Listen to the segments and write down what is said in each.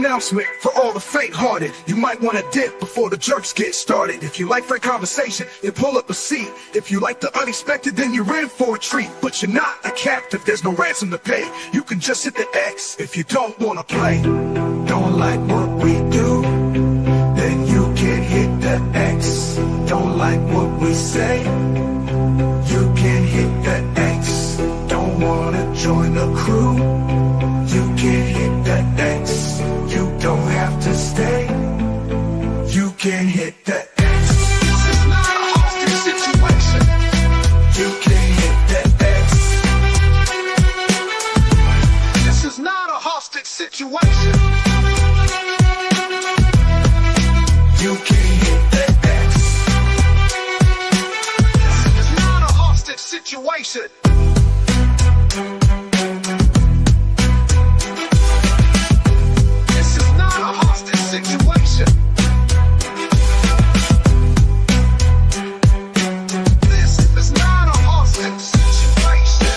announcement for all the faint-hearted. You might want to dip before the jerks get started. If you like frank conversation, then pull up a seat. If you like the unexpected, then you're in for a treat. But you're not a captive, there's no ransom to pay. You can just hit the X if you don't want to play. Don't like what we do, then you can hit the X. Don't like what we say, you can hit the X. Don't wanna join the crew, you can hit the X. You don't have to stay, you can hit the X. This is not a hostage situation, you can hit the X. This is not a hostage situation, you can hit the X. This is not a hostage situation. This is not a hostage situation. This is not a hostage situation.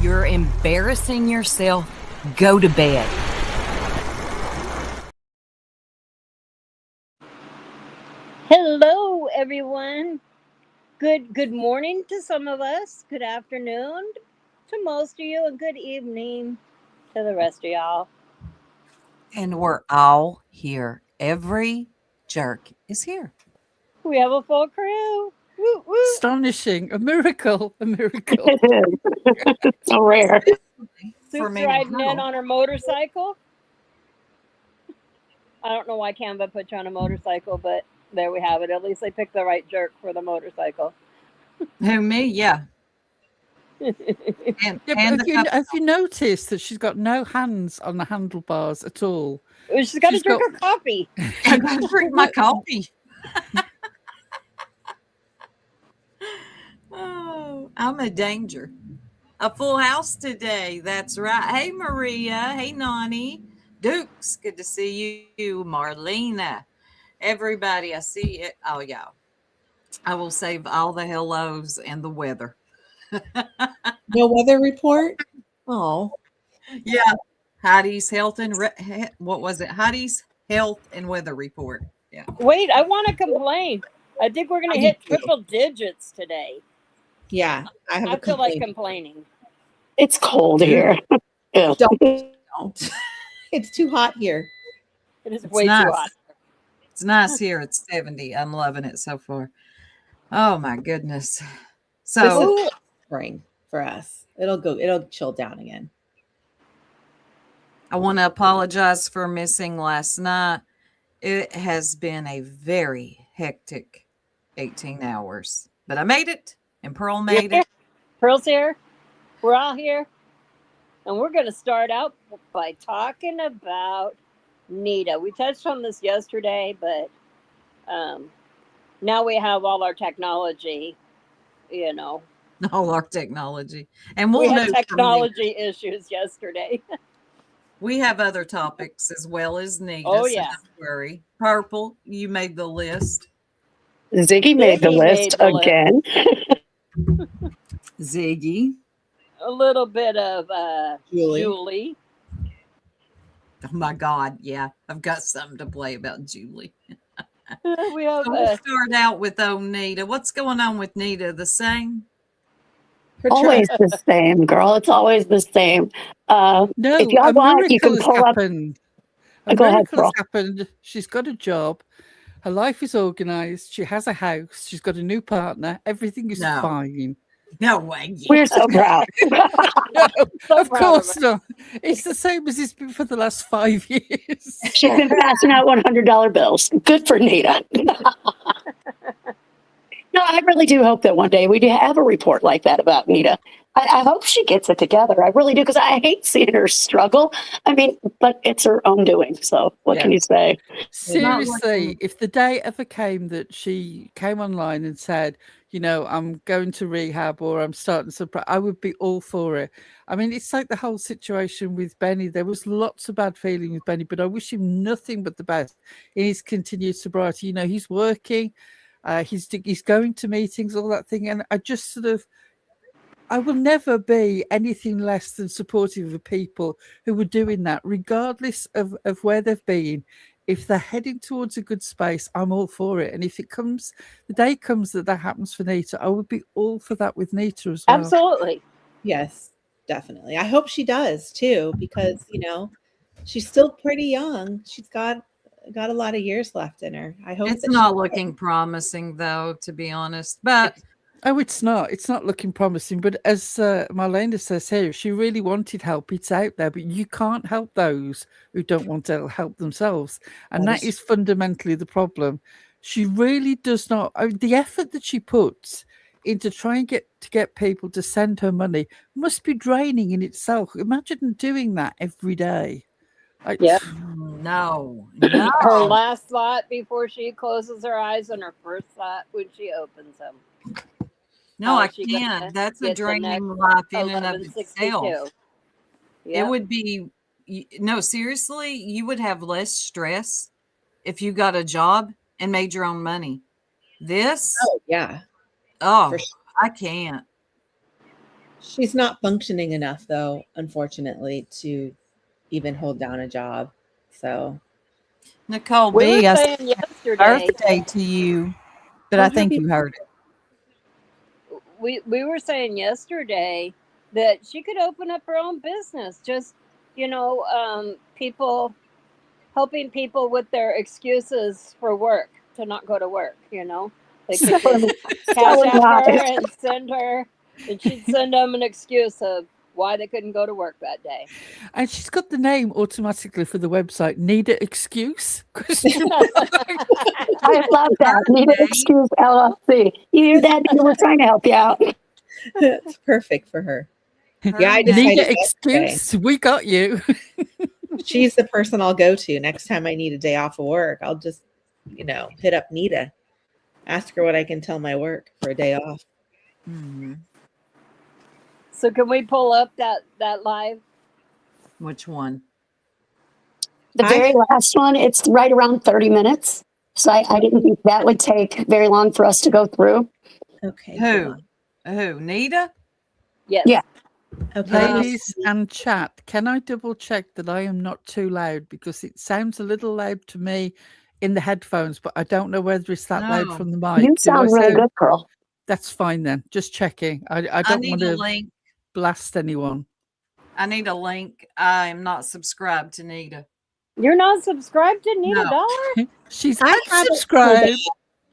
You're embarrassing yourself. Go to bed. Hello, everyone. Good morning to some of us. Good afternoon to most of you, and good evening to the rest of y'all. And we're all here. Every jerk is here. We have a full crew. Woo, woo. Astonishing. A miracle. A miracle. So rare. Sue's riding in on her motorcycle. I don't know why Canva put you on a motorcycle, but there we have it. At least they picked the right jerk for the motorcycle. Who, me? Yeah. Yeah, but have you noticed that she's got no hands on the handlebars at all? She's got to drink her coffee. I got to drink my coffee. Oh, I'm a danger. A full house today. That's right. Hey, Maria. Hey, Nani. Dukes. Good to see you. Marlena. Everybody, I see it. Oh, yeah. I will save all the hellos and the weather. No weather report? Oh. Yeah. Heidi's health and what was it? Heidi's health and weather report. Yeah. Wait, I want to complain. I think we're going to hit triple digits today. Yeah. I feel like complaining. It's cold here. Don't. It's too hot here. It is way too hot. It's nice here. It's 70. I'm loving it so far. Oh my goodness. So spring for us. It'll chill down again. I want to apologize for missing last night. It has been a very hectic 18 hours, but I made it and Pearl made it. Pearl's here. We're all here. And we're going to start out by talking about Nita. We touched on this yesterday, but now we have all our technology, All our technology. And we had technology issues yesterday. We have other topics as well as Nita. Oh, so yeah. don't worry. Purple, you made the list. Ziggy made the list again. Ziggy. A little bit of Julie. Oh my God. Yeah. I've got something to play about Julie. We have, we'll start out with Nita. What's going on with Nita? The same? Always the same, girl. It's always the same. No, if y'all want, you can pull up. A miracle has happened. She's got a job. Her life is organized. She has a house. She's got a new partner. Everything is fine. No way. We're so proud. No, of course not. It's the same as it's been for the last 5 years. She's been passing out $100 bills. Good for Nita. No, I really do hope that one day we do have a report like that about Nita. I hope she gets it together. I really do, because I hate seeing her struggle. I mean, but it's her own doing. So what can you say? Seriously, if the day ever came that she came online and said, I'm going to rehab or I'm starting some, I would be all for it. I mean, it's like the whole situation with Benny. There was lots of bad feeling with Benny, but I wish him nothing but the best in his continued sobriety. He's working, he's going to meetings, all that thing. And I just I will never be anything less than supportive of people who are doing that, regardless of where they've been. If they're heading towards a good space, I'm all for it. And if the day comes that happens for Nita, I would be all for that with Nita as well. Absolutely. Yes, definitely. I hope she does too, because she's still pretty young. She's got a lot of years left in her. I hope It's that not looking promising, though, to be honest. But Oh, it's not. It's not looking promising. But as Marlena says here, if she really wanted help, it's out there. But you can't help those who don't want to help themselves. And that is fundamentally the problem. She really does not. I mean, the effort that she puts into trying to get people to send her money must be draining in itself. Imagine doing that every day. Yep. no. Her last thought before she closes her eyes, and her first thought when she opens them. No, I she gonna can't. That's a get the next draining life in and of 1162. itself. It Yep. would be, no, seriously, you would have less stress if you got a job and made your own money. This, Oh, yeah. oh, For sure. I can't. She's not functioning enough, though, unfortunately, to even hold down a job. So, Nicole We B, were I saying said yesterday. birthday to you, but Well, I think happy you heard it. We were saying yesterday that she could open up her own business. Just people helping people with their excuses for work to not go to work. They could just cash out her and send her, and she'd send them an excuse of why they couldn't go to work that day. And she's got the name automatically for the website. Need an excuse? I love that. Need an excuse, LLC. You hear that? We're trying to help you out. it's perfect for her. Yeah, I Need Need decided an yesterday, excuse? We got you. she's the person I'll go to next time I need a day off of work. I'll just, hit up Nita, ask her what I can tell my work for a day off. Mhm. So can we pull up that live? Which one? The very last one, it's right around 30 minutes. So I didn't think that would take very long for us to go through. Okay. Who? Who? Nita? Yes. Yeah. Okay. let me Ladies see. and chat, can I double check that I am not too loud? Because it sounds a little loud to me in the headphones, but I don't know whether it's that loud No. from the mic. You Do I sound really good, girl. That's fine then. Just checking. I I don't need want a to link. blast anyone. I need a link. I am not subscribed to Nita. You're not subscribed to Nita No. Dollar? She's I have it pulled unsubscribed. up,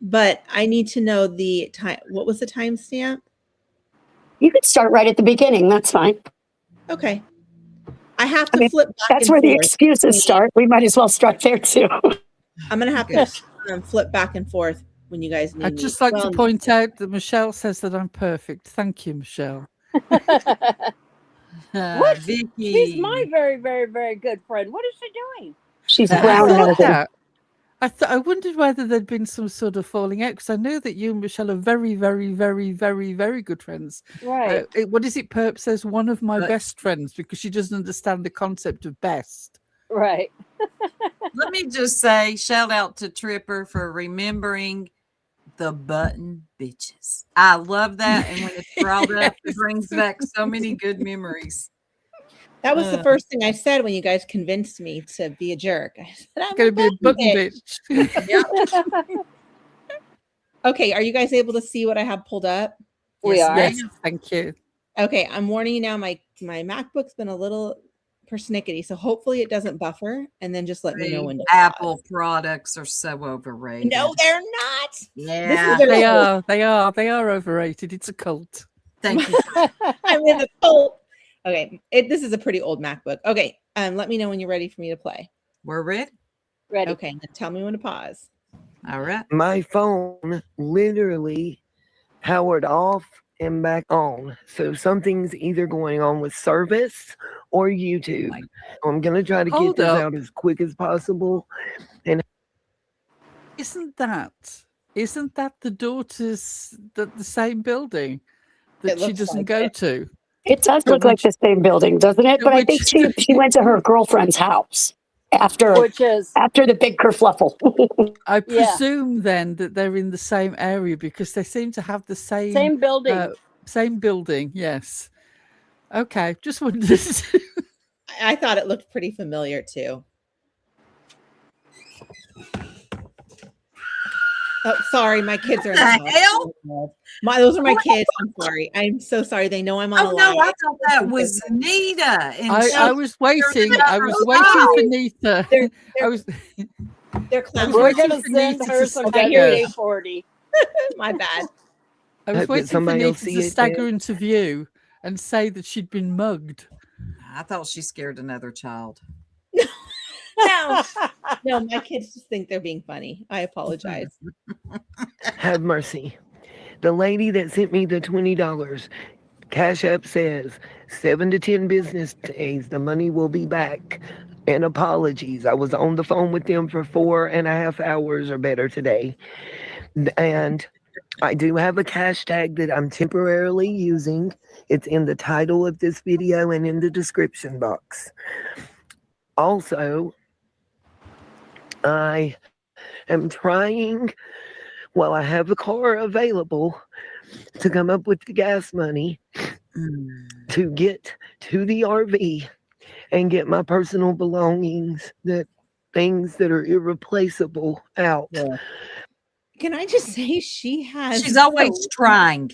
but I need to know the time. What was the timestamp? You could start right at the beginning. That's fine. Okay. I have to flip back That's and where the forth. excuses start. We might as well start there too. I'm gonna have to flip back and forth when you guys need I'd me. just like to Well, point out that Michelle says that I'm perfect. Thank you, Michelle. What? Vicky. She's my very, very, very good friend. What is she doing? She's I brown thought nosing. that. I wondered whether there'd been some sort of falling out because I know that you and Michelle are very, very, very, very, very good friends. Right. What is it? Perp says one of my But- best friends because she doesn't understand the concept of best. Right. Let me just say, shout out to Tripper for remembering the button bitches. I love that. And when it's brought up, it brings back so many good memories. that was the first thing I said when you guys convinced me to be a jerk. I said, I'm Going to be a button bitch. bitch. Okay, are you guys able to see what I have pulled up? We Yes, are. ma'am. Yes, thank you. Okay, I'm warning you now. My MacBook's been a little persnickety, so hopefully it doesn't buffer. And then just let me know when to Apple pause. products are so overrated. No, they're not. Yeah. This is They a- are. They are overrated. It's a cult. Thank you. I'm in the cult. Okay, this is a pretty old MacBook. Okay, let me know when you're ready for me to play. We're ready. Ready. Okay, then tell me when to pause. All right. My phone literally powered off and back on. So something's either going on with service or YouTube. my I'm going to try to get Hold this up. out as quick as possible. Isn't that the daughter's the same building It that she looks doesn't like go it. to? It does So look like the same building, doesn't it? so But I think which- she went to her girlfriend's house after Which is the big kerfluffle. I Yeah. presume then that they're in the same area because they seem to have the same building. Same building, yes. Okay, just wondered. I thought it looked pretty familiar too. Oh, sorry, my kids are in the house. Those are my kids. I'm sorry. I'm so sorry. They know I'm on a Oh live. no, I thought that was Nita. And I was waiting. I was waiting for Nita. They're clowns. We're waiting gonna for send Nita her to some stagger. WD-40. My bad. I was Hope that waiting for somebody will Nita see to it stagger then. into view and say that she'd been mugged. I thought she scared another child. No, my kids just think they're being funny. I apologize. Have mercy. The lady that sent me the $20, Cash App says 7 to 10 business days, the money will be back. And apologies. I was on the phone with them for 4.5 hours or better today. And I do have a cash tag that I'm temporarily using. It's in the title of this video and in the description box. Also, I am trying, while I have a car available, to come up with the gas money to get to the RV and get my personal belongings, things that are irreplaceable out. Yeah. Can I just say She's always trying.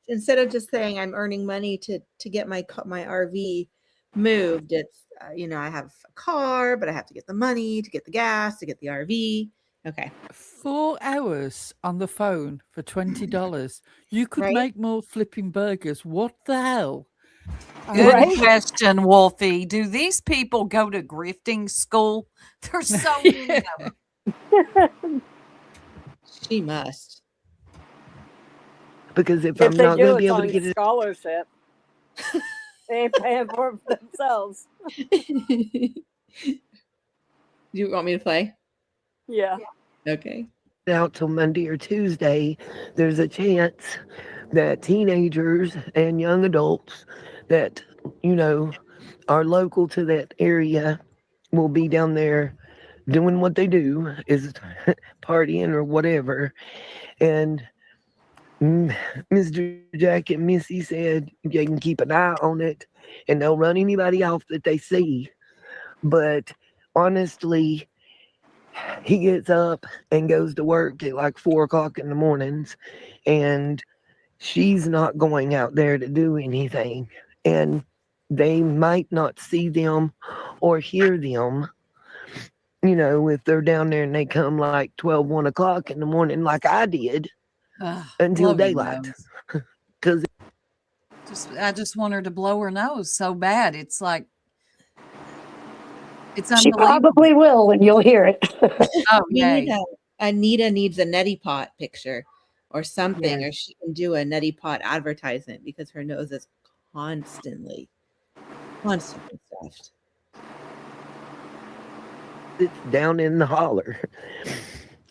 Instead of just saying I'm earning money to get my RV moved, it's I have a car, but I have to get the money to get the gas to get the RV. Okay. 4 hours on the phone for $20. You could make more flipping burgers. What the hell? Good question, Wolfie. Do these people go to grifting school? There's so many of them. She must. Because if I'm not going to be able to get it, scholarship, they ain't paying for it themselves. Do you want me to play? Yeah. Okay. out till Monday or Tuesday, there's a chance that teenagers and young adults that, are local to that area will be down there doing what they do, is partying or whatever. And Mr. Jack and Missy said they can keep an eye on it and they'll run anybody off that they see. But honestly, he gets up and goes to work at like 4 o'clock in the mornings, and she's not going out there to do anything. And they might not see them or hear them, if they're down there and they come like 12, 1 o'clock in the morning like I did until daylight. Because I just want her to blow her nose so bad. It's like, it's She unbelievable. probably will, and you'll hear it. Oh, yeah. Anita needs a neti pot picture or something, Yeah. or she can do a neti pot advertisement because her nose is constantly stuffed. it's down in the holler.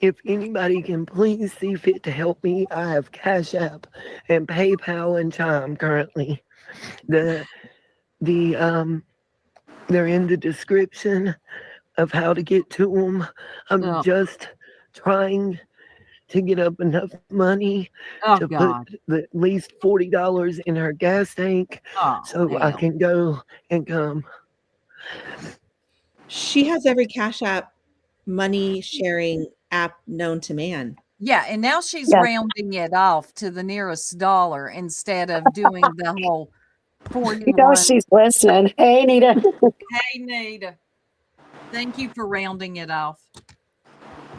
If anybody can please see fit to help me, I have Cash App and PayPal and Chime currently. They're in the description of how to get to them. I'm just trying to get up enough money to put at least $40 in her gas tank so I can go and come. She has every Cash App money sharing app known to man. Yeah, and now she's rounding it off to the nearest dollar instead of doing the whole 41. You know she's listening. Hey, Nita. Hey, Nita. Thank you for rounding it off.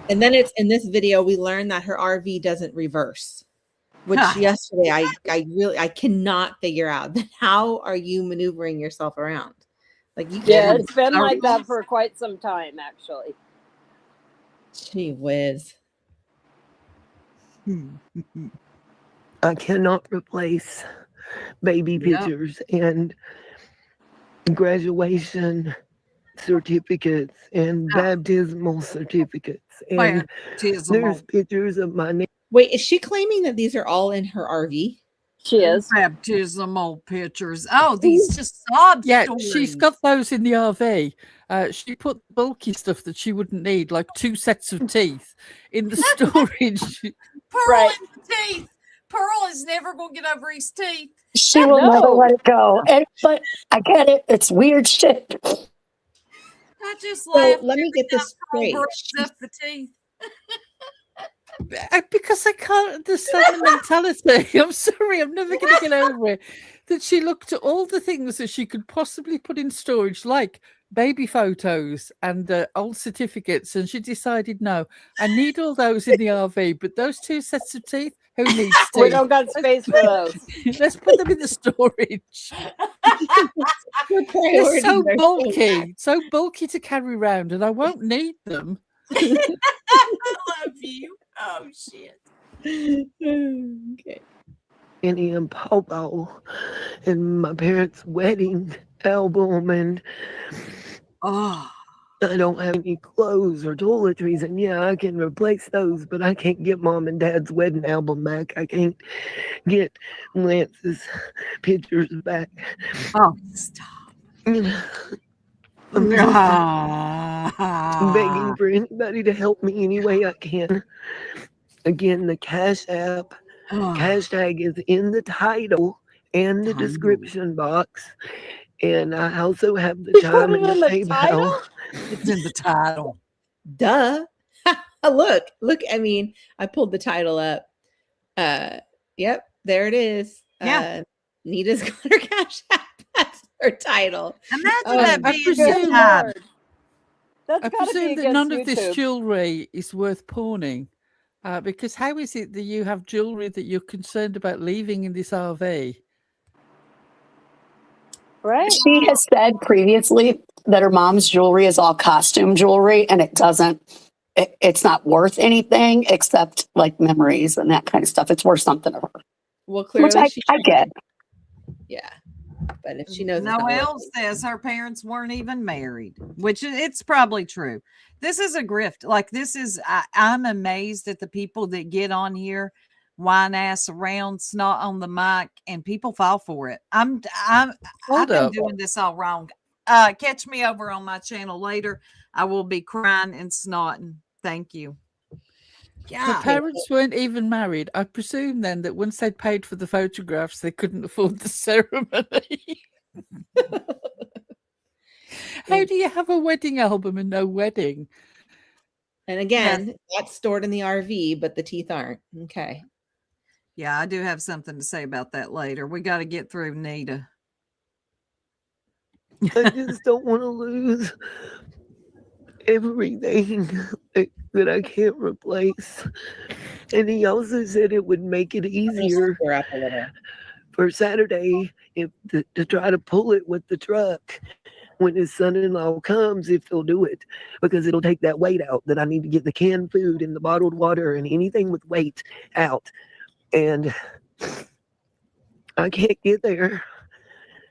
And then it's in this video we learned that her RV doesn't reverse, which yesterday I cannot figure out. How are you maneuvering yourself around? Like you can't. It's been like that for quite some time, actually. Gee whiz. I cannot replace baby pictures and graduation certificates and baptismal certificates. And there's pictures of my name. Wait, is she claiming that these are all in her RV? She is. Baptismal pictures. Oh, these just sob stories. She's got those in the RV. She put bulky stuff that she wouldn't need, like 2 sets of teeth, in the storage Pearl Right. in the teeth. Pearl is never going to get over his teeth. She will never No. let it go. But I get it. It's weird shit. I just So laugh. let me get this Pearl straight. breaks up the teeth. Because I can't understand the mentality. I'm sorry, I'm never going to get over it. That she looked at all the things that she could possibly put in storage, like baby photos and old certificates, and she decided, no, I need all those in the RV, but those 2 sets of teeth, who needs teeth? We don't got space for those. Let's put them in the storage. Your They're priorities so are bulky, so bulky to carry around, and I won't need them. I love you. Oh, shit. Okay. Annie and Popo and my parents' wedding album, and Oh, I don't have any clothes or toiletries, and yeah, I can replace those, but I can't get Mom and Dad's wedding album back. I can't get Lance's pictures back. oh, stop. You know, I'm just begging for anybody to help me any way I can. Again, the Cash App hashtag is in the title and the description box. And I also have the time and the PayPal. It's in the title. Duh. Look, I mean, I pulled the title up. Yep, there it is. Yeah. Nita's got her Cash App. That's her title. Imagine that I being presume- your time. Lord. That's I gotta be presume that against none of this YouTube. jewellery is worth pawning. Because how is it that you have jewellery that you're concerned about leaving in this RV? Right? She has said previously that her mom's jewelry is all costume jewelry, and it's not worth anything except like memories and that kind of stuff. It's worth something to her, Well, clearly which I get. Yeah. But if she knows it's not Noelle worth it. says her parents weren't even married, which it's probably true. This is a grift. Like I'm amazed at the people that get on here, whine ass around, snot on the mic, and people fall for it. I've been doing this all wrong. Catch me over on my channel later. I will be crying and snotting. Thank you. Her parents weren't even married. I presume then that once they'd paid for the photographs, they couldn't afford the ceremony. How do you have a wedding album and no wedding? And again, that's stored in the RV, but the teeth aren't. Okay. Yeah, I do have something to say about that later. We got to get through Nita. I just don't want to lose everything that I can't replace. And he also said it would make it easier for Saturday to try to pull it with the truck when his son-in-law comes, if he'll do it, because it'll take that weight out that I need to get the canned food and the bottled water and anything with weight out. And I can't get there.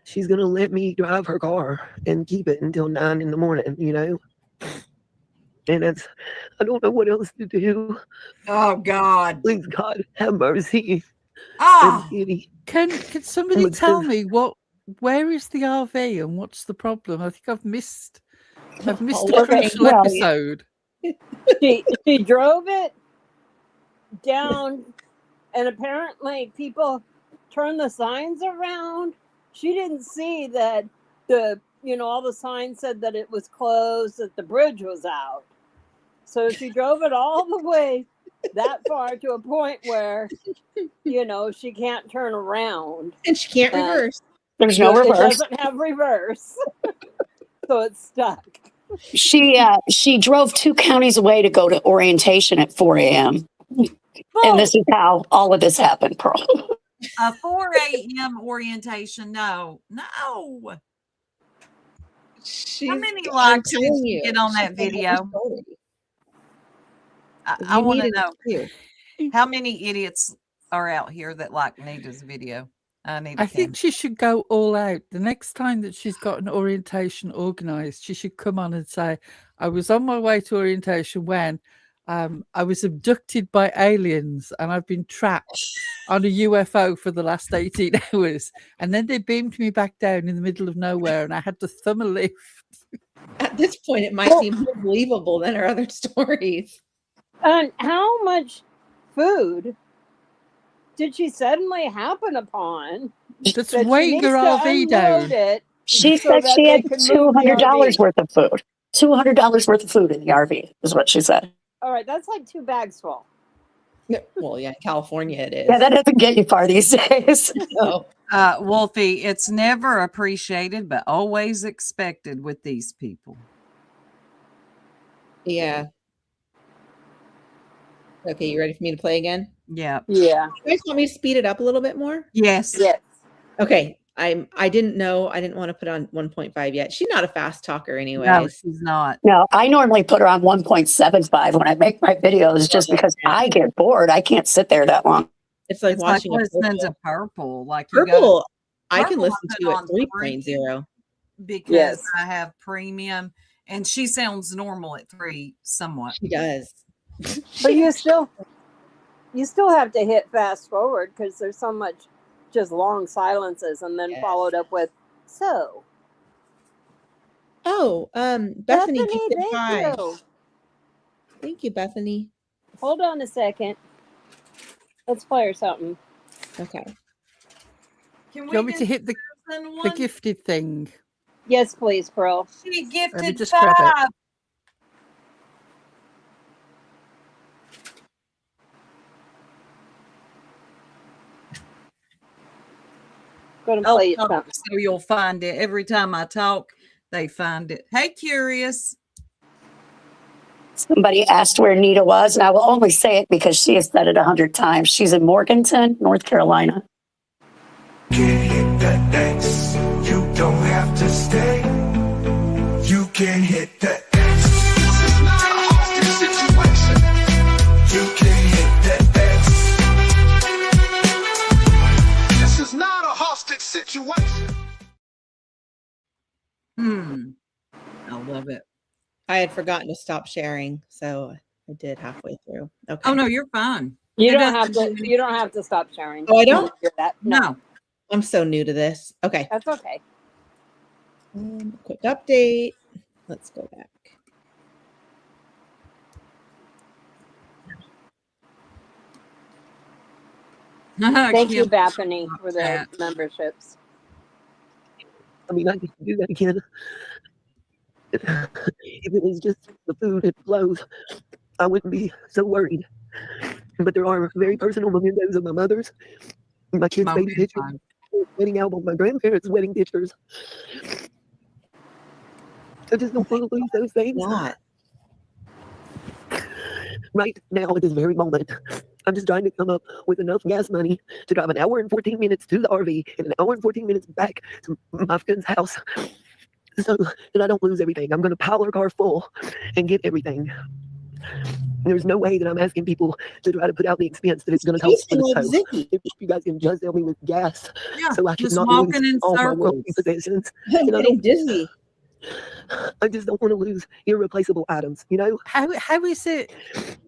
She's going to let me drive her car and keep it until 9 in the morning, you know? And I don't know what else to do. Oh, God. Please, God, have mercy. Oh, can somebody tell me where is the RV and what's the problem? I think I've missed a crucial episode. She drove it down, and apparently people turned the signs around. She didn't see that all the signs said that it was closed, that the bridge was out. So she drove it all the way that far to a point where, she can't turn around. And she can't reverse. There's no reverse. It doesn't have reverse. So it's stuck. She drove 2 counties away to go to orientation at 4 a.m. And this is how all of this happened, Pearl. A 4 a.m. orientation. No. How many likes did you get on that video? I want to know how many idiots are out here that like Nita's video. I think she should go all out. The next time that she's got an orientation organized, she should come on and say, I was on my way to orientation when I was abducted by aliens and I've been trapped on a UFO for the last 18 hours. And then they beamed me back down in the middle of nowhere and I had to thumb a lift. At this point, it might seem more believable than her other stories. And how much food did she suddenly happen upon That's that she weighing needs her to RV unload down. it She so said that she they had can move the $200 RV? worth of food. $200 worth of food in the RV is what she said. All right, that's like 2 bags full. Well, yeah, in California it is. Yeah, that doesn't get you far these days. No. Wolfie, it's never appreciated, but always expected with these people. Yeah. Okay, you ready for me to play again? Yeah. Yeah. You guys want me to speed it up a little bit more? Yes. Yes. Okay. I didn't know. I didn't want to put on 1.5 yet. She's not a fast talker anyways. No, she's not. No, I normally put her on 1.75 when I make my videos just because I get bored. I can't sit there that long. It's like It's like watching a listening Purple. to Purple. Like you got Purple, I can Purple listen I to put at on 3.0. because Yes. I have premium, and she sounds normal at 3 somewhat. She does. But you still have to hit fast forward because there's so much just long silences and then Yes. followed up with so. Oh, Bethany Bethany, gifted thank 5. you. Thank you, Bethany. Hold on a second. Let's play her something. Okay. Can Do you want me to hit the one? gifted thing? Yes, please, Pearl. She gifted just grab it. 5. Going to I'll play it talk something. so you'll find it. Every time I talk, they find it. Hey, Curious. Somebody asked where Nita was, and I will only say it because she has said it 100 times. She's in Morganton, North Carolina. Can hit the X. You don't have to stay. You can hit the X. This is not a hostage situation. You can hit the X. This is not a hostage situation. I love it. I had forgotten to stop sharing, so I did halfway through. Okay. Oh no, you're fine. You It don't have doesn't to. do You don't have to stop sharing. Oh, I don't? do that. No. I'm so new to this. Okay. That's okay. Quick update. Let's go back. Thank you, Kim. Bethany, for the memberships. I mean, I could do that again. If it was just the food and clothes, I wouldn't be so worried. But there are very personal mementos of my mother's, my kids' Okay, baby pictures, fine. wedding album, my grandparents' wedding pictures. I just don't want to lose those things. Not. Right now, at this very moment, I'm just trying to come up with enough gas money to drive an hour and 14 minutes to the RV and an hour and 14 minutes back to my friend's house so that I don't lose everything. I'm going to pile her car full and get everything. There's no way that I'm asking people to try to put out the expense that it's going to cost for Tasting the like tow. Zicky. If you guys can just help me with gas Yeah, so I can just not walking lose in all my circles. worldly possessions. I'm And I getting don't- dizzy. I just don't want to lose irreplaceable items, you know? How is it?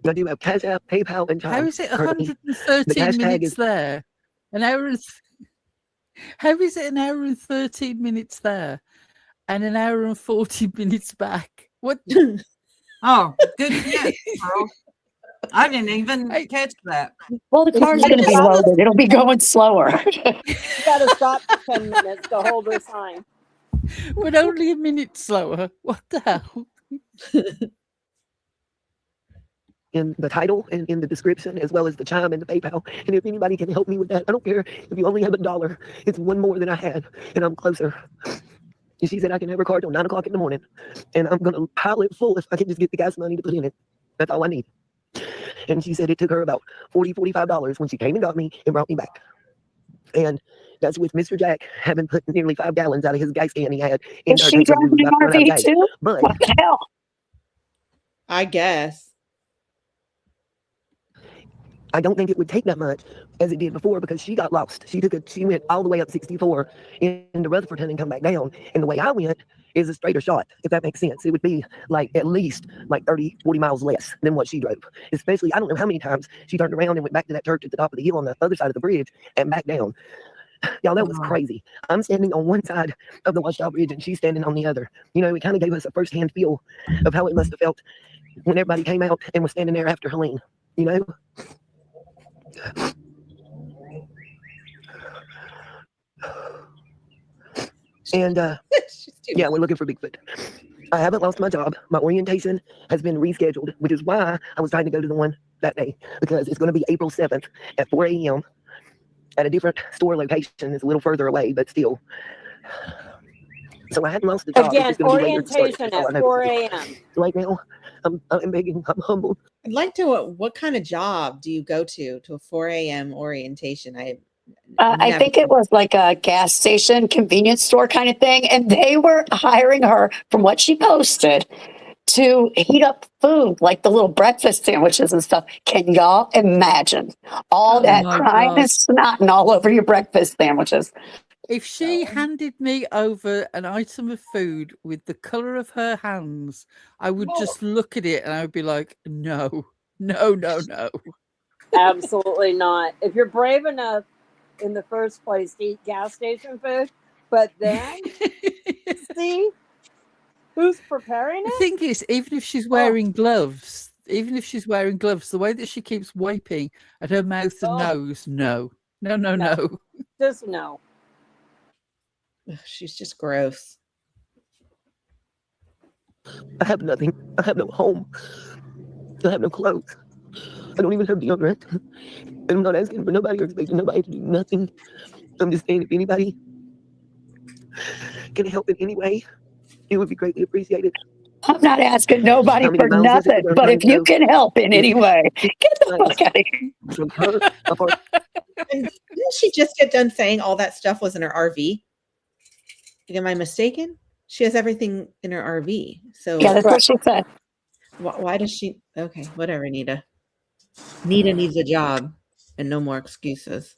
I do have Cash App, PayPal, and How Chime. is it currently. 113 hashtag minutes is- there? An hour and how is it an hour and 13 minutes there and an hour and 40 minutes back? What? Oh, good catch, Pearl. I didn't even catch that. Well, the car's I going to be just- loaded. It'll be going slower. You got to stop for 10 minutes to hold her sign. We're only a minute slower. What the hell? In the title and in the description, as well as the Chime and the PayPal. And if anybody can help me with that, I don't care if you only have $1. It's one more than I had, and I'm closer. And she said I can have her card till 9 o'clock in the morning, and I'm gonna pile it full if I can just get the gas money to put in it. That's all I need. And she said it took her about $45 when she came and got me and brought me back. And that's with Mr. Jack having put nearly 5 gallons out of his gas can he had in Is her she tank of driving food an about to run out of RV gas. too? But What the hell? I guess. I don't think it would take that much as it did before because she got lost. She went all the way up 64 into Rutherfordton and come back down. And the way I went is a straighter shot, if that makes sense. It would be like at least like 30, 40 miles less than what she drove. Especially, I don't know how many times she turned around and went back to that church at the top of the hill on the other side of the bridge and back down. Y'all, that was crazy. I'm standing on one side of the Watchtower Bridge and she's standing on the other. You know, it kind of gave us a firsthand feel of how it must have felt when everybody came out and was standing there after Helene, you know? And She's too yeah, we're looking for Bigfoot. I haven't lost my job. My orientation has been rescheduled, which is why I was trying to go to the one that day, because it's going to be April 7th at 4 a.m. at a different store location. It's a little further away, but still. So I hadn't lost the job. Again, It's just going to be later to start. orientation That's all I at know. 4 a.m. Right now, I'm begging. I'm humble. I'd like to. What kind of job do you go to a 4 a.m. orientation? I never- think it was like a gas station, convenience store kind of thing. And they were hiring her, from what she posted, to heat up food, like the little breakfast sandwiches and stuff. Can y'all imagine all Oh that my crime God. and snotting all over your breakfast sandwiches? If she handed me over an item of food with the color of her hands, I would just look at it and I would be like, no, no, no, no. Absolutely not. If you're brave enough in the first place to eat gas station food, but then see who's preparing The it? thing is, even if she's wearing gloves, the way that she keeps wiping at her mouth and nose, no, no, no, No. no. Just no. Ugh, she's just gross. I have nothing. I have no home. I have no clothes. I don't even have deodorant. And I'm not asking for nobody or expecting nobody to do nothing. I'm just saying if anybody can help in any way, it would be greatly appreciated. I'm not asking nobody How many for miles is it nothing, to but if you Orlando? can help in any way, get the fuck out of here. From her apartment. And didn't she just get done saying all that stuff was in her RV? Am I mistaken? She has everything in her RV. So Yeah, that's what she said. why does she? Okay, whatever, Nita. Nita needs a job and no more excuses.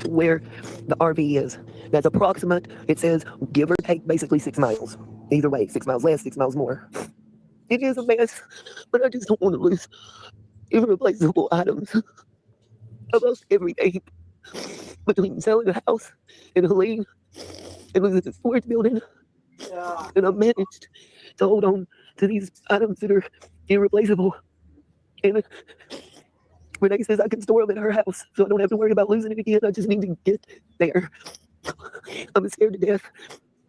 Where the RV is. That's approximate. It says give or take basically 6 miles. Either way, 6 miles less, 6 miles more. It is a mess, but I just don't want to lose irreplaceable items. I lost everything between selling the house and Helene and losing the storage building. And I managed to hold on to these items that are irreplaceable. And Renee says I can store them at her house, so I don't have to worry about losing it again. I just need to get there. I'm scared to death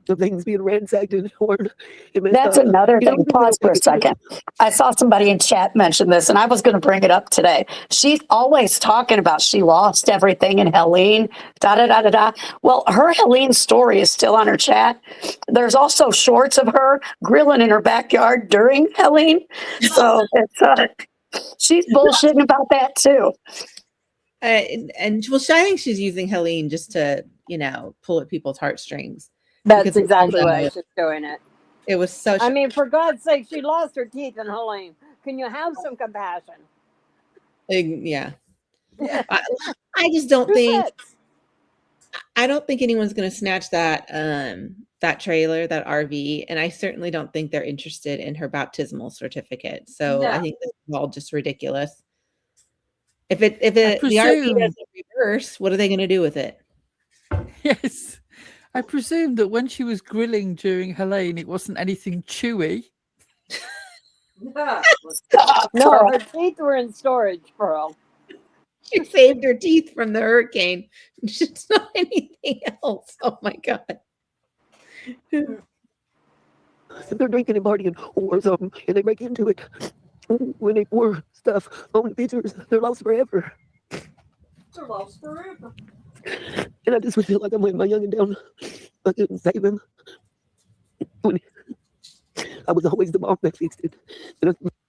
of things being ransacked and torn. That's another thing. Pause for a second. I saw somebody in chat mention this, and I was going to bring it up today. She's always talking about she lost everything in Helene, da da da da da. Well, her Helene story is still on her chat. There's also shorts of her grilling in her backyard during Helene. So it's she's bullshitting about that too. And well, I think she's using Helene just to, pull at people's heartstrings. That's Because exactly why she's doing it. It was so. I mean, for God's sake, she lost her teeth in Helene. Can you have some compassion? Yeah. I just don't think. I don't think anyone's going to snatch that that trailer, that RV, and I certainly don't think they're interested in her baptismal certificate. So I think this is all just ridiculous. If the RV doesn't reverse, what are they going to do with it? Yes. I presume that when she was grilling during Helene, it wasn't anything chewy. No, her teeth were in storage, Pearl. She saved her teeth from the hurricane. It's not anything else. Oh my God. They're drinking and partying or something, and they break into it. When they pour stuff on the pictures, they're lost forever. They're lost forever. And I just would feel like I'm letting my youngin' down. I couldn't save him. I was always the mom that fixed it.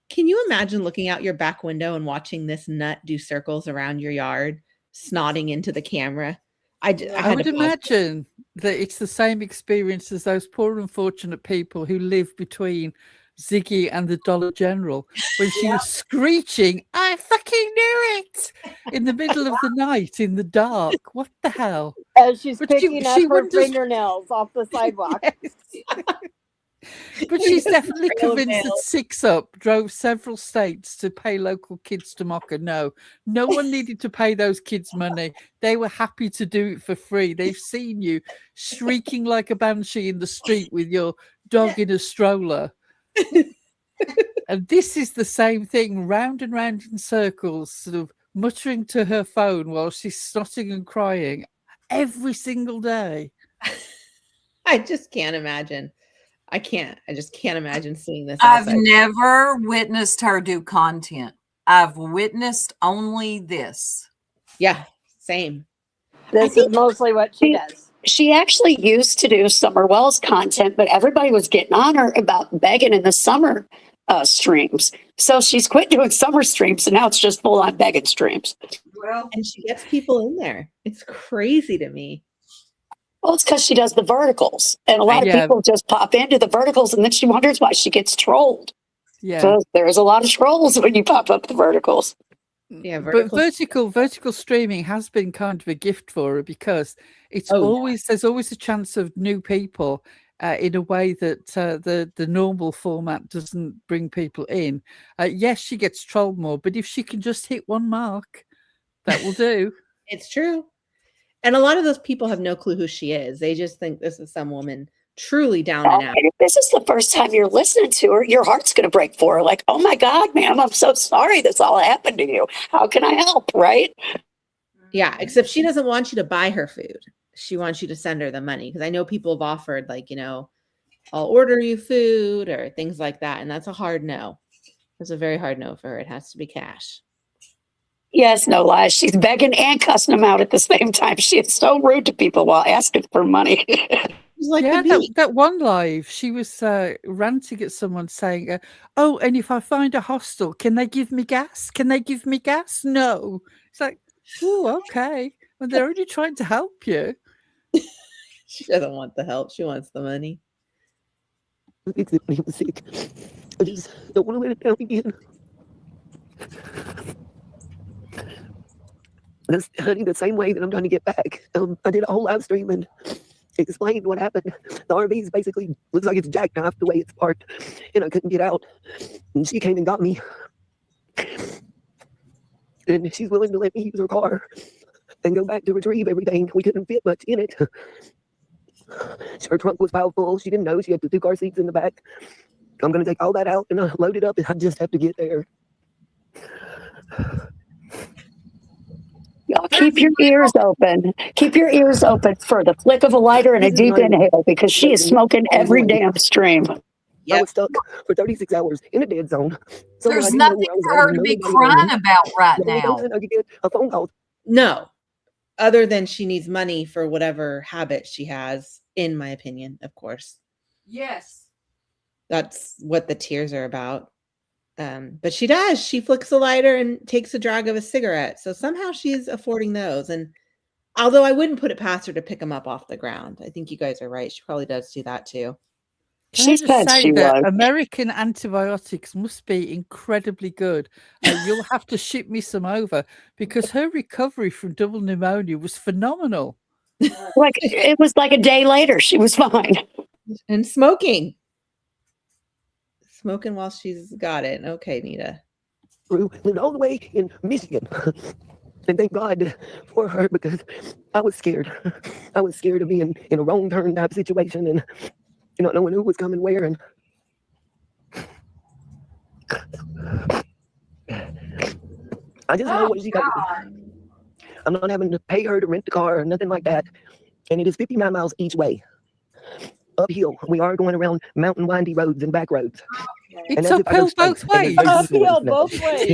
Can you imagine looking out your back window and watching this nut do circles around your yard, snotting into the camera? I would imagine that it's the same experience as those poor unfortunate people who live between Ziggy and the Dollar General when she was screeching, I fucking knew it, in the middle of the night in the dark. What the hell? As she's picking up her fingernails off the sidewalk. But she's definitely convinced that Six Up drove several states to pay local kids to Mokka. No one needed to pay those kids money. They were happy to do it for free. They've seen you shrieking like a banshee in the street with your dog in a stroller. And this is the same thing, round and round in circles, sort of muttering to her phone while she's snotting and crying. every single day. I just can't imagine. I just can't imagine seeing this. I've outside. never witnessed her do content. I've witnessed only this. Yeah, same. This is mostly what she does. She actually used to do Summer Wells content, but everybody was getting on her about begging in the summer streams. So she's quit doing summer streams, and now it's just full on begging streams. Well, and she gets people in there. It's crazy to me. Well, it's because she does the verticals, and a lot of people just pop into the verticals, and then she wonders why she gets trolled. Yeah, so there's a lot of trolls when you pop up the verticals. Yeah, but vertical streaming has been kind of a gift for her, because it's there's always a chance of new people in a way that the normal format doesn't bring people in. Yes, she gets trolled more, but if she can just hit one mark, that will do. It's true. And a lot of those people have no clue who she is. They just think this is some woman truly down and out. If this is the first time you're listening to her, your heart's going to break for her. Like, oh my God, ma'am, I'm so sorry this all happened to you. How can I help? Right? Yeah, except she doesn't want you to buy her food. She wants you to send her the money. Because I know people have offered, like, I'll order you food or things like that. And that's a hard no. It's a very hard no for her. It has to be cash. Yes, no lies. She's begging and cussing them out at the same time. She is so rude to people while asking for money. Like that one live, she was ranting at someone saying, oh, and if I find a hostel, can they give me gas? Can they give me gas? No. It's like, oh, okay. Well, they're only trying to help you. She doesn't want the help. She wants the money. I just don't want to let it down again. That's, honey, the same way that I'm trying to get back. I did a whole live stream and explained what happened. The RV is basically looks like it's jackknifed the way it's parked, and I couldn't get out. And she came and got me, and she's willing to let me use her car and go back to retrieve everything. We couldn't fit much in it. Her trunk was piled full. She didn't know she had the 2 car seats in the back. I'm going to take all that out and load it up, and I just have to get there. Y'all keep your ears open. Keep your ears open for the flick of a lighter and a deep inhale, because she is smoking every damn stream. I was stuck for 36 hours in a dead zone. So there's nothing for her to be crying about right now. I could get a phone call. No, other than she needs money for whatever habit she has, in my opinion, of course. Yes. That's what the tears are about. But she does. She flicks a lighter and takes a drag of a cigarette. So somehow she's affording those. And although I wouldn't put it past her to pick them up off the ground, I think you guys are right. She probably does do that too. She said that American antibiotics must be incredibly good. You'll have to ship me some over, because her recovery from double pneumonia was phenomenal. Like, it was like a day later, she was fine. And smoking while she's got it. Okay, Nita. Lived all the way in Michigan. And thank God for her, because I was scared. I was scared of being in a wrong turn type situation and not knowing who was coming where. And I just know what she got. I'm not having to pay her to rent the car or nothing like that. And it is 59 miles each way. Uphill. We are going around mountain windy roads and back roads. It's uphill both ways. Uphill both ways.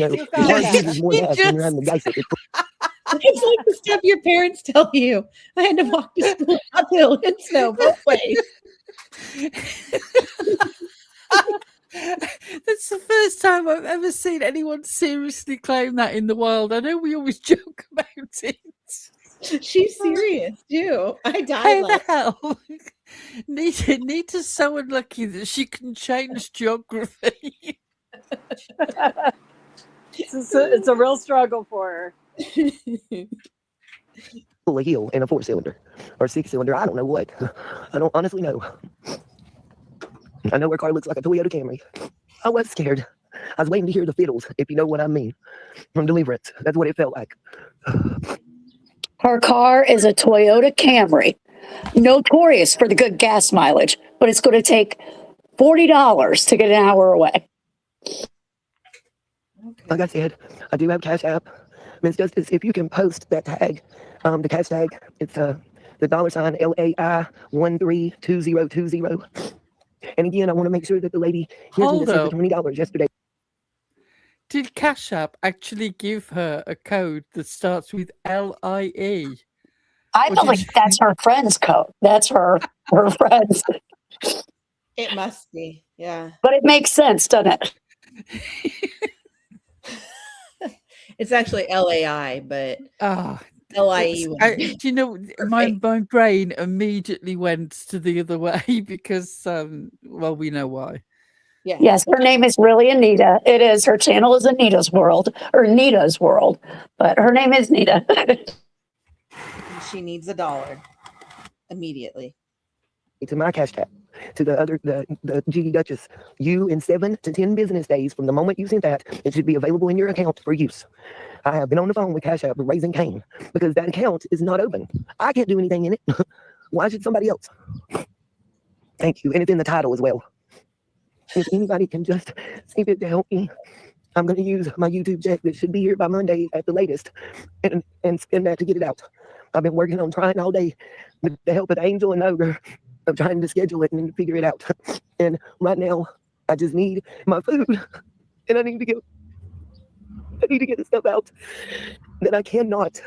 It's like the stuff your parents tell you. I had to walk to school uphill in snow both ways. That's the first time I've ever seen anyone seriously claim that in the world. I know we always joke about it. She's serious too. I died. How the hell? Nita's so unlucky that she can change geography. It's a real struggle for her. A heel and a 4-cylinder or 6-cylinder. I don't know what. I don't honestly know. I know her car looks like a Toyota Camry. I was scared. I was waiting to hear the fiddles, if you know what I mean, from Deliverance. That's what it felt like. Her car is a Toyota Camry, notorious for the good gas mileage, but it's going to take $40 to get an hour away. Like I said, I do have Cash App, Miss Justice, if you can post that tag, the cash tag, it's the $ LAI132020. And again, I want to make sure that the lady hears me Hold that said the up. $20 yesterday. Did Cash App actually give her a code that starts with LIE? I Or did believe she- that's her friend's code. That's her friend's. It must be. Yeah. But it makes sense, doesn't it? It's actually LAI, but Ah, LIE. do you know, my brain immediately went to the other way because, well, we know why. Yeah. Yes, her name is really Anita. It is. Her channel is Anita's World or Nita's World, but her name is Nita. She needs $1 immediately. To my cash tag, to the G Duchess. You, in 7 to 10 business days from the moment you sent that, it should be available in your account for use. I have been on the phone with Cash App raising Cain because that account is not open. I can't do anything in it. Why should somebody else? Thank you. And it's in the title as well. If anybody can just save it to help me, I'm going to use my YouTube check that should be here by Monday at the latest and spend that to get it out. I've been working on trying all day with the help of Angel and Ogre of trying to schedule it and figure it out. And right now, I just need my food, and I need to get the stuff out that I cannot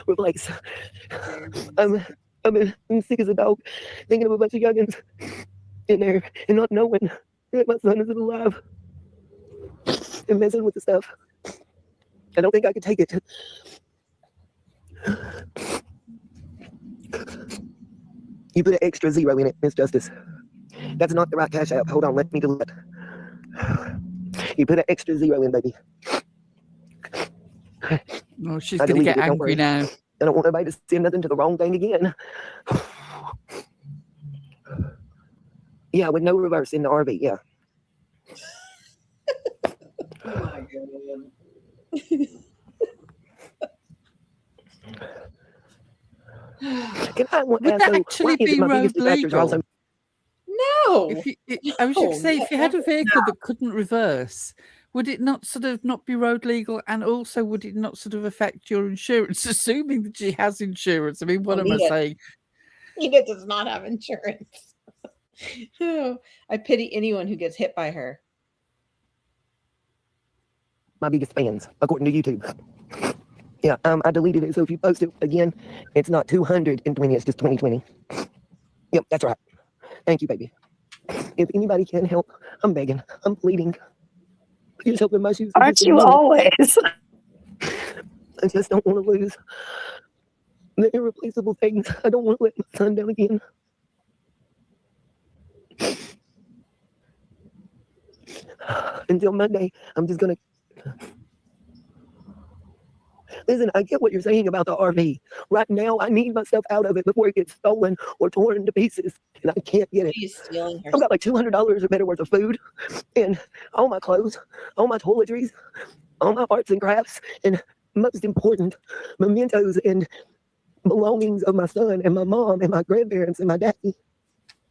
replace. I'm sick as a dog, thinking of a bunch of youngins in there and not knowing that my son is alive and messing with the stuff. I don't think I could take it. You put an extra 0 in it, Miss Justice. That's not the right Cash App. Hold on, let me delete it. You put an extra 0 in, baby. Oh, she's I going to deleted get it, don't angry worry. now. I don't want anybody to send nothing to the wrong thing again. Yeah, with no reverse in the RV, yeah. Oh my Can I Would ask that though, actually why is it be my road biggest distractors are also legal? No. I was just No, saying, if you had a no. vehicle that couldn't reverse, would it not sort of not be road legal? And also, would it not sort of affect your insurance, assuming that she has insurance? I mean, what am I saying? Nita does not have insurance. Oh, I pity anyone who gets hit by her. my biggest fans, according to YouTube. Yeah, I deleted it, so if you post it again, it's not 220, it's just 2020. Yep, that's right. Thank you, baby. If anybody can help, I'm begging, I'm pleading. Please help in my shoes. Aren't you always? I just don't want to lose the irreplaceable things. I don't want to let my son down again. Until Monday, I'm just going to... Listen, I get what you're saying about the RV. Right now, I need myself out of it before it gets stolen or torn to pieces, and I can't get it. She's stealing her. I've got like $200 or better worth of food, and all my clothes, all my toiletries, all my arts and crafts, and most important, mementos and belongings of my son and my mom and my grandparents and my daddy.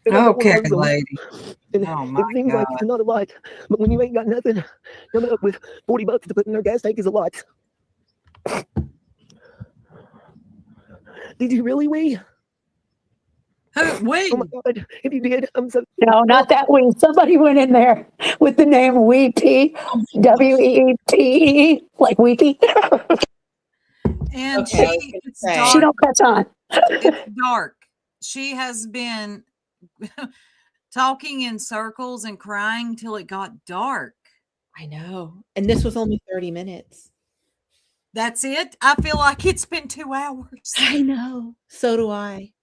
And I don't wanna Okay, lose them. lady. And Oh it my seems like God. it's not a lot, but when you ain't got nothing, coming up with $40 to put in their gas tank is a lot. Did you really, Wee? Wait. Oh my God, if you did, I'm so... No, not that wing. Somebody went in there with the name Weepy, WEEPE, like Weepy. And Okay, it's say. She dark. don't catch on. It's dark. She has been talking in circles and crying till it got dark. I know. And this was only 30 minutes. That's it. I feel like it's been 2 hours. I know. So do I.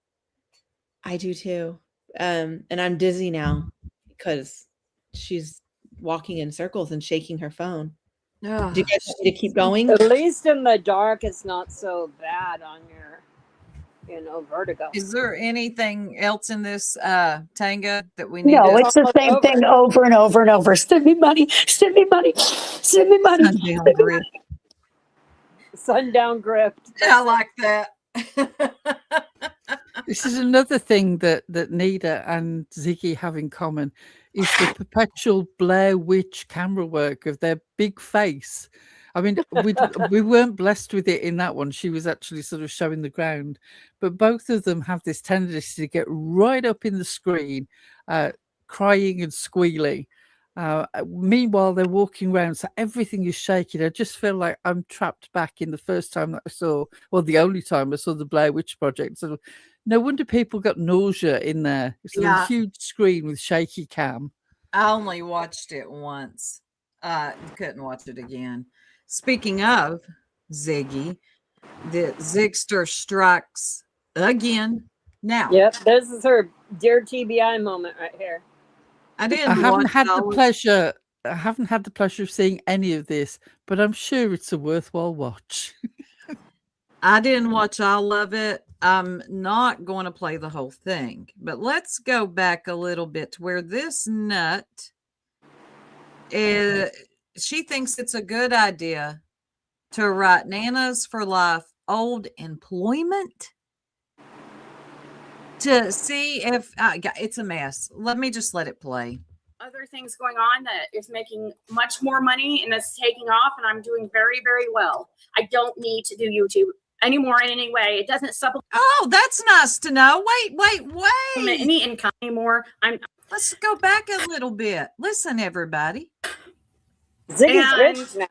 I do too. And I'm dizzy now because she's walking in circles and shaking her phone. Do you guys want me to keep going? At least in the dark, it's not so bad on your, vertigo. Is there anything else in this Tanga that we need No, to it's the same thing over and over and over. Send me money. Send me money. Send me money. Sundown grip? Sundown grip. I like that. This is another thing that Nida and Ziggy have in common is the perpetual Blair Witch camera work of their big face. I mean, we weren't blessed with it in that one. She was actually sort of showing the ground, but both of them have this tendency to get right up in the screen, crying and squealing. Meanwhile, they're walking around, so everything is shaking. I just feel like I'm trapped back in the first time that I saw, well, the only time I saw the Blair Witch Project. So no wonder people got nausea in there. It's a huge screen with shaky cam. I only watched it once. Couldn't watch it again. Speaking of Ziggy, the Zigster strikes again. Now, Yep, this is her dear TBI moment right here. I didn't. I haven't had the pleasure. I haven't had the pleasure of seeing any of this, but I'm sure it's a worthwhile watch. I didn't watch all of it. I'm not going to play the whole thing, but let's go back a little bit to where this nut is. She thinks it's a good idea to write Nanas for Life old employment to see if it's a mess. Let me just let it play. Other things going on that is making much more money and it's taking off, and I'm doing very, very well. I don't need to do YouTube anymore in any way. It doesn't supplement. Oh, that's nice to know. Wait. Any income anymore. Let's go back a little bit. Listen, everybody. Ziggy's rich now.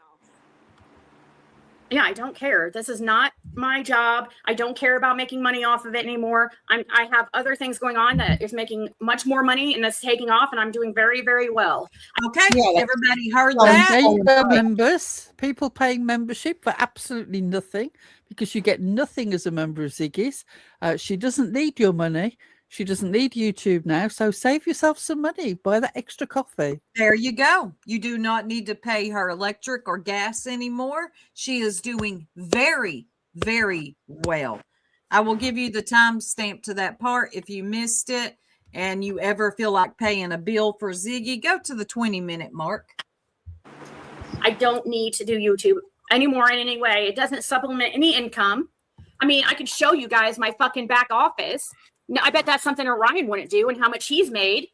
Yeah, I don't care. This is not my job. I don't care about making money off of it anymore. I have other things going on that is making much more money and that's taking off, and I'm doing very, very well. Okay, everybody heard that? Members, people paying membership for absolutely nothing, because you get nothing as a member of Ziggy's. She doesn't need your money. She doesn't need YouTube now, so save yourself some money. Buy that extra coffee. There you go. You do not need to pay her electric or gas anymore. She is doing very, very well. I will give you the timestamp to that part. If you missed it and you ever feel like paying a bill for Ziggy, go to the 20-minute mark. I don't need to do YouTube anymore in any way. It doesn't supplement any income. I mean, I could show you guys my fucking back office. No, I bet that's something Orion wouldn't do, and how much he's made.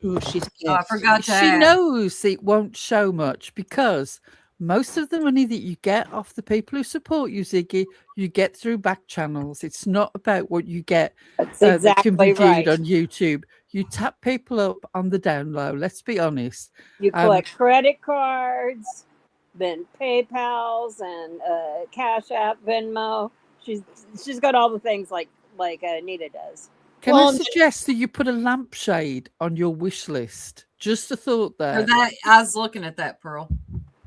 Ooh, she's I forgot to She ask. knows it won't show much, because most of the money that you get off the people who support you, Ziggy, you get through back channels. It's not about what you get that can be viewed on YouTube. You tap people up on the down low. Let's be honest. You collect credit cards, then PayPal's and Cash App, Venmo. She's got all the things like Anita does. Can I suggest that you put a lampshade on your wish list? Just a thought there. I was looking at that, Pearl.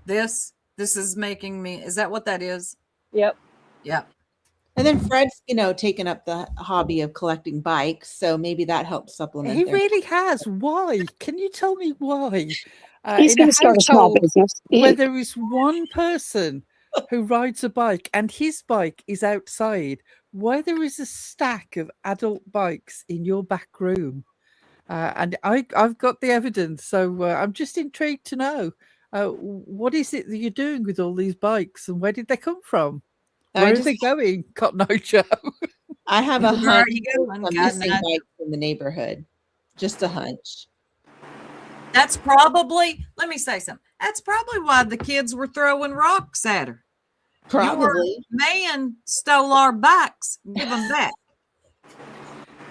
This is making me. Is that what that is? Yep. Yep. And then Fred's, taken up the hobby of collecting bikes, so maybe that helps supplement. He really has. Why? Can you tell me why? He's going to start a small business. Where there is one person who rides a bike and his bike is outside, why there is a stack of adult bikes in your back room. And I've got the evidence, so I'm just intrigued to know what is it that you're doing with all these bikes, and where did they come from? Where are they going, Cotton Eye Joe? I have a hunch of missing bikes in the neighborhood. Just a hunch. That's probably, let me say something. That's probably why the kids were throwing rocks at her. Probably. Your man stole our bikes. Give them back.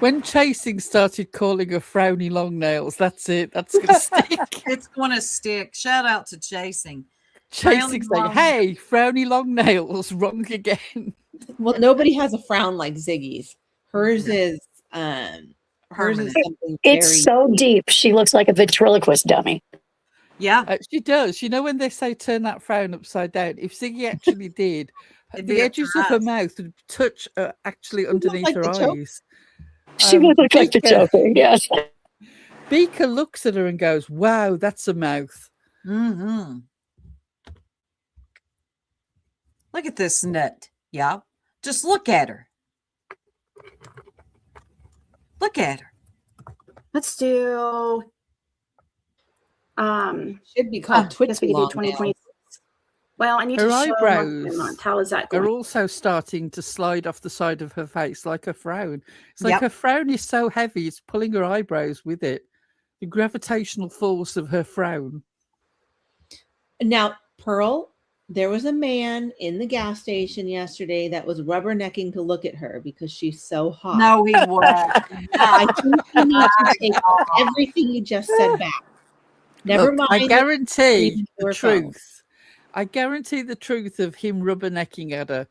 When Chasing started calling her Frowny Long Nails, that's it. That's going to stick. It's going to stick. Shout out to Chasing. Chasing saying, hey, Frowny Long Nails, wrong again. Well, nobody has a frown like Ziggy's. Hers is something it's so deep. She looks like a ventriloquist dummy. Yeah, she does. When they say turn that frown upside down, if Ziggy actually did, the edges of her mouth would touch actually underneath her eyes. She would look like the Joker, yes. Beaker looks at her and goes, wow, that's a mouth. Mm-hmm. Look at this nut. Yeah. Just look at her. Look at her. Let's do should be called Twitch Long 2026. Well, I need her to show eyebrows. How is that going? Are also starting to slide off the side of her face like a frown. It's like her frown is so heavy, it's pulling her eyebrows with it. The gravitational force of her frown. Now, Pearl, There was a man in the gas station yesterday that was rubbernecking to look at her because she's so hot. No, he wasn't. I think you need to take everything you just said back. Never Look, mind. I guarantee reading the your phone. truth. I guarantee the truth of him rubbernecking at her,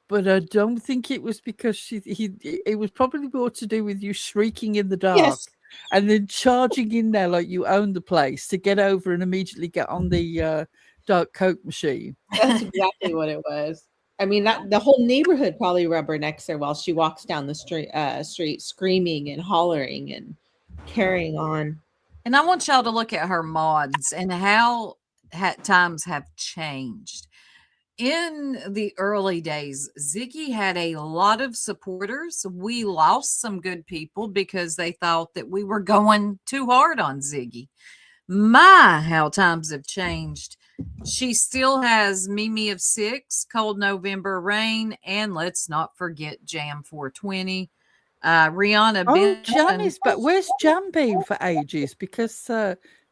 but I don't think it was because it was probably more to do with you shrieking in the dark. Yes. And then charging in there like you own the place to get over and immediately get on the Dark Coke machine. That's exactly what it was. I mean, that the whole neighborhood probably rubbernecks her while she walks down the street screaming and hollering and carrying on. And I want y'all to look at her mods and how times have changed. In the early days, Ziggy had a lot of supporters. We lost some good people because they thought that we were going too hard on Ziggy. My, how times have changed. She still has Mimi of 6, Cold November Rain, and let's not forget Jam 420. Rihanna Oh, Jam is, but where's Jam been for ages? Because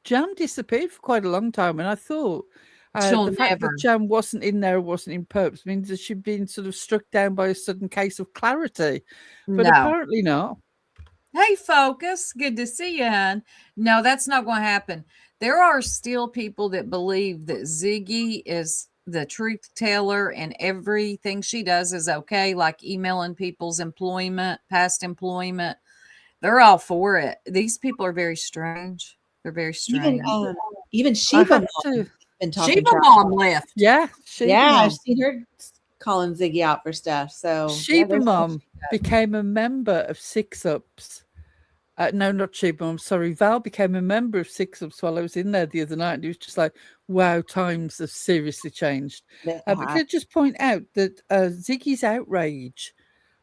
Jam disappeared for quite a long time, and I thought the fact that Jam wasn't in there, wasn't in purpose, means that she'd been sort of struck down by a sudden case of clarity, but apparently not. Hey, Focus, good to see you, hon. No, that's not going to happen. There are still people that believe that Ziggy is the truth teller and everything she does is okay, like emailing people's employment, past employment. They're all for it. These people are very strange. They're very strange. Even Sheba Mom left. Yeah, I've seen her calling Ziggy out for stuff. So Sheba Mom became a member of Six Ups. No, not Sheba Mom. Sorry, Val became a member of Six Ups while I was in there the other night, and it was just like, wow, times have seriously changed. But can I just point out that Ziggy's outrage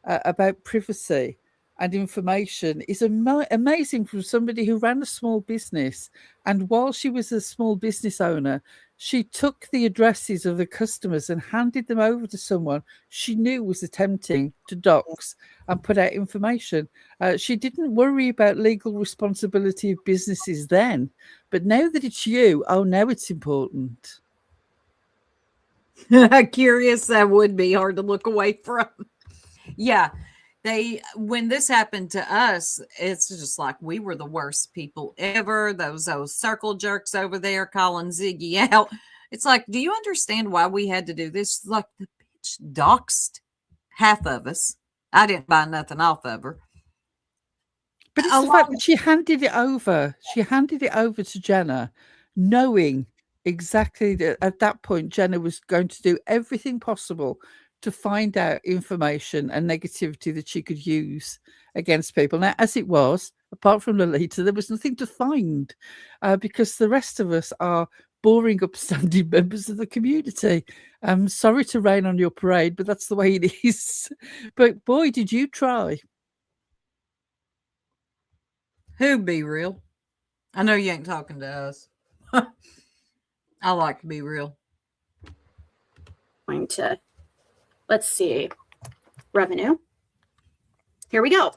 about privacy and information is amazing from somebody who ran a small business, and while she was a small business owner, she took the addresses of the customers and handed them over to someone she knew was attempting to dox and put out information. She didn't worry about legal responsibility of businesses then, but now that it's you, now it's important. Curious, that would be hard to look away from. Yeah. When this happened to us, it's just like we were the worst people ever. Those circle jerks over there calling Ziggy out. It's like, do you understand why we had to do this? Like, the bitch doxed half of us. I didn't buy nothing off of her. But it's the fact that she handed it over. She handed it over to Jenna, knowing exactly that at that point Jenna was going to do everything possible to find out information and negativity that she could use against people. Now, as it was, apart from Lolita, there was nothing to find because the rest of us are boring, upstanding members of the community. I'm sorry to rain on your parade, but that's the way it is. But boy, did you try. Who Be Real? I know you ain't talking to us. I like to be real. Going to... Let's see. Revenue. Here we go.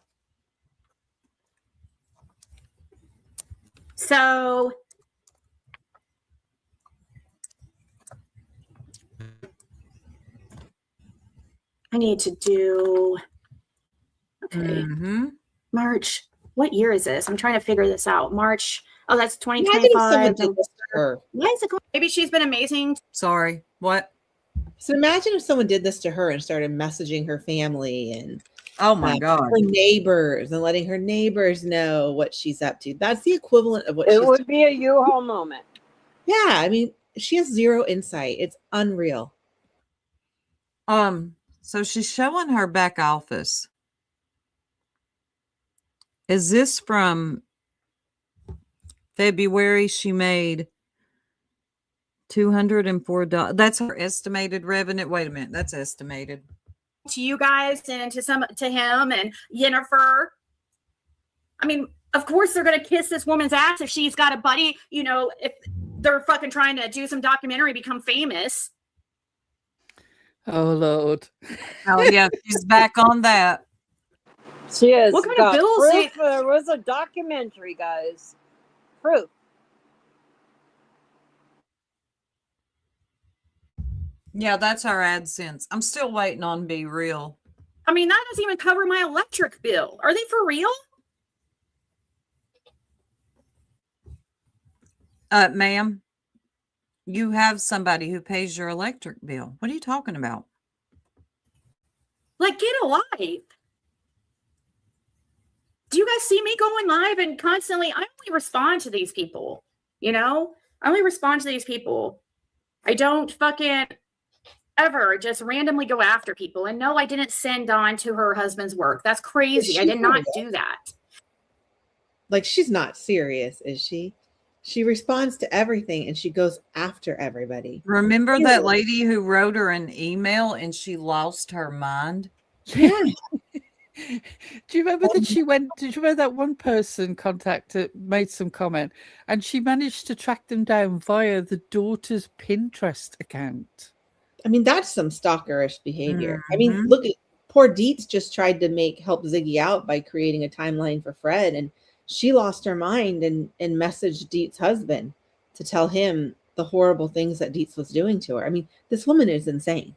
So I need to do, okay. March. What year is this? I'm trying to figure this out. March. Oh, that's 2025. Why is it going? Maybe she's been amazing. Sorry. What? So imagine if someone did this to her and started messaging her family and oh my god, her neighbors and letting her neighbors know what she's up to. That's the equivalent of what it would be a U-Haul moment. Yeah, I mean, she has zero insight. It's unreal. So she's showing her back office. Is this from February? She made $204. That's her estimated revenue. Wait a minute, that's estimated. To you guys and to him and Jennifer. I mean, of course they're gonna kiss this woman's ass if she's got a buddy. You know, if they're fucking trying to do some documentary, become famous. Oh Lord! Oh yeah, she's back on that. She is. What kind of bills? Proof there was a documentary, guys. Proof. Yeah, that's our AdSense. I'm still waiting on Be Real. I mean, that doesn't even cover my electric bill. Are they for real? Ma'am, you have somebody who pays your electric bill. What are you talking about? Like, get a life. Do you guys see me going live and constantly? I only respond to these people, you know? I only respond to these people. I don't fucking ever just randomly go after people. And no, I didn't send Dawn to her husband's work. That's crazy. I did not do that. Like, she's not serious, is she? She responds to everything and she goes after everybody. Remember that lady who wrote her an email and she lost her mind? Yeah. Do you remember that she went? Did you remember that one person made some comment, and she managed to track them down via the daughter's Pinterest account? I mean, that's some stalkerish behavior. I mean, look at poor Dietz just tried to help Ziggy out by creating a timeline for Fred, and she lost her mind and messaged Dietz's husband to tell him the horrible things that Dietz was doing to her. I mean, this woman is insane.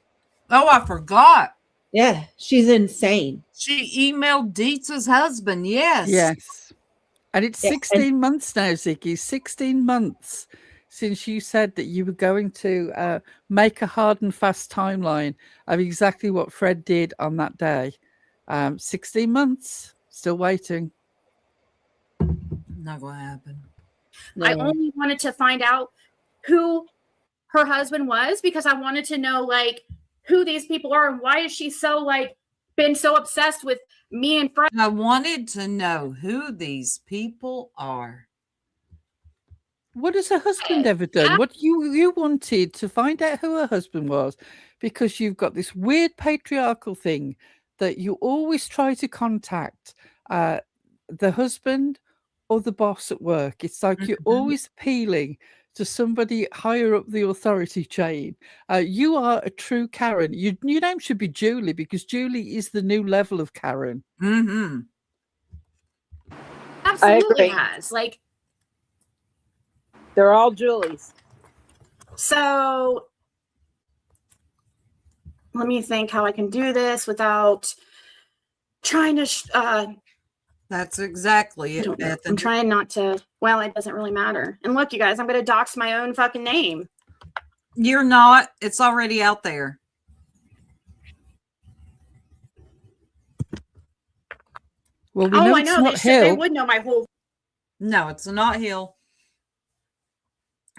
Oh, I forgot. Yeah, she's insane. She emailed Dietz's husband. Yes. Yes. And it's 16 months now, Ziggy. 16 months since you said that you were going to make a hard and fast timeline of exactly what Fred did on that day. 16 months. Still waiting. Not going to happen. No. I only wanted to find out who her husband was because I wanted to know, like, who these people are and why is she so, like, been so obsessed with me and Fred. I wanted to know who these people are. What has her husband ever done? What you wanted to find out who her husband was, because you've got this weird patriarchal thing that you always try to contact the husband or the boss at work. It's like you're always appealing to somebody higher up the authority chain. You are a true Karen. Your name should be Julie, because Julie is the new level of Karen. Mm-hmm. Absolutely has. Like, they're all Julies. So let me think how I can do this without trying to that's exactly it, Beth. I'm trying not to. Well, it doesn't really matter. And look, you guys, I'm going to dox my own fucking name. You're not. It's already out there. Well, we know I it's know. not They Hill. would know my whole. No, it's not Hill.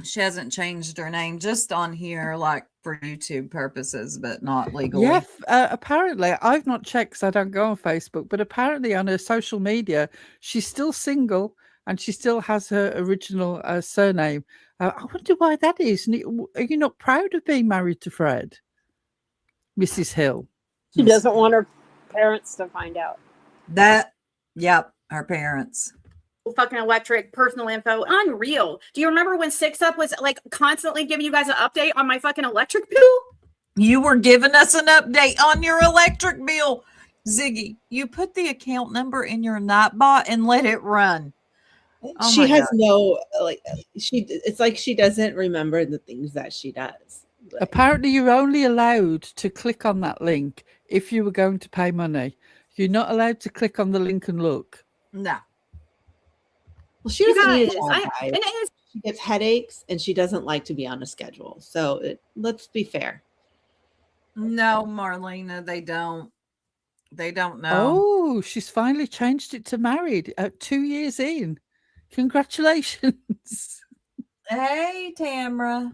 She hasn't changed her name, just on here, like for YouTube purposes, but not legally. Yeah, apparently, I've not checked because I don't go on Facebook, but apparently on her social media, she's still single and she still has her original surname. I wonder why that is. Are you not proud of being married to Fred, Mrs. Hill? She doesn't want her parents to find out. Yep, her parents. Fucking electric personal info. Unreal. Do you remember when Six Up was like constantly giving you guys an update on my fucking electric bill? You were giving us an update on your electric bill. Ziggy, you put the account number in your Nightbot and let it run. Oh, she has no, like, it's like she doesn't remember the things that she does. Like, apparently, you're only allowed to click on that link if you were going to pay money. You're not allowed to click on the link and look. No. well, she doesn't need a guys, job, guys. She gets headaches and she doesn't like to be on a schedule. So let's be fair. No, Marlena, they don't. They don't know. Oh, she's finally changed it to married at 2 years in. Congratulations. Hey, Tamra.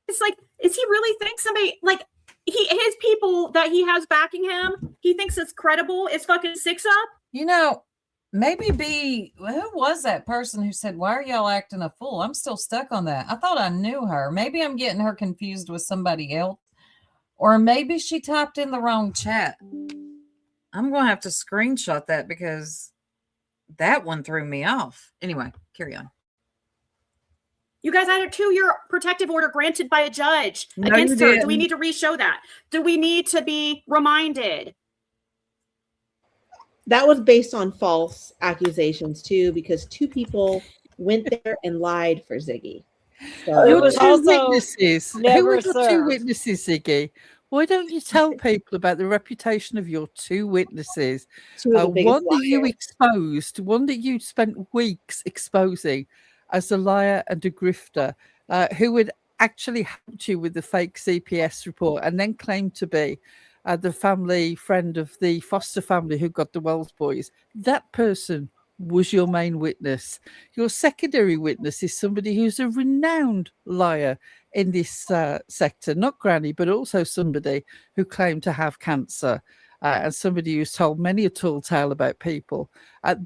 It's like, is he really think somebody like his people that he has backing him? He thinks it's credible. It's fucking Six Up. You know, maybe who was that person who said, "Why are y'all acting a fool?" I'm still stuck on that. I thought I knew her. Maybe I'm getting her confused with somebody else, or maybe she typed in the wrong chat. I'm going to have to screenshot that because that one threw me off. Anyway, carry on. You guys had a 2-year protective order granted by a judge No, against you her. didn't. Do we need to re-show that? Do we need to be reminded? That was based on false accusations too, because 2 people went there and lied for Ziggy. It Your was two also witnesses. Who never are your two served. witnesses, Ziggy? Why don't you tell people about the reputation of your two witnesses? Two of the biggest One that you liars. exposed, one that you spent weeks exposing as a liar and a grifter, who had actually helped you with the fake CPS report and then claimed to be the family friend of the foster family who got the Wells boys. That person was your main witness. Your secondary witness is somebody who's a renowned liar in this sector, not Granny, but also somebody who claimed to have cancer and somebody who's told many a tall tale about people.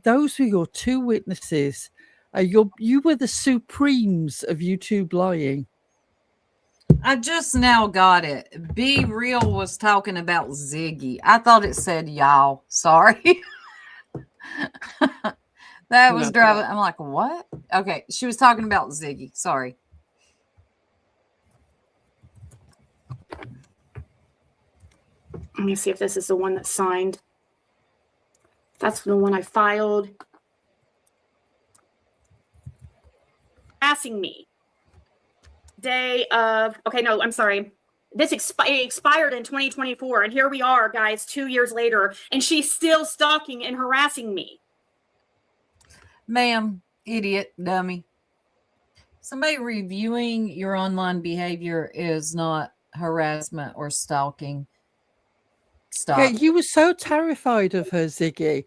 Those were your two witnesses. You were the supremes of YouTube lying. I just now got it. Be Real was talking about Ziggy. I thought it said y'all. Sorry. That was driving. I'm like, what? Okay. She was talking about Ziggy. Sorry. Let me see if this is the one that's signed. That's the one I filed. Asking me. Day of, okay, no, I'm sorry. This expired in 2024. And here we are, guys, 2 years later. And she's still stalking and harassing me. Ma'am, idiot, dummy. Somebody reviewing your online behavior is not harassment or stalking. Stop. Yeah, you were so terrified of her, Ziggy,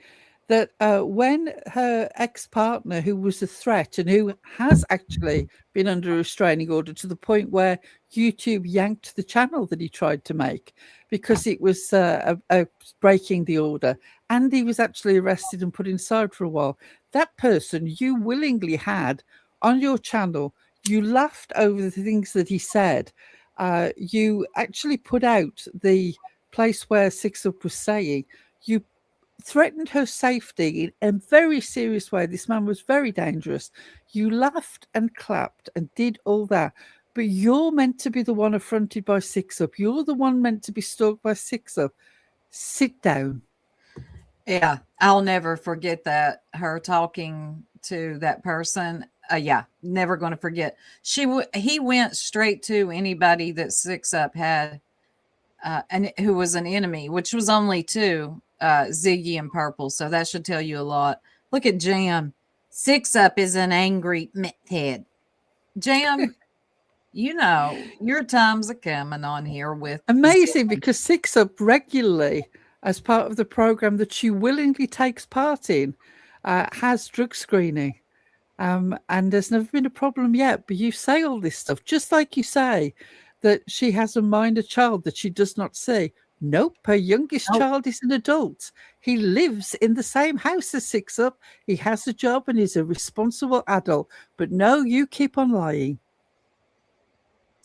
that when her ex-partner, who was a threat and who has actually been under a restraining order to the point where YouTube yanked the channel that he tried to make because it was breaking the order, and he was actually arrested and put inside for a while. That person you willingly had on your channel, you laughed over the things that he said. You actually put out the place where Six Up was saying, you threatened her safety in a very serious way. This man was very dangerous. You laughed and clapped and did all that. But you're meant to be the one affronted by Six Up. You're the one meant to be stalked by Six Up. Sit down. Yeah, I'll never forget that. Her talking to that person. Yeah, never going to forget. He went straight to anybody that Six Up had, and who was an enemy, which was only two, Ziggy and Purple. So that should tell you a lot. Look at Jam. Six Up is an angry meathead. Jam, you know your times are coming on here with amazing because Six Up regularly, as part of the program that she willingly takes part in, has drug screening. And there's never been a problem yet. But you say all this stuff, just like you say that she has a minor child that she does not see. Nope, her youngest child is an adult. He lives in the same house as Six Up. He has a job and is a responsible adult. But no, you keep on lying.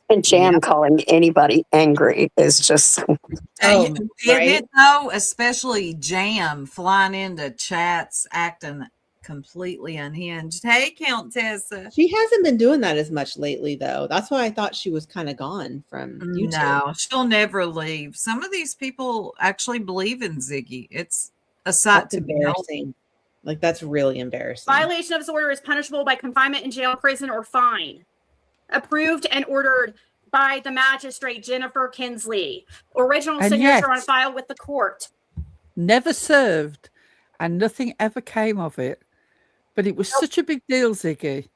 And Jam calling anybody angry is just... Isn't it though? Especially Jam flying into chats, acting completely unhinged. Hey, Countessa. She hasn't been doing that as much lately, though. That's why I thought she was kind of gone from YouTube. No, she'll never leave. Some of these people actually believe in Ziggy. It's a sight to be embarrassing. Like, that's really embarrassing. Violation of this order is punishable by confinement in jail, prison, or fine. Approved and ordered by the magistrate Jennifer Kinsley. Original And signature yet, on file with the court. Never served, and nothing ever came of it. But it was such a big deal, Ziggy.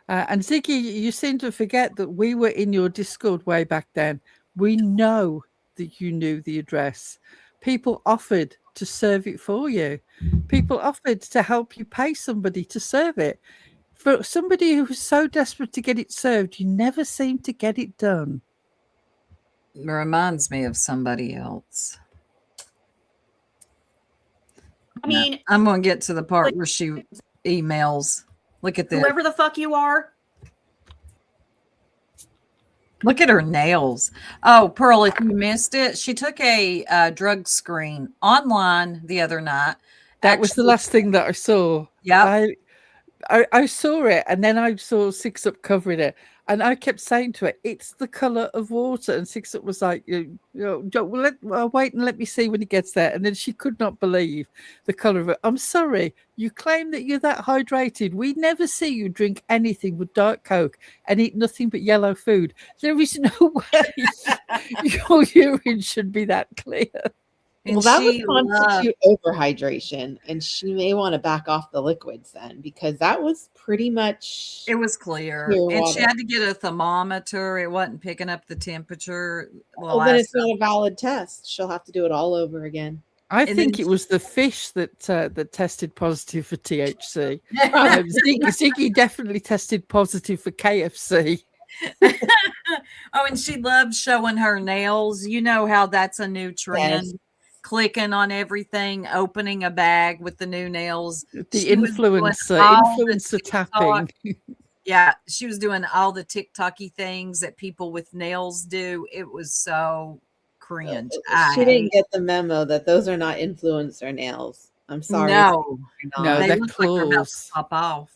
And Ziggy, you seem to forget that we were in your Discord way back then. We know that you knew the address. People offered to serve it for you. People offered to help you pay somebody to serve it. For somebody who was so desperate to get it served, you never seem to get it done. It reminds me of somebody else. I mean, I'm going to get to the part where she emails. Look at this. Whoever the fuck you are. Look at her nails. Oh, Pearl, if you missed it, she took a drug screen online the other night. That was the last thing that I saw. Yeah. I saw it, and then I saw Six Up covering it. And I kept saying to her, it's the colour of water. And Six was like, wait and let me see when he gets there. And then she could not believe the colour of it. I'm sorry, you claim that you're that hydrated. We never see you drink anything but Diet Coke and eat nothing but yellow food. There is no way your urine should be that clear. And Well, that would she constitute overhydration, and she may want to back off the liquids then, because that was pretty much it was clear. clear And she water. had to get a thermometer. It wasn't picking up the temperature. Well, then it's not a valid test. She'll have to do it all over again. I And think then it was the fish that tested positive for THC. Probably. Ziggy definitely tested positive for KFC. Oh, and she loves showing her nails. You know how that's a new trend. Yes. Clicking on everything, opening a bag with the new nails. The She was doing influencer all the influencer TikTok. tapping. Yeah, she was doing all the TikToky things that people with nails do. It was so cringe. She didn't get the memo that those are not influencer nails. I'm sorry. No, No, they they're look like they're about to claws. pop off.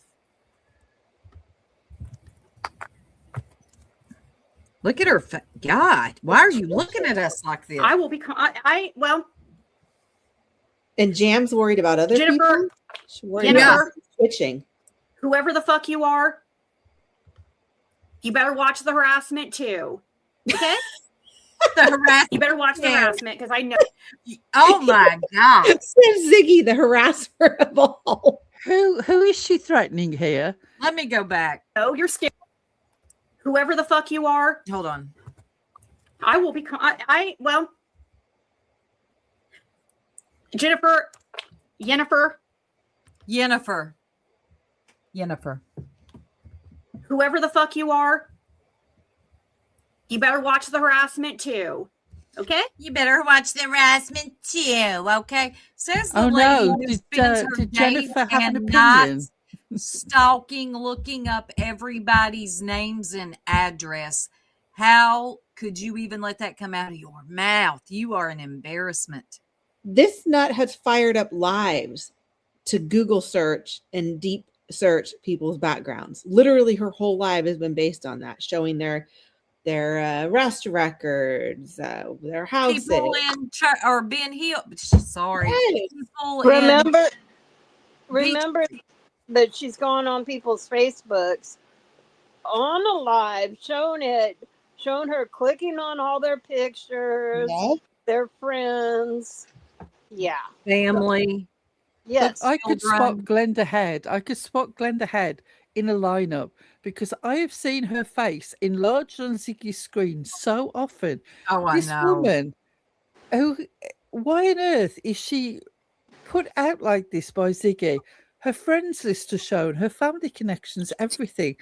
Look at her. God, why are you looking at us like this? I will become. Well, And Jam's worried about other Jennifer- people. She's worried Jennifer- about switching. whoever the fuck you are, you better watch the harassment too. Okay? The harassment. You better watch the Yeah. harassment because I know. Oh my God. Says Ziggy, the harasser of all. Who is she threatening here? Let me go back. Oh, you're scared. Whoever the fuck you are, Hold on. I will become. Well, Jennifer. Yennefer. Whoever the fuck you are, you better watch the harassment too. Okay? You better watch the harassment too, okay? Says the Oh, lady no. who spends her Did day Jennifer have an and night opinion? stalking, looking up everybody's names and address. How could you even let that come out of your mouth? You are an embarrassment. This nut has fired up lives to Google search and deep search people's backgrounds. Literally, her whole life has been based on that, showing their arrest records, their houses. People in church or being healed. Sorry. Yes. People in Remember that she's gone on people's Facebooks on a live, shown her clicking on all their pictures, their friends. Yeah. family. Yes. I could spot children. Glenda Head. I could spot Glenda Head in a lineup because I have seen her face enlarged on Ziggy's screen so often. Oh, I This know. woman, why on earth is she put out like this by Ziggy? Her friends list is shown, her family connections, everything.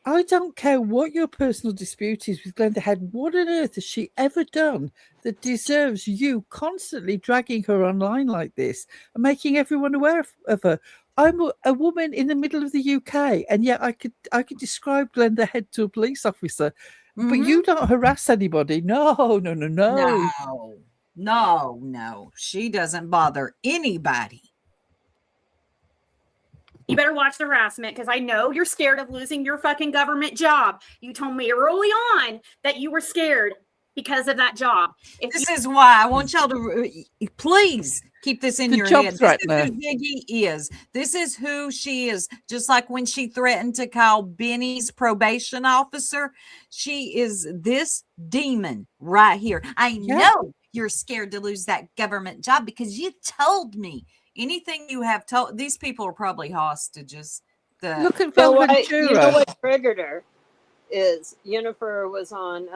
I don't care what your personal dispute is with Glenda Head. What on earth has she ever done that deserves you constantly dragging her online like this and making everyone aware of her? I'm a woman in the middle of the UK, and yet I could describe Glenda Head to a police officer, but you don't harass anybody. No. No. She doesn't bother anybody. You better watch the harassment because I know you're scared of losing your fucking government job. You told me early on that you were scared because of that job. This is why I want y'all to please keep this in The your job head. threatener. This is who Ziggy is. This is who she is. Just like when she threatened to call Benny's probation officer, she is this demon right here. I know you're scared to lose that government job because you told me. Anything you have told, these people are probably hostages. Look at So Velventura. you know what triggered her is Yennefer was on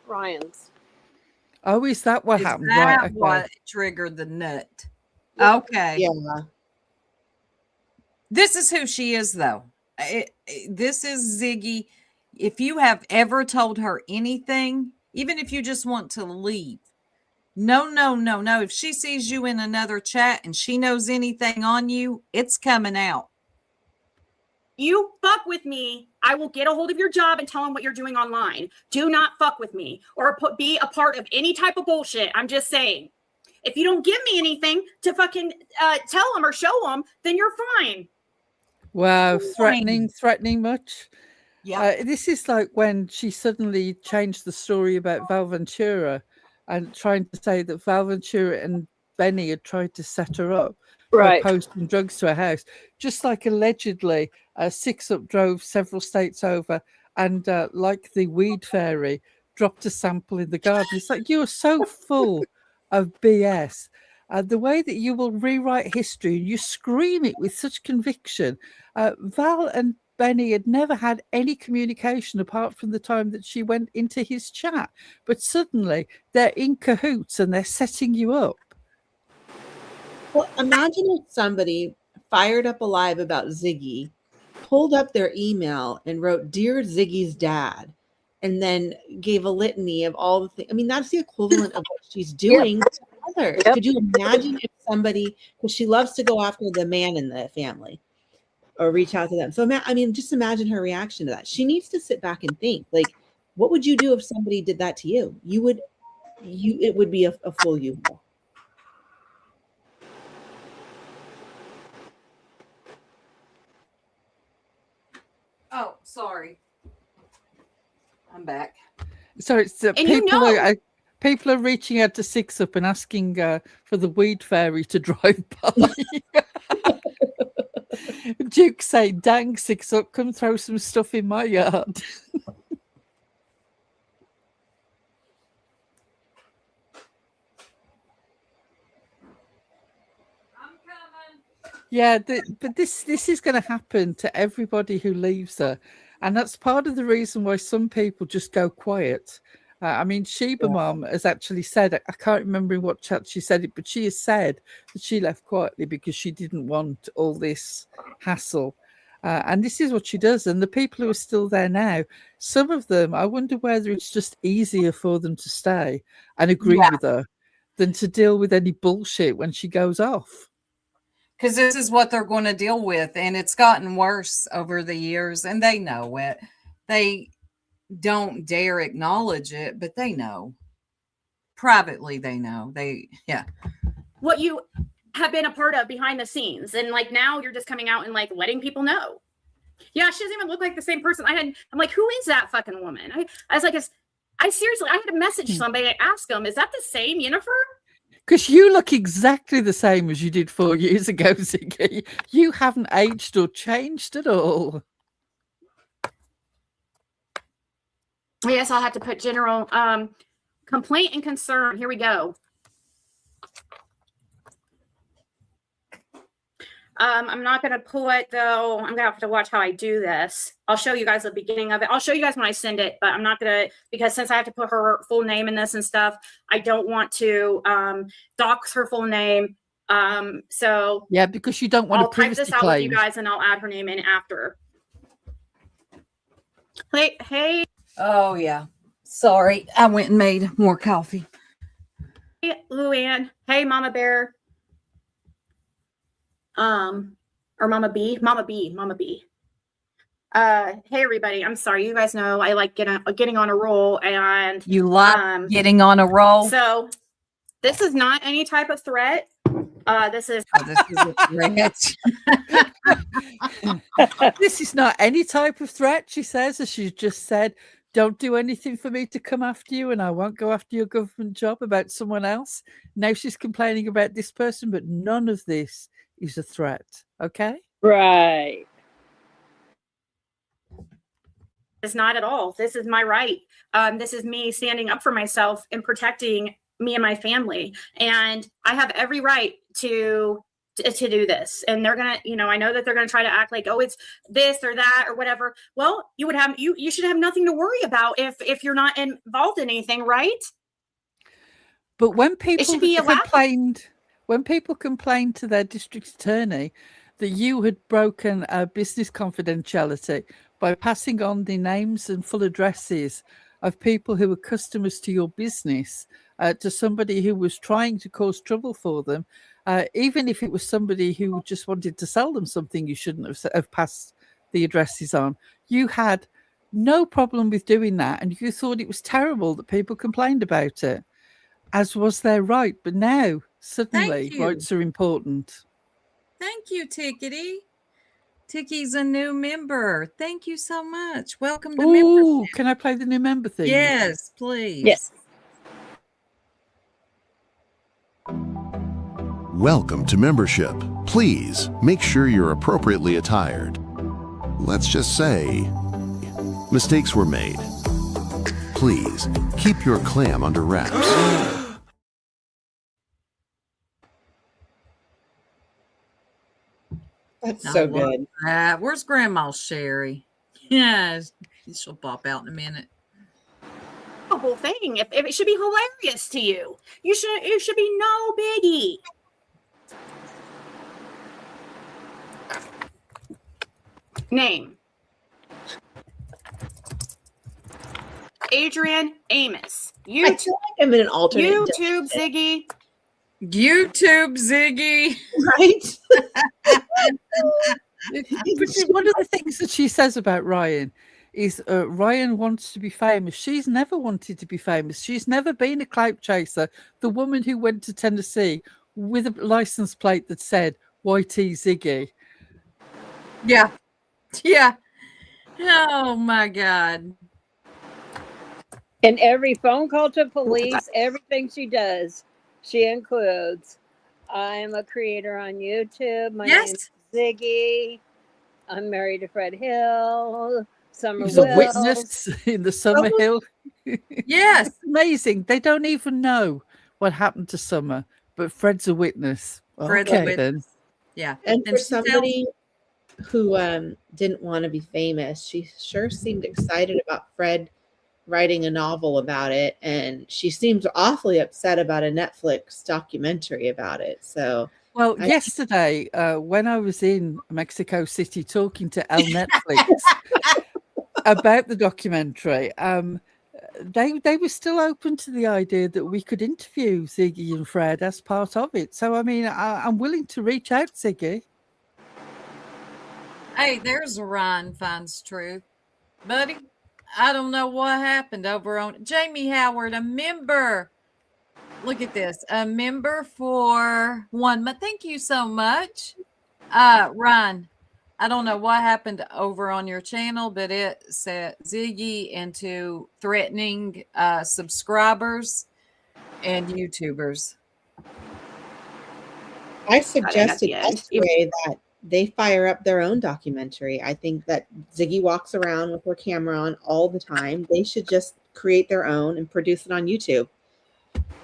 Ryan's. Oh, is that what Is happened? that Right. Okay. what triggered the nut? Okay. Yeah. This is who she is, though. This is Ziggy. If you have ever told her anything, even if you just want to leave, no. If she sees you in another chat and she knows anything on you, it's coming out. You fuck with me, I will get a hold of your job and tell them what you're doing online. Do not fuck with me or be a part of any type of bullshit. I'm just saying. If you don't give me anything to fucking tell them or show them, then you're fine. Wow, threatening much? Yeah. This is like when she suddenly changed the story about Val Ventura and trying to say that Val Ventura and Benny had tried to set her up by Right. posting drugs to her house. Just like allegedly, Six Up drove several states over and, like the weed fairy, dropped a sample in the garden. It's like you're so full of BS. The way that you will rewrite history, you scream it with such conviction. Val and Benny had never had any communication apart from the time that she went into his chat. But suddenly they're in cahoots and they're setting you up. Well, imagine if somebody fired up alive about Ziggy, pulled up their email and wrote, "Dear Ziggy's dad," and then gave a litany of all the things. I mean, that's the equivalent of what she's doing to others. Yep. Could you imagine if somebody, because she loves to go after the man in the family or reach out to them. So, I mean, just imagine her reaction to that. She needs to sit back and think, like, what would you do if somebody did that to you? It would be a full U-Haul. Oh, sorry. I'm back. So it's people are reaching out to Six Up and asking for the weed fairy to drive by. Duke saying, "Dang, Six Up, come throw some stuff in my yard." I'm coming. Yeah, but this is going to happen to everybody who leaves her, and that's part of the reason why some people just go quiet. I mean, Sheba Mom has actually said, I can't remember in what chat she said it, but she has said that she left quietly because she didn't want all this hassle. And this is what she does. And the people who are still there now, some of them, I wonder whether it's just easier for them to stay and agree with her than to deal with any bullshit when she goes off. Because this is what they're going to deal with. And it's gotten worse over the years. And they know it. They don't dare acknowledge it, but they know. Privately, they know. What you have been a part of behind the scenes. And like now you're just coming out and like letting people know. Yeah, she doesn't even look like the same person. I'm like, who is that fucking woman? I was like, I seriously, I had to message somebody. I asked them, is that the same Yennefer? Because you look exactly the same as you did 4 years ago, Ziggy. You haven't aged or changed at all. Yes, I'll have to put general complaint and concern. Here we go. I'm not going to pull it, though. I'm going to have to watch how I do this. I'll show you guys the beginning of it. I'll show you guys when I send it, but I'm not going to, because since I have to put her full name in this and stuff, I don't want to dox her full name. So yeah, because you don't want I'll to type this out with you guys and I'll add her name in after. Hey. Oh, yeah. Sorry. I went and made more coffee. Hey, Luann. Hey, Mama Bear. Or Mama B. Hey, everybody. I'm sorry. You guys know I like getting on a roll, and you like getting on a roll. So this is not any type of threat. This is a threat. This is not any type of threat, she says, as she's just said. Don't do anything for me to come after you, and I won't go after your government job about someone else. Now she's complaining about this person, but none of this is a threat. Okay? Right. It's not at all. This is my right. This is me standing up for myself and protecting me and my family. And I have every right to do this. And they're going to, I know that they're going to try to act like, oh, it's this or that or whatever. Well, you should have nothing to worry about if you're not involved in anything, right? But when people complained to their district attorney that you had broken business confidentiality by passing on the names and full addresses of people who were customers to your business to somebody who was trying to cause trouble for them, even if it was somebody who just wanted to sell them something you shouldn't have passed the addresses on, you had no problem with doing that, and you thought it was terrible that people complained about it, as was their right. But now, suddenly, rights are important. Thank you, Tickety. Ticky's a new member. Thank you so much. Welcome to Ooh, membership. can I play the new member thing? Yes, please. Yes. Welcome to membership. Please make sure you're appropriately attired. Let's just say mistakes were made. Please keep your clam under wraps. That's I so love good. that. Where's Grandma Sherry? Yes, she'll pop out in a minute. Whole thing. If it should be hilarious to you, it should be no biggie. Name. Adrian Amos. I YouTube, feel like I'm in an alternate YouTube Ziggy. YouTube Ziggy. right? But one of the things that she says about Ryan is Ryan wants to be famous. She's never wanted to be famous. She's never been a clout chaser. The woman who went to Tennessee with a license plate that said YT Ziggy. Yeah. Yeah. Oh my God. And every phone call to police, everything she does, she includes, I'm a creator on YouTube. My name's Ziggy. I'm married to Fred Hill. Summer He's a Wills. witness in the Summer Hill. Yes. It's amazing. They don't even know what happened to Summer, but Fred's a witness. Fred's a Okay, witness. then. Yeah. And for she somebody who didn't want to be famous, she sure seemed excited about Fred writing a novel about it, and she seems awfully upset about a Netflix documentary about it. So, well, yesterday when I was in Mexico City talking to El Netflix about the documentary, they were still open to the idea that we could interview Ziggy and Fred as part of it. So, I mean, I'm willing to reach out, Ziggy. Hey, there's Ryan Finds Truth. Buddy, I don't know what happened over on Jamie Howard, a member. Look at this. A member for 1 month. Thank you so much. Ryan, I don't know what happened over on your channel, but it set Ziggy into threatening subscribers and YouTubers. I suggested yesterday that they fire up their own documentary. I think that Ziggy walks around with her camera on all the time. They should just create their own and produce it on YouTube.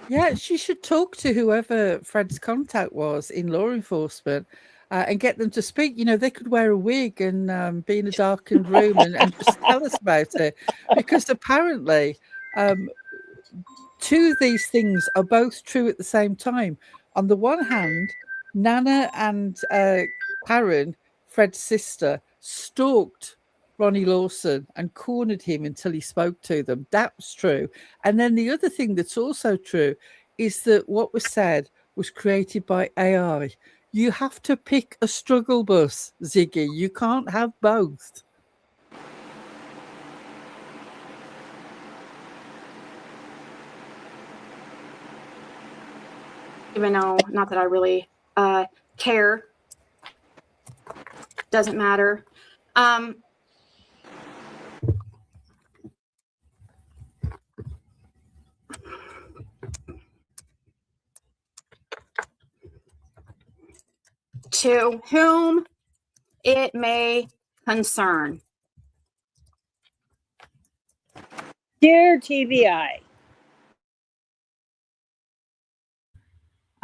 Yeah, she should talk to whoever Fred's contact was in law enforcement and get them to speak. You know, they could wear a wig and be in a darkened room and just tell us about it. Because apparently, two of these things are both true at the same time. On the one hand, Nana and Karen, Fred's sister, stalked Ronnie Lawson and cornered him until he spoke to them. That's true. And then the other thing that's also true is that what was said was created by AI. You have to pick a struggle bus, Ziggy. You can't have both. Even though, not that I really care. Doesn't matter. To whom it may concern. Dear TBI.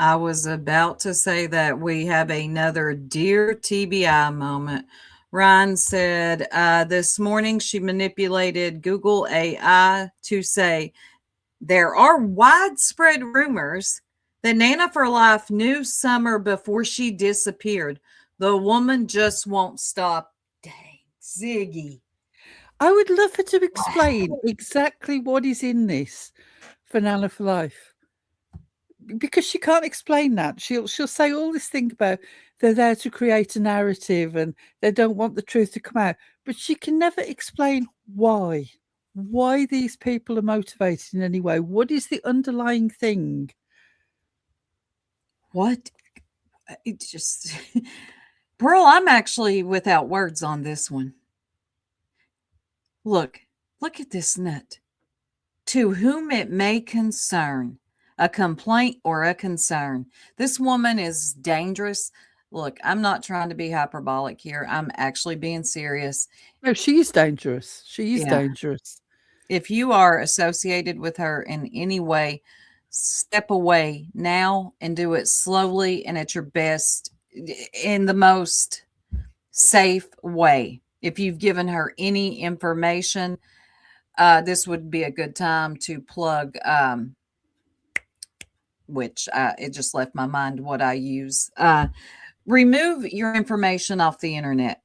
I was about to say that we have another Dear TBI moment. Ryan said this morning she manipulated Google AI to say there are widespread rumors that Nana for Life knew Summer before she disappeared. The woman just won't stop. Dang, Ziggy. I would love her to explain exactly what is in this for Nana for Life. Because she can't explain that. She'll say all this thing about they're there to create a narrative and they don't want the truth to come out. But she can never explain why these people are motivated in any way. What is the underlying thing? What? It just Pearl, I'm actually without words on this one. Look at this nut. To whom it may concern, a complaint or a concern. This woman is dangerous. Look, I'm not trying to be hyperbolic here. I'm actually being serious. No, she's dangerous. She's Yeah. dangerous. If you are associated with her in any way, step away now and do it slowly and at your best in the most safe way. If you've given her any information, this would be a good time to plug, which it just left my mind what I use. Remove your information off the internet.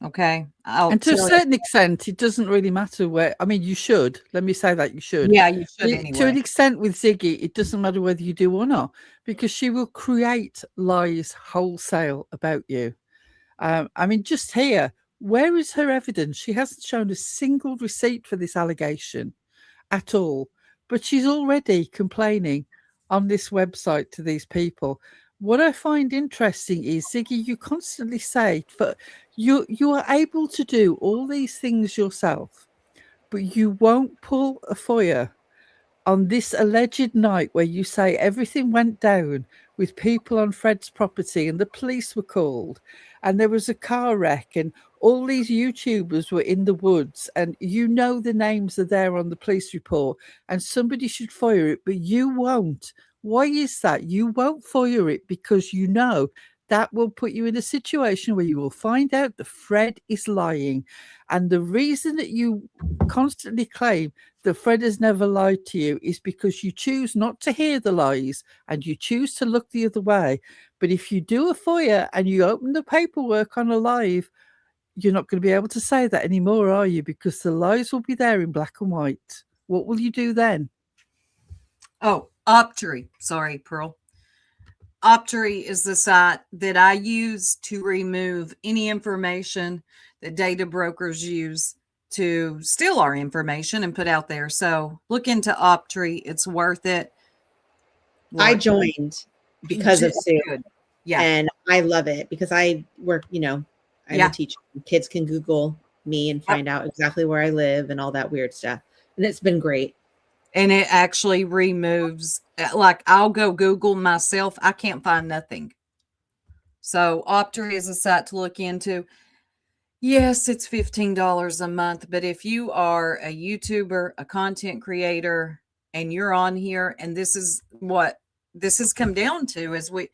Okay. And to a certain extent, it doesn't really matter where. I mean, you should. Let me say that you should. Yeah, you should anyway. To an extent with Ziggy, it doesn't matter whether you do or not, because she will create lies wholesale about you. I mean, just here, where is her evidence? She hasn't shown a single receipt for this allegation at all, but she's already complaining on this website to these people. What I find interesting is, Ziggy, you constantly say you are able to do all these things yourself, but you won't pull a FOIA on this alleged night where you say everything went down with people on Fred's property and the police were called and there was a car wreck and all these YouTubers were in the woods and you know the names are there on the police report and somebody should FOIA it, but you won't. Why is that? You won't FOIA it because you know that will put you in a situation where you will find out that Fred is lying. And the reason that you constantly claim that Fred has never lied to you is because you choose not to hear the lies and you choose to look the other way. But if you do a FOIA and you open the paperwork on a live, you're not going to be able to say that anymore, are you? Because the lies will be there in black and white. What will you do then? Oh, Optory. Sorry, Pearl. Optory is the site that I use to remove any information that data brokers use to steal our information and put out there. So look into Optory. It's worth it. I joined because of Sue. Good. Yeah. And I love it because I work, I'm a teacher. Kids can Google me and find out exactly where I live and all that weird stuff. And it's been great. And it actually removes, like I'll go Google myself. I can't find nothing. So Optory is a site to look into. Yes, it's $15 a month. But if you are a YouTuber, a content creator, and you're on here, and this is what this has come down to is I'm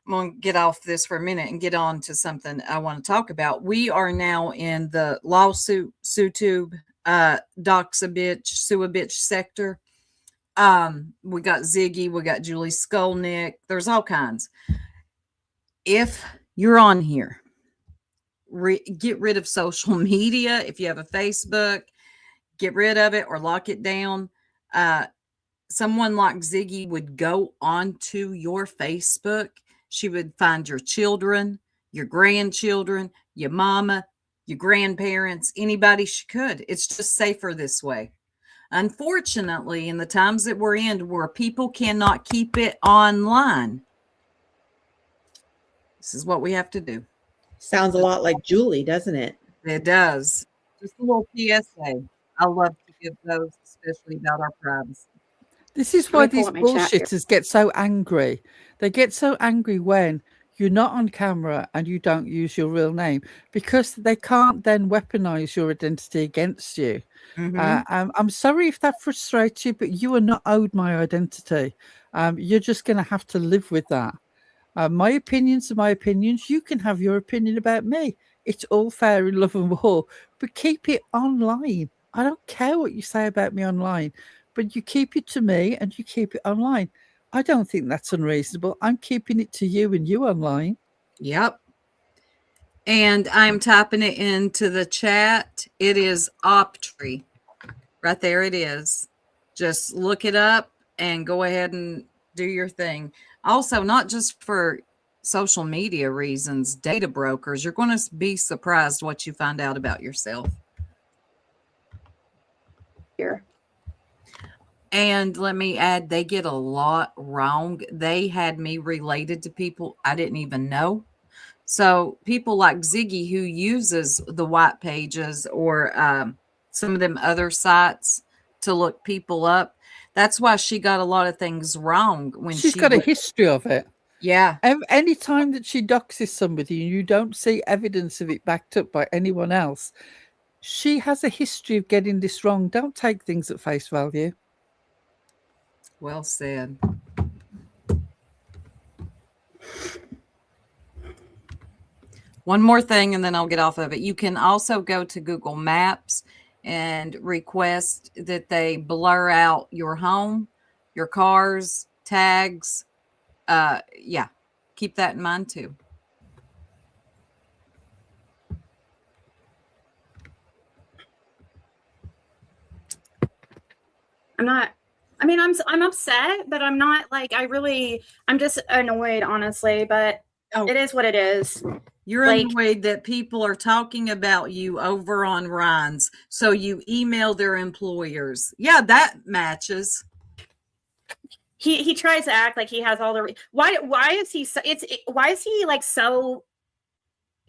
going to get off this for a minute and get on to something I want to talk about. We are now in the lawsuit, SueTube, dox a bitch, sue a bitch sector. We got Ziggy, we got Julie Skolnick. There's all kinds. If you're on here, get rid of social media. If you have a Facebook, get rid of it or lock it down. Someone like Ziggy would go onto your Facebook. She would find your children, your grandchildren, your mama, your grandparents, anybody she could. It's just safer this way. Unfortunately, in the times that we're in where people cannot keep it online, this is what we have to do. Sounds a lot like Julie, doesn't it? It does. Just a little PSA. I love to give those, especially about our privacy. This is why these bullshitters get so angry. They get so angry when you're not on camera and you don't use your real name because they can't then weaponize your identity against you. Mm-hmm. I'm sorry if that frustrates you, but you are not owed my identity. You're just going to have to live with that. My opinions are my opinions. You can have your opinion about me. It's all fair in love and war, but keep it online. I don't care what you say about me online, but you keep it to me and you keep it online. I don't think that's unreasonable. I'm keeping it to you and you online. Yep. And I'm typing it into the chat. It is Optory. Right there it is. Just look it up and go ahead and do your thing. Also, not just for social media reasons, data brokers, you're going to be surprised what you find out about yourself. Here. And let me add, they get a lot wrong. They had me related to people I didn't even know So people like Ziggy, who uses the white pages or some of them other sites to look people up, that's why she got a lot of things wrong when She's she got a went- history of it. Yeah. Any time that she doxes somebody and you don't see evidence of it backed up by anyone else, she has a history of getting this wrong. Don't take things at face value. Well said. One more thing, and then I'll get off of it. You can also go to Google Maps and request that they blur out your home, your cars, tags. Yeah, keep that in mind too. I'm upset, but I'm not like, I'm just annoyed, honestly, but it is what it is. You're Like- annoyed that people are talking about you over on Ryan's, so you email their employers. Yeah, that matches. He tries to act like he has all the why is he so why is he like so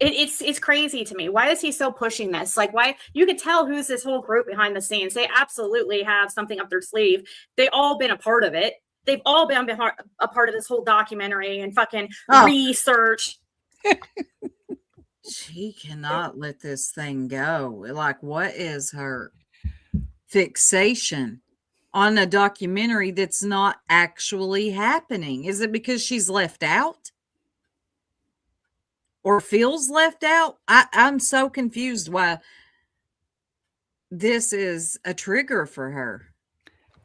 it's crazy to me. Why is he so pushing this? Like, why? You could tell who's this whole group behind the scenes. They absolutely have something up their sleeve. They all been a part of it. They've all been a part of this whole documentary and fucking research. She cannot let this thing go. Like, what is her fixation on a documentary that's not actually happening? Is it because she's left out or feels left out? I'm so confused why this is a trigger for her.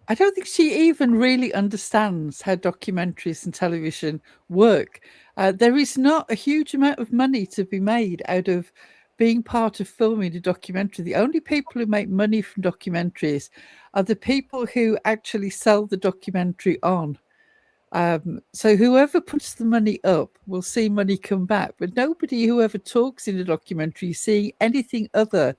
I don't think she even really understands how documentaries and television work. There is not a huge amount of money to be made out of being part of filming a documentary. The only people who make money from documentaries are the people who actually sell the documentary on. So whoever puts the money up will see money come back, but nobody who ever talks in a documentary is seeing anything other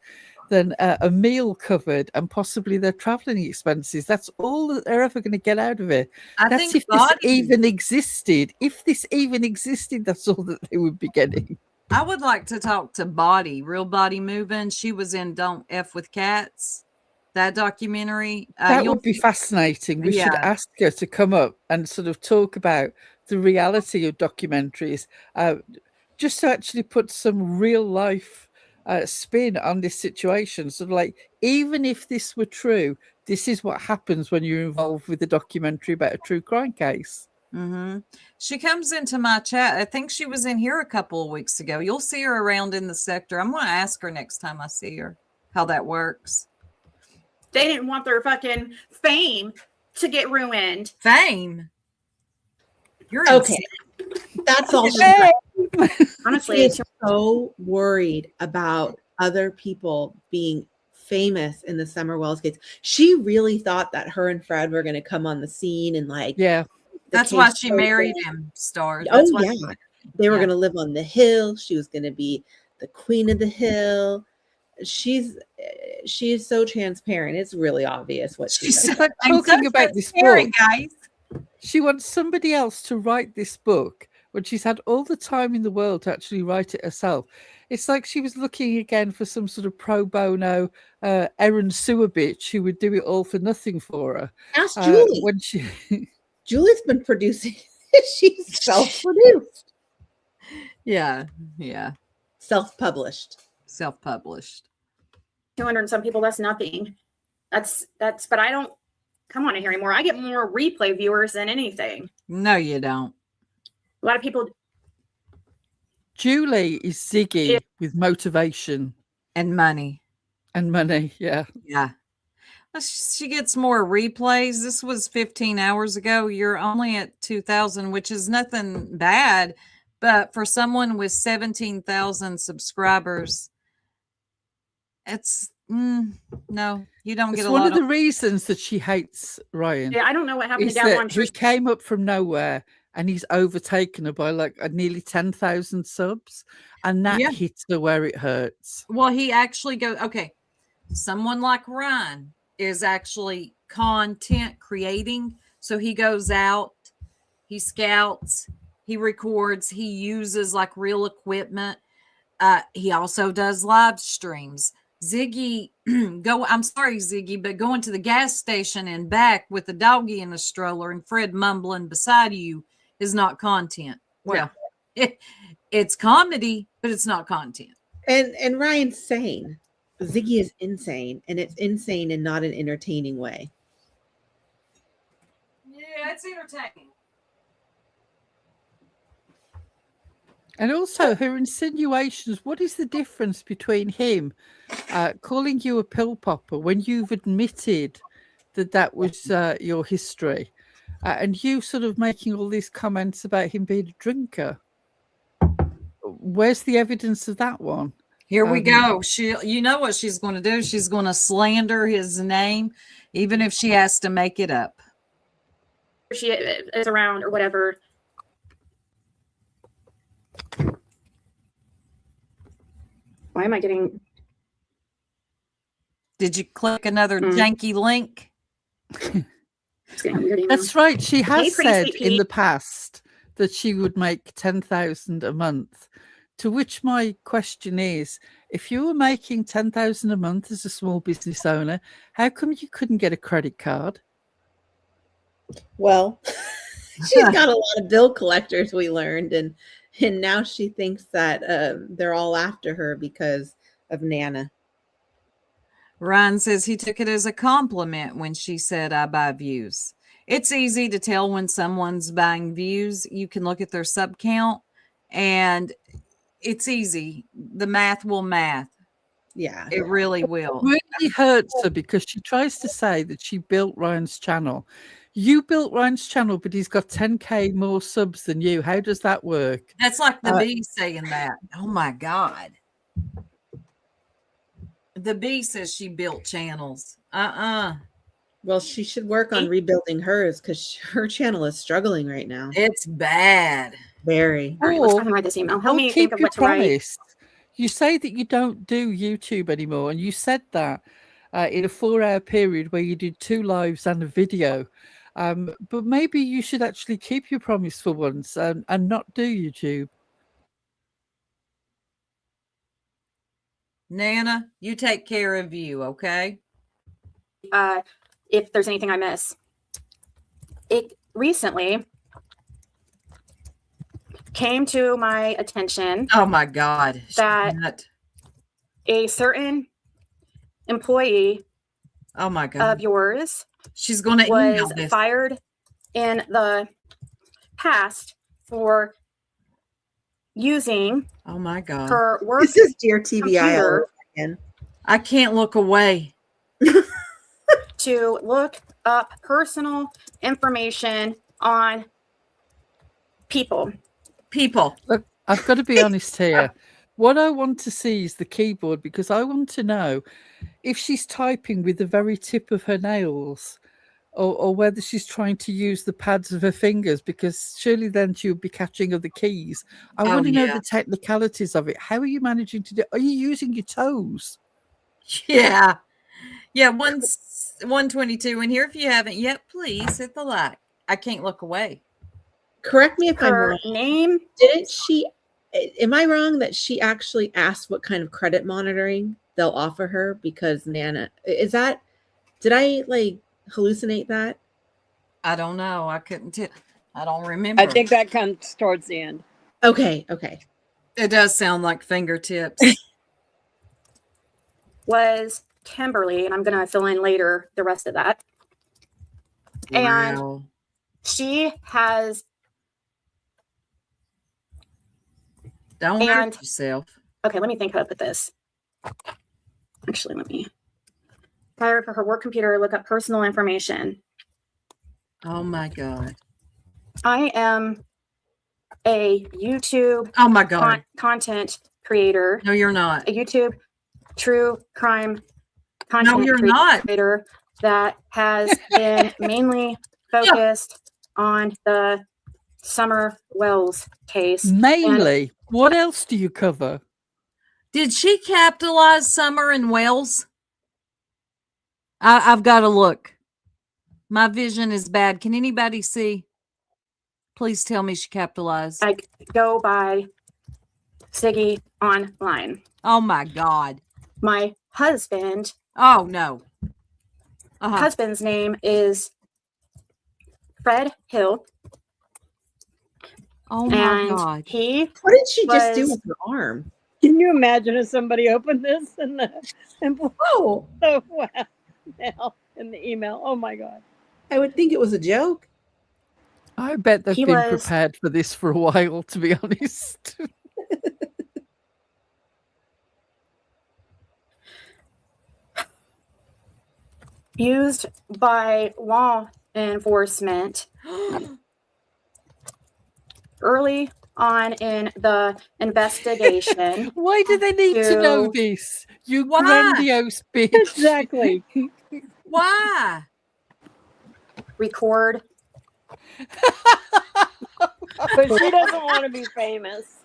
than a meal covered and possibly their traveling expenses. That's all that they're ever going to get out of it. That's if this even existed. If this even existed, that's all that they would be getting. I would like to talk to Body, Real Body Moving. She was in Don't F with Cats, that documentary. That would be fascinating. We should ask her to come up and sort of talk about the reality of documentaries, just to actually put some real life spin on this situation. Sort of like, even if this were true, this is what happens when you're involved with a documentary about a true crime case. Mm-hmm. She comes into my chat. I think she was in here a couple of weeks ago. You'll see her around in the sector. I'm going to ask her next time I see her how that works. They didn't want their fucking fame to get ruined. Fame? You're okay. That's all. Honestly, she's so worried about other people being famous in the Summer Wells case. She really thought that her and Fred were going to come on the scene and like, yeah, that's why she married him, Star. Oh yeah, they were going to live on the hill. She was going to be the queen of the hill. She's so transparent. It's really obvious what she's like talking about this book, guys. She wants somebody else to write this book when she's had all the time in the world to actually write it herself. It's like she was looking again for some sort of pro bono errand sewer bitch who would do it all for nothing for her. Ask Julie. When she Julie's been producing. She's self-produced. Yeah. Self-published. 200 and some people, that's nothing. That's but I don't come on here anymore. I get more replay viewers than anything. No, you don't. A lot of people. Julie is Ziggy with motivation and money. Yeah. She gets more replays. This was 15 hours ago. You're only at 2,000, which is nothing bad. But for someone with 17,000 subscribers, it's no, you don't get a lot. It's one of the reasons that she hates Ryan. Yeah, I don't know what happened to that he came up from nowhere and he's overtaken her by like nearly 10,000 subs, and that hits her where it hurts. Well, he actually goes, okay, someone like Ryan is actually content creating. So he goes out, he scouts, He records. He uses like real equipment. He also does live streams. Ziggy, I'm sorry, Ziggy, but going to the gas station and back with the doggy in a stroller and Fred mumbling beside you is not content. Well, it's comedy, but it's not content. And Ryan's sane. Ziggy is insane, and it's insane in not an entertaining way. Yeah, it's entertaining. And also her insinuations. What is the difference between him calling you a pill popper when you've admitted that was your history, and you sort of making all these comments about him being a drinker? Where's the evidence of that one? Here we go. You know what she's going to do? She's going to slander his name, even if she has to make it up. She is around or whatever. Why am I getting? Did you click another janky link? That's right. She has said in the past that she would make 10,000 a month. To which my question is, if you were making 10,000 a month as a small business owner, how come you couldn't get a credit card? Well, she's got a lot of bill collectors, we learned, and now she thinks that they're all after her because of Nana. Ryan says he took it as a compliment when she said, I buy views. It's easy to tell when someone's buying views. You can look at their sub count, and it's easy. The math will math. Yeah. It really will. It really hurts her because she tries to say that she built Ryan's channel. You built Ryan's channel, but he's got 10K more subs than you. How does that work? That's like the bee saying that. Oh my God. The bee says she built channels. Well, she should work on rebuilding hers because her channel is struggling right now. It's bad. Very. All right, let's try and write this email. Help me think of what to write. You say that you don't do YouTube anymore, and you said that in a 4-hour period where you did 2 lives and a video. But maybe you should actually keep your promise for once and not do YouTube. Nana, you take care of you, okay? If there's anything I miss. It recently came to my attention. Oh my God. That a certain employee oh my God. of yours she's going to email was this. fired in the past for using oh my God her work. This is Dear TBI. I can't look away. To look up personal information on people. Look, I've got to be honest here. What I want to see is the keyboard, because I want to know if she's typing with the very tip of her nails or whether she's trying to use the pads of her fingers, because surely then she would be catching other keys. I want to know the technicalities of it. How are you managing to do? Are you using your toes? Yeah. 122 in here. If you haven't yet, please hit the like. I can't look away. Correct me if I'm Her wrong. name? Didn't she? Am I wrong that she actually asked what kind of credit monitoring they'll offer her because Nana? Is that? Did I like hallucinate that? I don't know. I couldn't tell. I don't remember. I think that comes towards the end. Okay. It does sound like fingertips. Was Kimberly, and I'm going to fill in later the rest of that. And Wow. she has. Don't hurt yourself. Okay, let me think how to put this. Actually, let me. Fired for her work computer, look up personal information. Oh my God. I am a YouTube oh my God. Content creator. No, you're not. A YouTube true crime content no, you're not. creator that has been mainly focused on the Summer Wells case. Mainly. What else do you cover? Did she capitalize Summer and Wells? I've got to look. My vision is bad. Can anybody see? Please tell me she capitalized. I go by Siggy online. Oh my God. My husband, Oh no. husband's name is Fred Hill. Oh my And God. he What did she just do was- with her arm? Can you imagine if somebody opened this and Oh, oh wow, now in the email? Oh my God. I would think it was a joke. I bet they've He been was- prepared for this for a while, to be honest. used by law enforcement early on in the investigation. Why do they need to know to- this? You Why? grandiose bitch. Exactly. Why? Record But she doesn't want to be famous.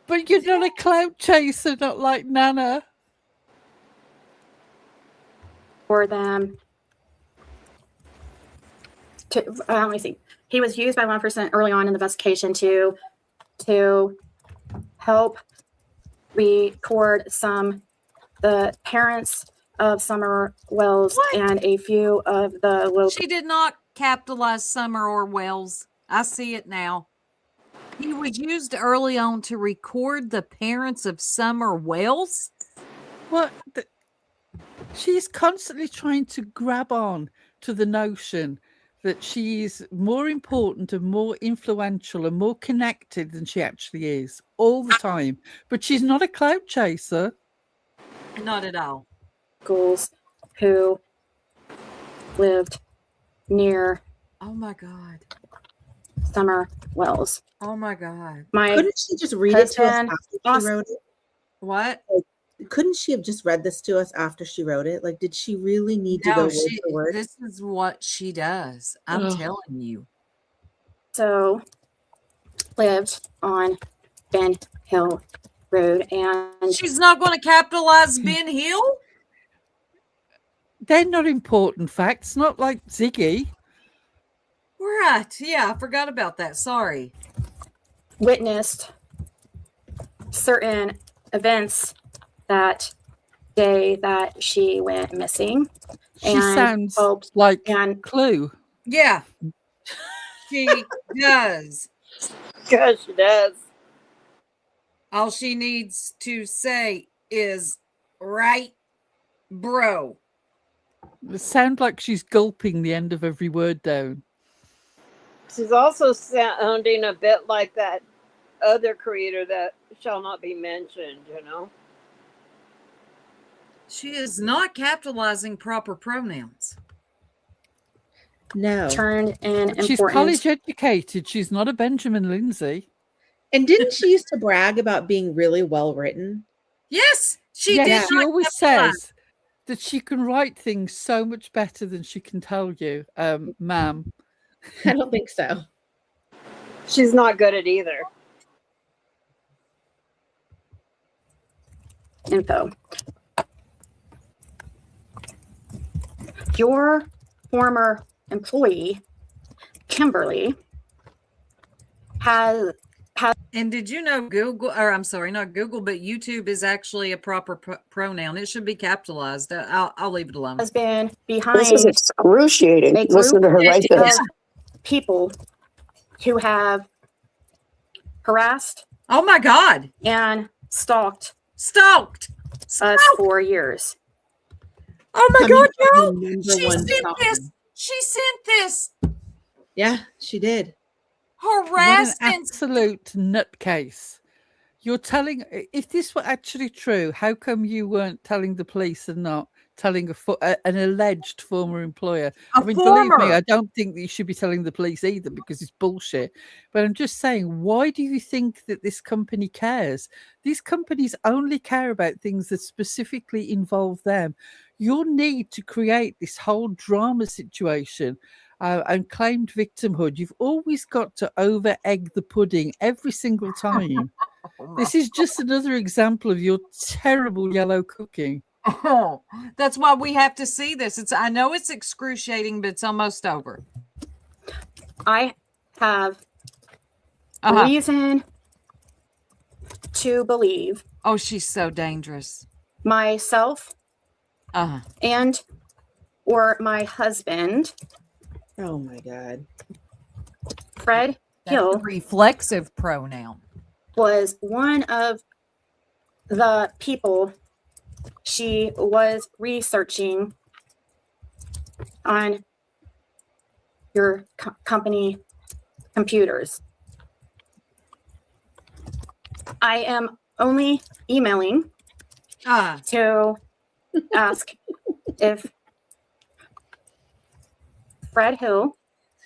But you're not a clout chaser, not like Nana. for them to let me see. He was used by law enforcement early on in the investigation to help record the parents of Summer Wells What? and a few of the local. She did not capitalize Summer or Wells. I see it now. He was used early on to record the parents of Summer Wells. What? She's constantly trying to grab on to the notion that she's more important and more influential and more connected than she actually is all the time. But she's not a clout chaser. Not at all. Schools who lived near Oh my God. Summer Wells. Oh my God. My Couldn't she just read it to us husband after she also- wrote it? What? Couldn't she have just read this to us after she wrote it? Like, did she really need to go No, word for word? this is what she does. I'm Ugh. telling you. so lived on Ben Hill Road, and She's not going to capitalize Ben Hill? They're not important facts, not like Ziggy. Right. Yeah, I forgot about that. Sorry. witnessed certain events that day that she went missing. She And sounds helped like and Clue. Yeah. She does. Gosh, she does. All she needs to say is, right, bro. It sounds like she's gulping the end of every word down. She's also sounding a bit like that other creator that shall not be mentioned, you know? She is not capitalizing proper pronouns. No. turned in She's important. college educated. She's not a Benjamin Lindsay. And didn't she used to brag about being really well written? Yes, she Yes, did. she not always capitalize. says that she can write things so much better than she can tell you, ma'am. I don't think so. She's not good at either. Info. Your former employee, Kimberly, has And did you know Google, or I'm sorry, not Google, but YouTube is actually a proper pronoun. It should be capitalized. I'll leave it alone. been This behind is excruciating. a Listen to her group write of this. people who have harassed Oh my God. and stalked Stalked. us for years. Oh my Coming God, from girl. the number She one sent stalker. this. She sent this. Yeah, she did. What an Harassment. absolute nutcase. You're telling, if this were actually true, how come you weren't telling the police and not telling an alleged former employer? A I mean, believe me, former. I don't think that you should be telling the police either because it's bullshit. But I'm just saying, why do you think that this company cares? These companies only care about things that specifically involve them. Your need to create this whole drama situation and claimed victimhood, you've always got to over egg the pudding every single time. This is just another example of your terrible yellow cooking. Oh, that's why we have to see this. I know it's excruciating, but it's almost over. I have reason to believe Oh, she's so dangerous. myself Uh-huh. and or my husband, Oh my God. Fred That's Hill, a reflexive pronoun. was one of the people she was researching on your company computers. I am only emailing to ask if Fred Hill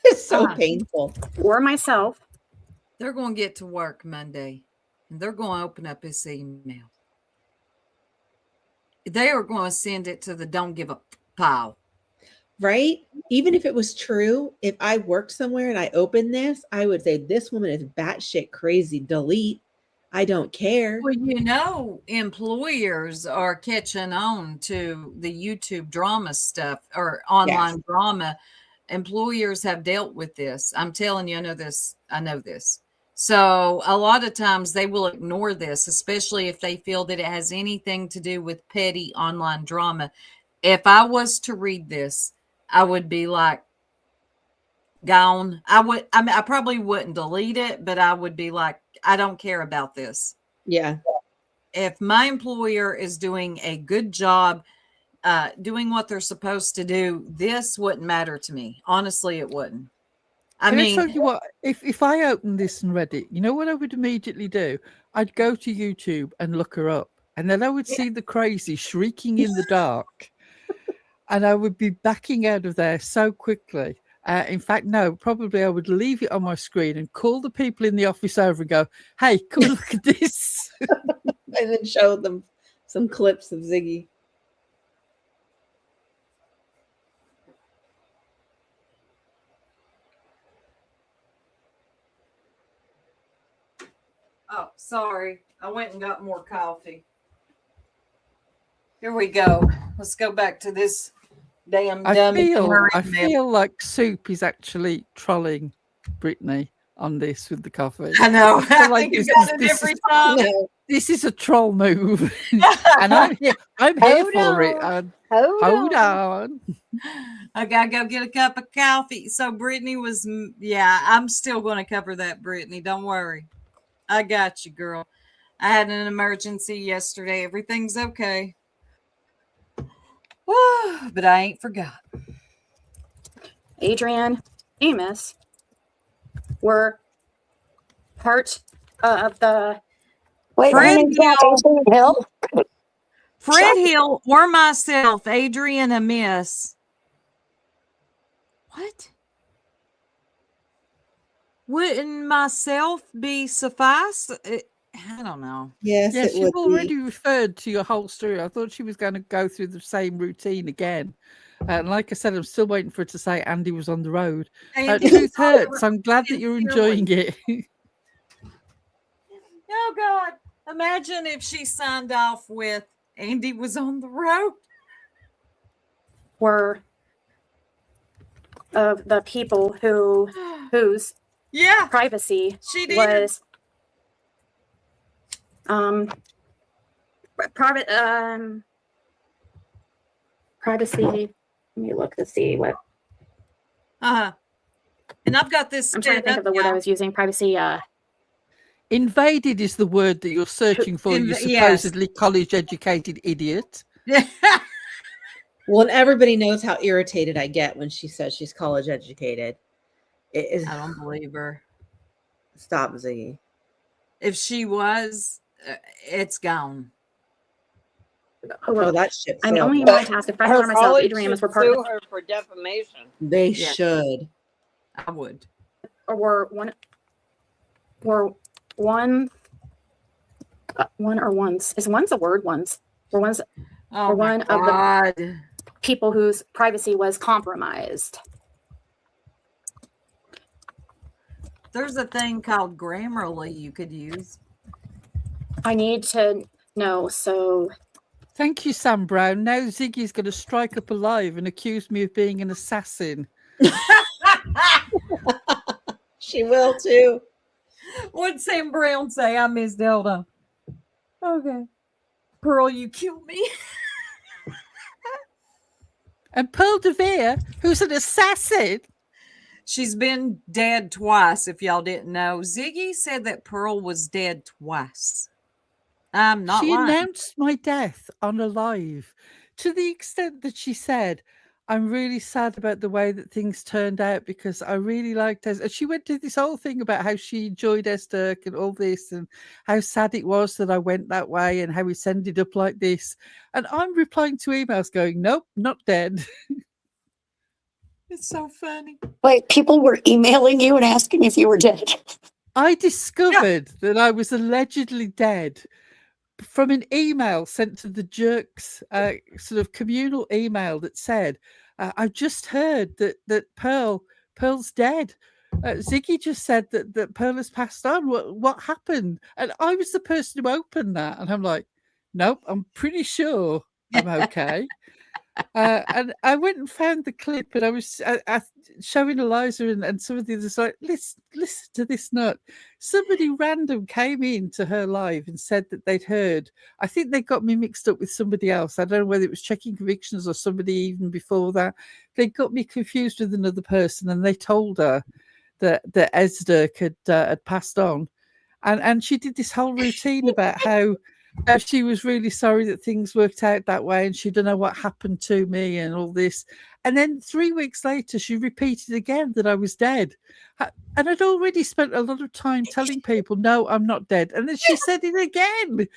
It's so painful. or myself. They're going to get to work Monday, and they're going to open up his email. They are going to send it to the don't give a pile. Right? Even if it was true, if I worked somewhere and I opened this, I would say this woman is batshit crazy. Delete. I don't care. Well, you know, employers are catching on to the YouTube drama stuff or online drama. Employers have dealt with this. I'm telling you, I know this. So a lot of times they will ignore this, especially if they feel that it has anything to do with petty online drama. If I was to read this, I would be like, gone. I probably wouldn't delete it, but I would be like, I don't care about this. Yeah. If my employer is doing a good job, doing what they're supposed to do, this wouldn't matter to me. Honestly, it wouldn't. I Can I mean, tell you what? If I opened this and read it, you know what I would immediately do? I'd go to YouTube and look her up, and then I would see the crazy shrieking in the dark, and I would be backing out of there so quickly. In fact, no, probably I would leave it on my screen and call the people in the office over and go, "Hey, come and look at this," and then show them some clips of Ziggy. oh, sorry. I went and got more coffee. Here we go. Let's go back to this damn dummy. I feel like Soup is actually trolling Brittany on this with the coffee. I know. I I think it's got it every time. This is a troll move, and I'm here for it. Hold on. I gotta go get a cup of coffee. So Brittany was, I'm still going to cover that, Brittany. Don't worry. I got you, girl. I had an emergency yesterday. Everything's okay. But I ain't forgot. Adrian, Amos were part of the Fred Hill or myself, Adrian Amiss. What? Wouldn't myself be suffice? I don't know. Yes, you've already referred to your whole story. I thought she was going to go through the same routine again. And like I said, I'm still waiting for her to say Andy was on the road. Truth hurts. I'm glad that you're enjoying it. Oh, God. Imagine if she signed off with Andy was on the road. Were of the people whose privacy she did. Was privacy. Let me look to see what. And I've got this. I'm trying to think of the word I was using. Privacy. Invaded is the word that you're searching for, you supposedly college-educated idiot. Well, and everybody knows how irritated I get when she says she's college-educated. I don't believe her. Stop, Ziggy. If she was, it's gone. Oh, that shit. I'm only going to ask if Fred or myself, Adrian, was part sue her for defamation. They should. I would. Or one or ones. Is one's a word? Ones. Or one's. Oh, or one of the people whose privacy was compromised. There's a thing called Grammarly you could use. I need to know. So. Thank you, Sam Brown. Now Ziggy's going to strike up alive and accuse me of being an assassin. She will too. What'd Sam Brown say? I missed hold on. Okay. Pearl, you killed me. And Pearl DeVere, who's an assassin. She's been dead twice, if y'all didn't know. Ziggy said that Pearl was dead twice. I'm not She lying. announced my death on a live to the extent that she said, I'm really sad about the way that things turned out because I really liked Ez. And she went to this whole thing about how she enjoyed Esther and all this and how sad it was that I went that way and how it's ended up like this. And I'm replying to emails going, nope, not dead. It's so funny. Wait, people were emailing you and asking if you were dead. I discovered that I was allegedly dead from an email sent to the Jerks sort of communal email that said, I've just heard that Pearl's dead. Ziggy just said that Pearl has passed on. What happened? And I was the person who opened that. And I'm like, nope, I'm pretty sure I'm okay. And I went and found the clip, and I was showing Eliza and some of the others like, listen to this nut. Somebody random came in to her live and said that they'd heard. I think they got me mixed up with somebody else. I don't know whether it was Checking Convictions or somebody even before that. They got me confused with another person, and they told her that Esda had passed on, and she did this whole routine about how she was really sorry that things worked out that way and she didn't know what happened to me and all this. And then 3 weeks later, she repeated again that I was dead. And I'd already spent a lot of time telling people, no, I'm not dead. And then she said it again.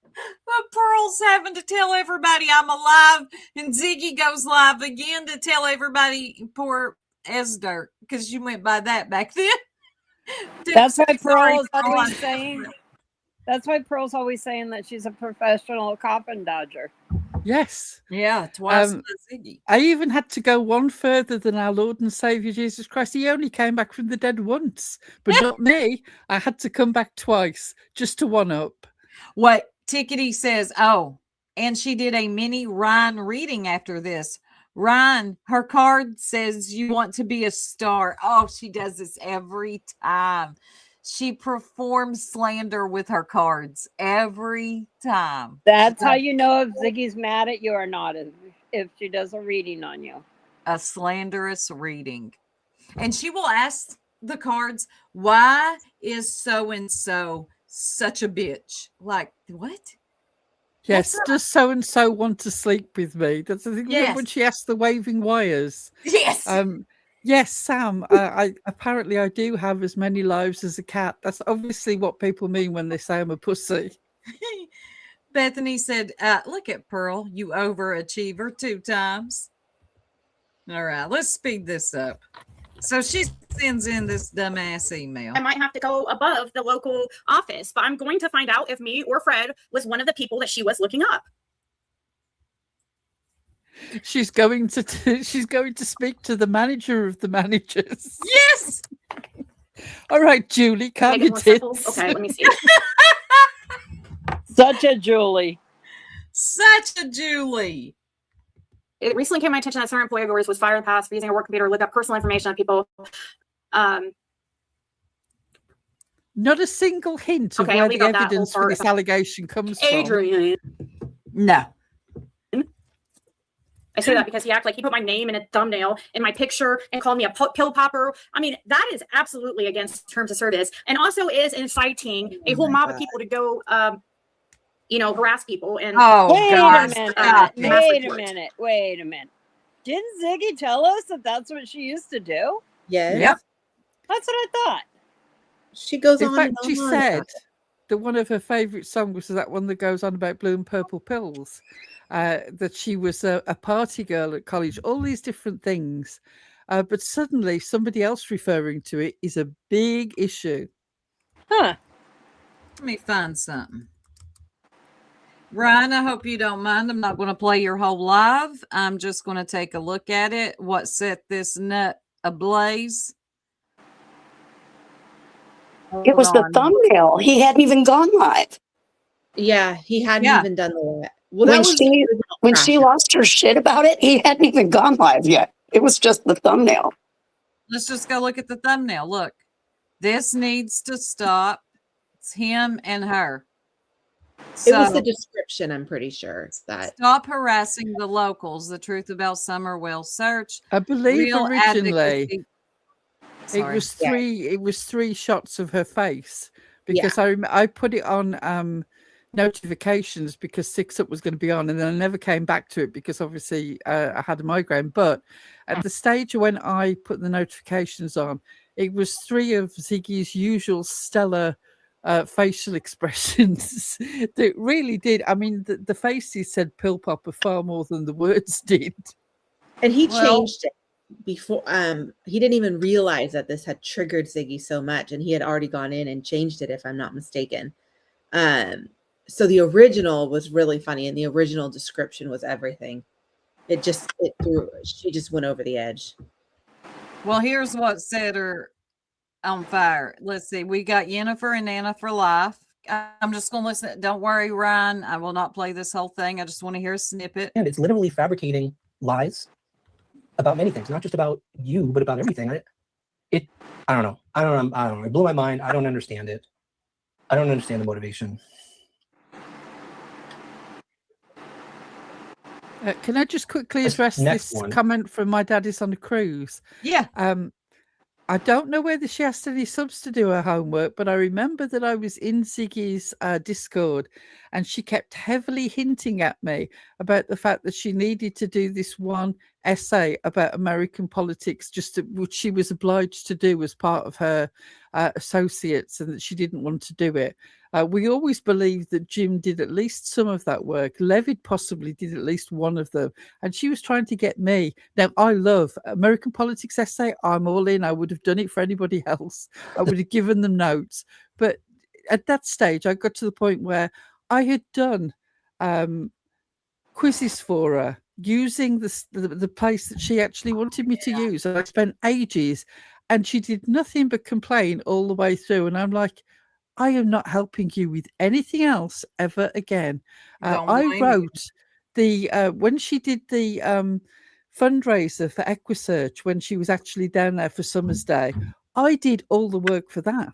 But Pearl's having to tell everybody I'm alive, and Ziggy goes live again to tell everybody poor Esder, because you went by that back then. That's why Pearl's always saying. That's why Pearl's always saying that she's a professional coffin dodger. Yes. Yeah, twice Ziggy. I even had to go one further than our Lord and Savior Jesus Christ. He only came back from the dead once, but not me. I had to come back twice just to one up. What Tickety says, oh, and she did a mini Ryan reading after this. Ryan, her card says you want to be a star. Oh, she does this every time. She performs slander with her cards every time. That's how you know if Ziggy's mad at you or not, if she does a reading on you. A slanderous reading. And she will ask the cards, why is so-and-so such a bitch? Like, what? Yes, does so-and-so want to sleep with me? That's the thing. Yes. When she asked the waving wires. Yes. Yes, Sam, I apparently I do have as many lives as a cat. That's obviously what people mean when they say I'm a pussy. Bethany said, look at Pearl, you overachiever 2 times. All right, let's speed this up. So she sends in this dumbass email. I might have to go above the local office, but I'm going to find out if me or Fred was one of the people that she was looking up. She's going to speak to the manager of the managers. Yes. All right, Julie, calm your tits. Okay, let me see. Such a Julie. Such a Julie. It recently came to my attention that certain employee of yours was fired in the past for using a work computer to look up personal information on people. Not a single hint of where the evidence for this allegation comes from. Adrian. No. I say that because he acted like he put my name in a thumbnail in my picture and called me a pill popper. I mean, that is absolutely against terms of service, and also is inciting a whole mob of people to go, harass people. And wait a minute. Didn't Ziggy tell us that that's what she used to do? Yes. Yep. That's what I thought. She goes in on. fact, she said that one of her favorite songs was that one that goes on about blue and purple pills. That she was a party girl at college, all these different things. But suddenly somebody else referring to it is a big issue. Huh. Let me find something. Ryan, I hope you don't mind. I'm not going to play your whole live. I'm just going to take a look at it. What set this nut ablaze? It was the thumbnail. He hadn't even gone live. Yeah, he hadn't even done that. Well, when she lost her shit about it, he hadn't even gone live yet. It was just the thumbnail. let's just go look at the thumbnail. Look, this needs to stop. It's him and her. It was So the description, I'm pretty sure. That stop harassing the locals. The truth about Summerwell search. I believe Real originally advocacy. it Sorry. was Yeah. three shots of her face Yeah. because I put it on notifications because 6 Up was going to be on, and then I never came back to it because obviously I had a migraine. But at the stage when I put the notifications on, it was 3 of Ziggy's usual stellar facial expressions that really did. I mean, the faces said pill popper far more than the words did. And he Well- changed it before. He didn't even realize that this had triggered Ziggy so much, and he had already gone in and changed it, if I'm not mistaken. So the original was really funny, and the original description was everything. She just went over the edge. Well, here's what set her on fire. Let's see. We got Yennefer and Nana for life. I'm just going to listen. Don't worry, Ryan. I will not play this whole thing. I just want to hear a snippet. And it's literally fabricating lies about many things, not just about you, but about everything. I don't know. I don't know. It blew my mind. I don't understand it. I don't understand the motivation. Can I just quickly This address next this one. comment from my dad is on a cruise? Yeah. I don't know whether she asked any subs to do her homework, but I remember that I was in Ziggy's Discord and she kept heavily hinting at me about the fact that she needed to do this one essay about American politics, which she was obliged to do as part of her associates, and that she didn't want to do it. We always believed that Jim did at least some of that work. Levitt possibly did at least one of them. And she was trying to get me. Now, I love American politics essay. I'm all in. I would have done it for anybody else. I would have given them notes. But at that stage, I got to the point where I had done quizzes for her using the place that she actually wanted me to use. And I spent ages, and she did nothing but complain all the way through. And I'm like, I am not helping you with anything else ever again. I wrote when she did the fundraiser for Equisearch, when she was actually down there for Summer's Day, I did all the work for that.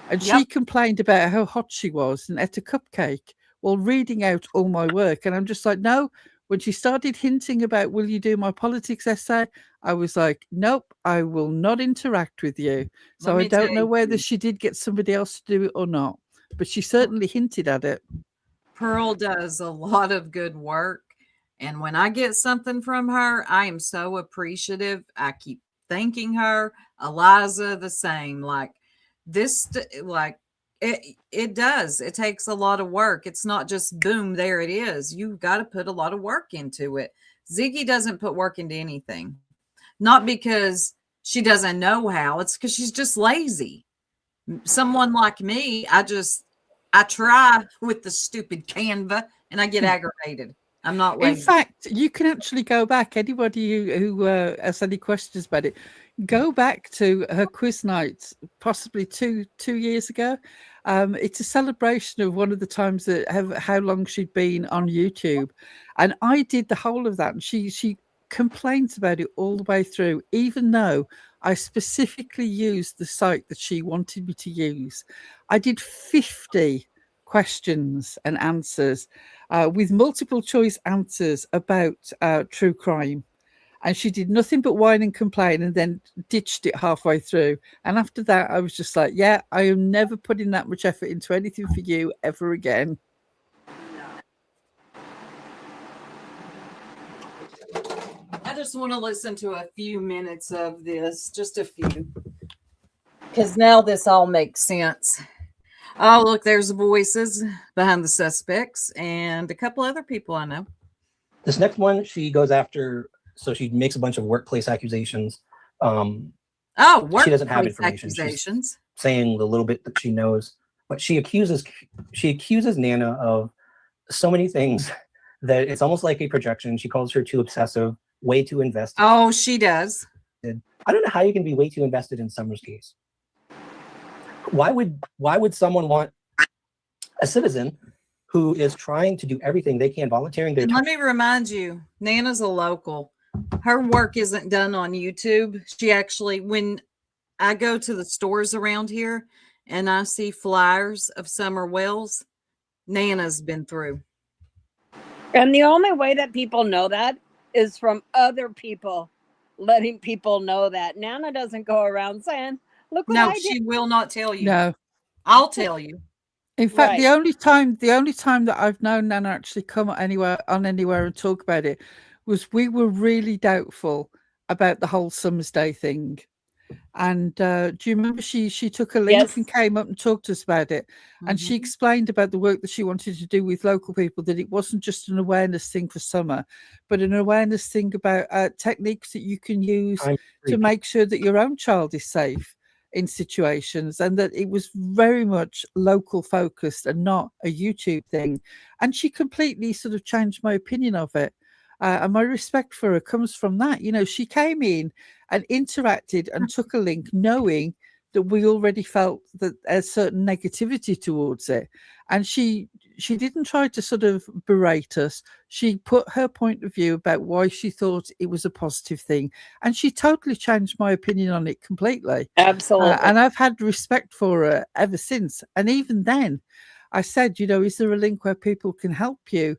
And she complained about how hot she was and ate a cupcake while reading out all my work. And I'm just like, no. When she started hinting about, will you do my politics essay? I was like, nope, I will not interact with you. So I don't know whether she did get somebody else to do it or not, but she certainly hinted at it. Pearl does a lot of good work. And when I get something from her, I am so appreciative. I keep thanking her. Eliza, the same. Like this, like it does. It takes a lot of work. It's not just boom, there it is. You've got to put a lot of work into it. Ziggy doesn't put work into anything. Not because she doesn't know how. It's because she's just lazy. Someone like me, I try with the stupid Canva and I get aggravated. I'm not lazy. In fact, you can actually go back. Anybody who has any questions about it, go back to her quiz nights, possibly two years ago. It's a celebration of one of the times that how long she'd been on YouTube, and I did the whole of that. And she complains about it all the way through, even though I specifically used the site that she wanted me to use. I did 50 questions and answers with multiple choice answers about true crime. And she did nothing but whine and complain and then ditched it halfway through. And after that, I was just like, yeah, I am never putting that much effort into anything for you ever again. I just want to listen to a few minutes of this, just a few. Because now this all makes sense. Oh, look, there's the voices behind the suspects and a couple other people I know. This next one, she goes after... So she makes a bunch of workplace accusations. Workplace she doesn't have information. Accusations. She's saying the little bit that she knows, but she accuses Nana of so many things that it's almost like a projection. She calls her too obsessive, way too invested. Oh, she does. I don't know how you can be way too invested in Summer's case. Why would someone want a citizen who is trying to do everything they can, volunteering their time? Let me remind you, Nana's a local. her work isn't done on YouTube. She actually, when I go to the stores around here and I see flyers of Summer Wells, Nana's been through. And the only way that people know that is from other people letting people know that. Nana doesn't go around saying, look what No, I did. she will not tell you. No. I'll tell you. In fact, Right. the only time that I've known Nana actually come anywhere and talk about it was we were really doubtful about the whole Summer's Day thing. And do you remember she took a link Yes. and came up and talked to us about it? And she explained about the work that she wanted to do with local people, that it wasn't just an awareness thing for summer, but an awareness thing about techniques that you can use to make sure that your own child is safe in situations, and that it was very much local focused and not a YouTube thing. And she completely sort of changed my opinion of it. And my respect for her comes from that. You know, she came in and interacted and took a link knowing that we already felt that a certain negativity towards it. And she didn't try to sort of berate us. She put her point of view about why she thought it was a positive thing. And she totally changed my opinion on it completely. Absolutely. And I've had respect for her ever since. And even then, I said, you know, is there a link where people can help you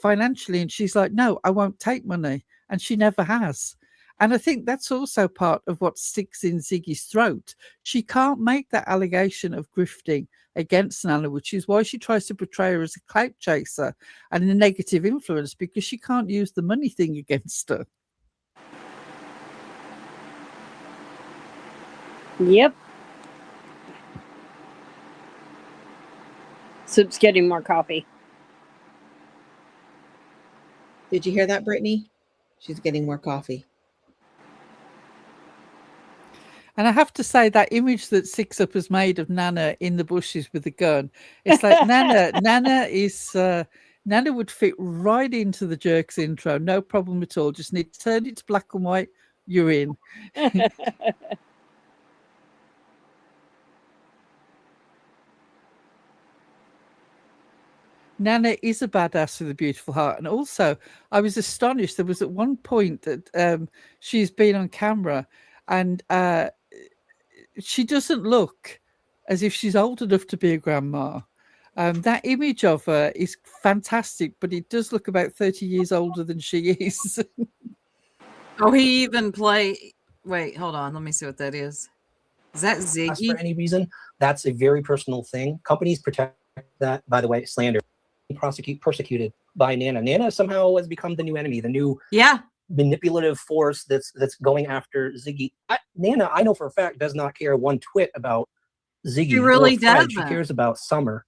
financially? And she's like, no, I won't take money. And she never has. And I think that's also part of what sticks in Ziggy's throat. She can't make that allegation of grifting against Nana, which is why she tries to portray her as a clout chaser and a negative influence, because she can't use the money thing against her. Yep. Soup's getting more coffee. Did you hear that, Brittany? She's getting more coffee. And I have to say, that image that Six Up has made of Nana in the bushes with a gun, it's like Nana would fit right into the Jerks intro, no problem at all. Just need to turn it to black and white, you're in. Nana is a badass with a beautiful heart. And also, I was astonished. There was at one point that she's been on camera and she doesn't look as if she's old enough to be a grandma. That image of her is fantastic, but it does look about 30 years older than she is. Oh, he even wait, hold on. Let me see what that is. Is that Ziggy? For any reason, that's a very personal thing. Companies protect that, by the way, slander. Persecuted by Nana. Nana somehow has become the new enemy, the new manipulative force that's going after Ziggy. Nana, I know for a fact, does not care one twit about Ziggy. She really doesn't. She cares about Summer.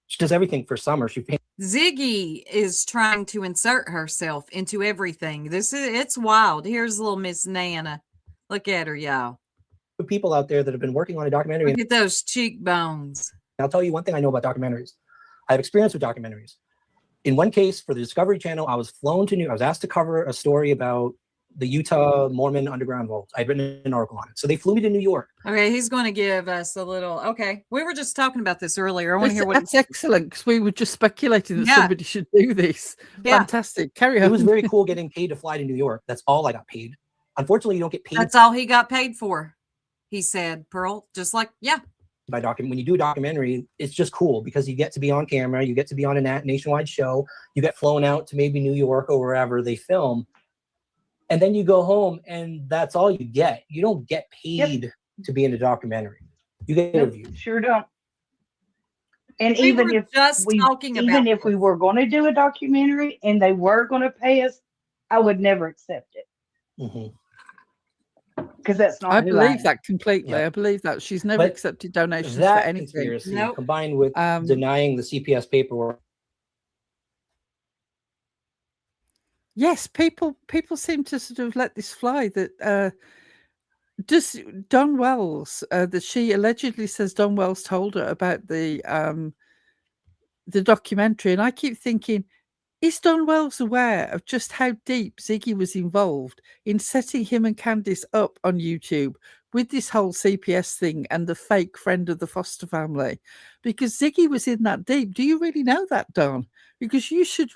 She does everything for Summer. Ziggy is trying to insert herself into everything. It's wild. Here's little Miss Nana. Look at her, y'all. People out there that have been working on a documentary. Look at those cheekbones. I'll tell you one thing I know about documentaries. I have experience with documentaries. In one case, for the Discovery Channel, I was asked to cover a story about the Utah Mormon underground vault. I'd written an article on it. So they flew me to New York. Okay, he's going to give us a little. Okay, we were just talking about this earlier. I want to hear what. That's excellent, because we were just speculating that somebody should do this. Yeah. Fantastic. Carry on. It was very cool getting paid to fly to New York. That's all I got paid. Unfortunately, you don't get paid. That's all he got paid for, he said, Pearl. Just like, when you do a documentary, it's just cool because you get to be on camera, you get to be on a nationwide show, you get flown out to maybe New York or wherever they film, and then you go home and that's all you get. You don't get paid to be in a documentary. You get interviewed. Sure don't. And we even if we were going to do a documentary and they were going to pay us, I would never accept it. Mm-hmm. Because that's not. I believe that completely. Yeah. I believe that she's never accepted donations for anything. Combined with denying the CPS paperwork. Yes, people seem to sort of let this fly. That does Don Wells that she allegedly says Don Wells told her about the documentary, and I keep thinking, is Don Wells aware of just how deep Ziggy was involved in setting him and Candice up on YouTube with this whole CPS thing and the fake friend of the foster family? Because Ziggy was in that deep. Do you really know that, Don? because you should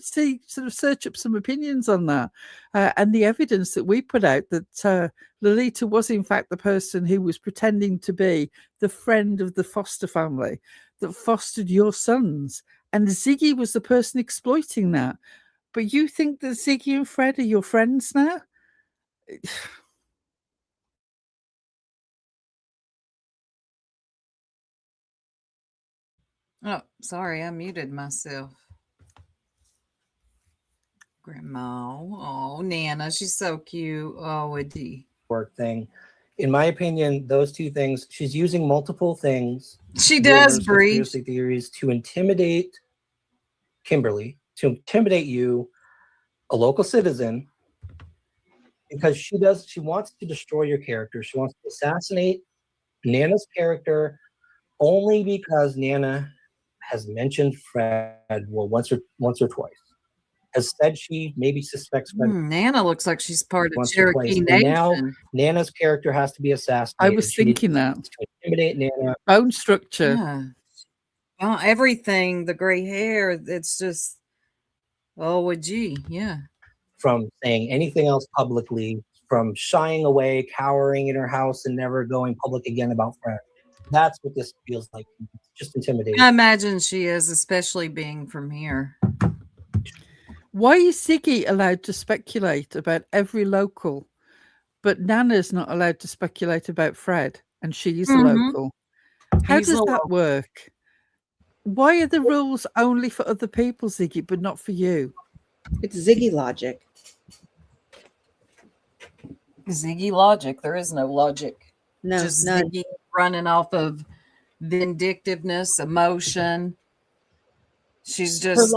see, sort of search up some opinions on that, and the evidence that we put out that Lolita was in fact the person who was pretending to be the friend of the foster family that fostered your sons, and Ziggy was the person exploiting that. But you think that Ziggy and Fred are your friends now? Oh, sorry, I muted myself. Grandma. Oh, Nana, she's so cute. Oh, Eddie. Work thing. In my opinion, those two things, she's using multiple things. She does, rumors, Bree. conspiracy theories to intimidate Kimberly, to intimidate you, a local citizen, because she wants to destroy your character. She wants to assassinate Nana's character only because Nana has mentioned Fred, well, once or twice. Has said she maybe suspects Fred. Nana looks like she's part of once or twice. Cherokee And Nation. now Nana's character has to be assassinated. I was thinking that. To intimidate Nana. Bone structure. Yeah. Oh, everything, the gray hair, it's just, oh, gee, yeah. From saying anything else publicly, from shying away, cowering in her house, and never going public again about Fred. That's what this feels like. It's just intimidating. I imagine she is, especially being from here. Why is Ziggy allowed to speculate about every local, but Nana's not allowed to speculate about Fred, and she is a local? How does that work? Why are the rules only for other people, Ziggy, but not for you? It's Ziggy logic. Ziggy logic. There is no logic. No, just none. Ziggy running off of vindictiveness, emotion. She's just.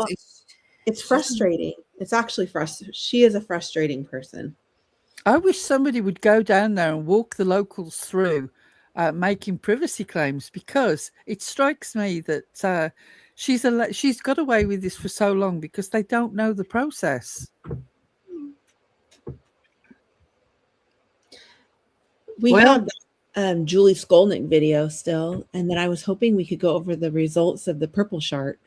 It's frustrating. It's actually frustrating. She is a frustrating person. I wish somebody would go down there and walk the locals through making privacy claims, because it strikes me that she's got away with this for so long because they don't know the process. We have Julie Skolnick video still, and then I was hoping we could go over the results of the purple chart.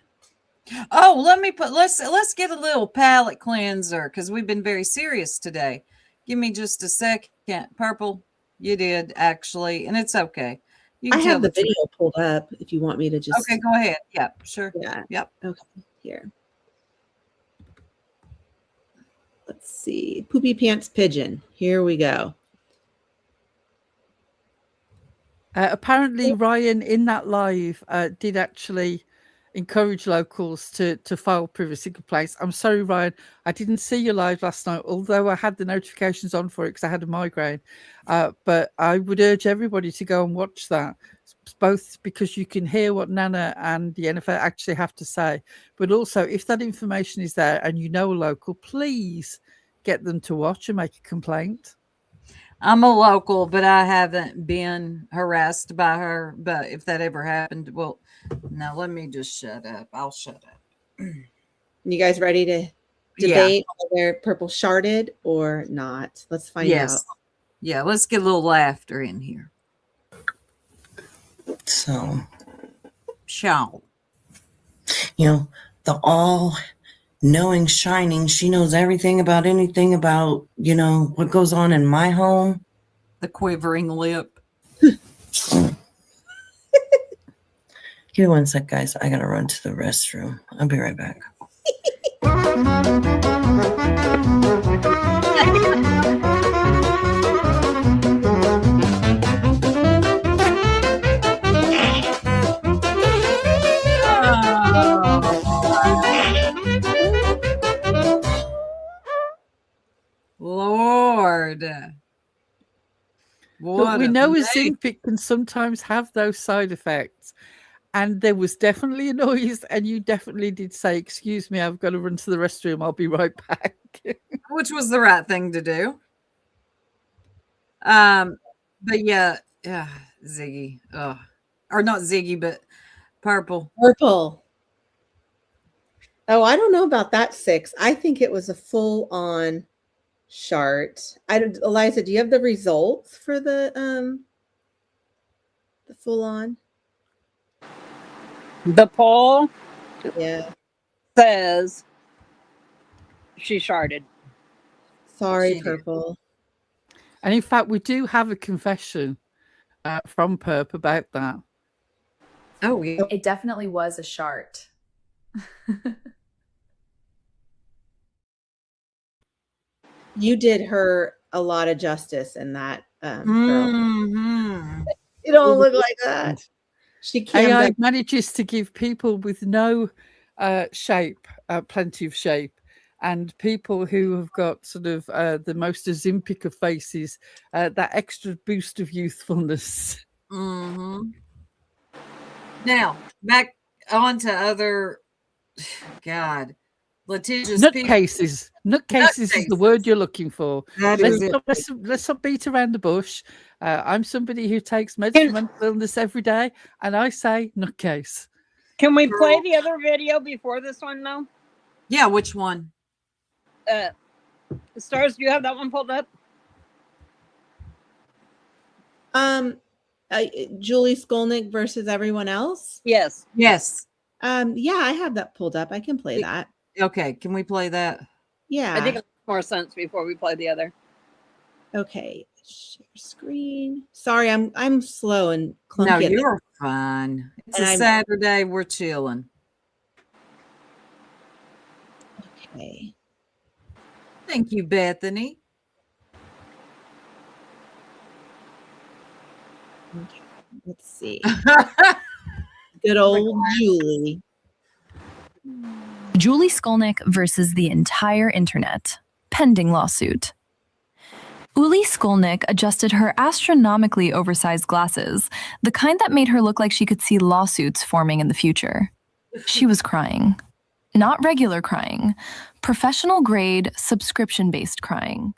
Oh, let's get a little palate cleanser because we've been very serious today. Give me just a second. Purple, you did actually, and it's okay. You can I have the video pulled up if you want me to just. Okay, go ahead. Yeah, sure. Yeah. Yep. Okay. Here. Let's see. Poopy Pants Pigeon. Here we go. Apparently, Ryan in that live did actually encourage locals to file privacy complaints. I'm sorry, Ryan, I didn't see you live last night, although I had the notifications on for it because I had a migraine. But I would urge everybody to go and watch that, both because you can hear what Nana and the NFL actually have to say, but also if that information is there and you know a local, please get them to watch and make a complaint. I'm a local, but I haven't been harassed by her. But if that ever happened, well, now let me just shut up. I'll shut up. You guys ready to debate whether purple sharded or not? Let's find out. Yeah, let's get a little laughter in here. So, the all-knowing Shining, she knows everything about anything about, what goes on in my home. The quivering lip. Give me one sec, guys. I gotta run to the restroom. I'll be right back. Lord. But we know a zinc pick can sometimes have those side effects. And there was definitely a noise, and you definitely did say, "Excuse me, I've got to run to the restroom. I'll be right back." Which was the right thing to do. But yeah, Ziggy. Or not Ziggy, but Purple. Purple. Oh, I don't know about that 6. I think it was a full-on chart. Eliza, do you have the results for the full-on? The poll? Yeah. says she sharded. Sorry, Purple. And in fact, we do have a confession from Perp about that. Oh, yeah. It definitely was a shart. You did her a lot of justice in that girl. Mm-hmm. You don't look like that. She can't. AI manages to give people with no shape plenty of shape, and people who have got sort of the most Ozempic of faces that extra boost of youthfulness. Mm-hmm. Now, back on to other, God, litigious Nutcases. Nutcases is the word you're looking for. That is it. Let's not beat around the bush. I'm somebody who takes meds for mental illness every day, and I say nutcase. Can we play the other video before this one now? Yeah, which one? Stars, do you have that one pulled up? Julie Skolnick versus everyone else. Yes. Yes. Yeah, I have that pulled up. I can play that. Okay, can we play that? Yeah. I think it makes more sense before we play the other. Okay. Share screen. Sorry, I'm slow and clunky. No, you're fine. It's a Saturday. We're chilling. Okay. Thank you, Bethany. Okay. Let's see. Good old Julie. Julie Skolnick versus the entire internet. Pending lawsuit. Uli Skolnick adjusted her astronomically oversized glasses, the kind that made her look like she could see lawsuits forming in the future. She was crying. Not regular crying. Professional grade, subscription-based crying.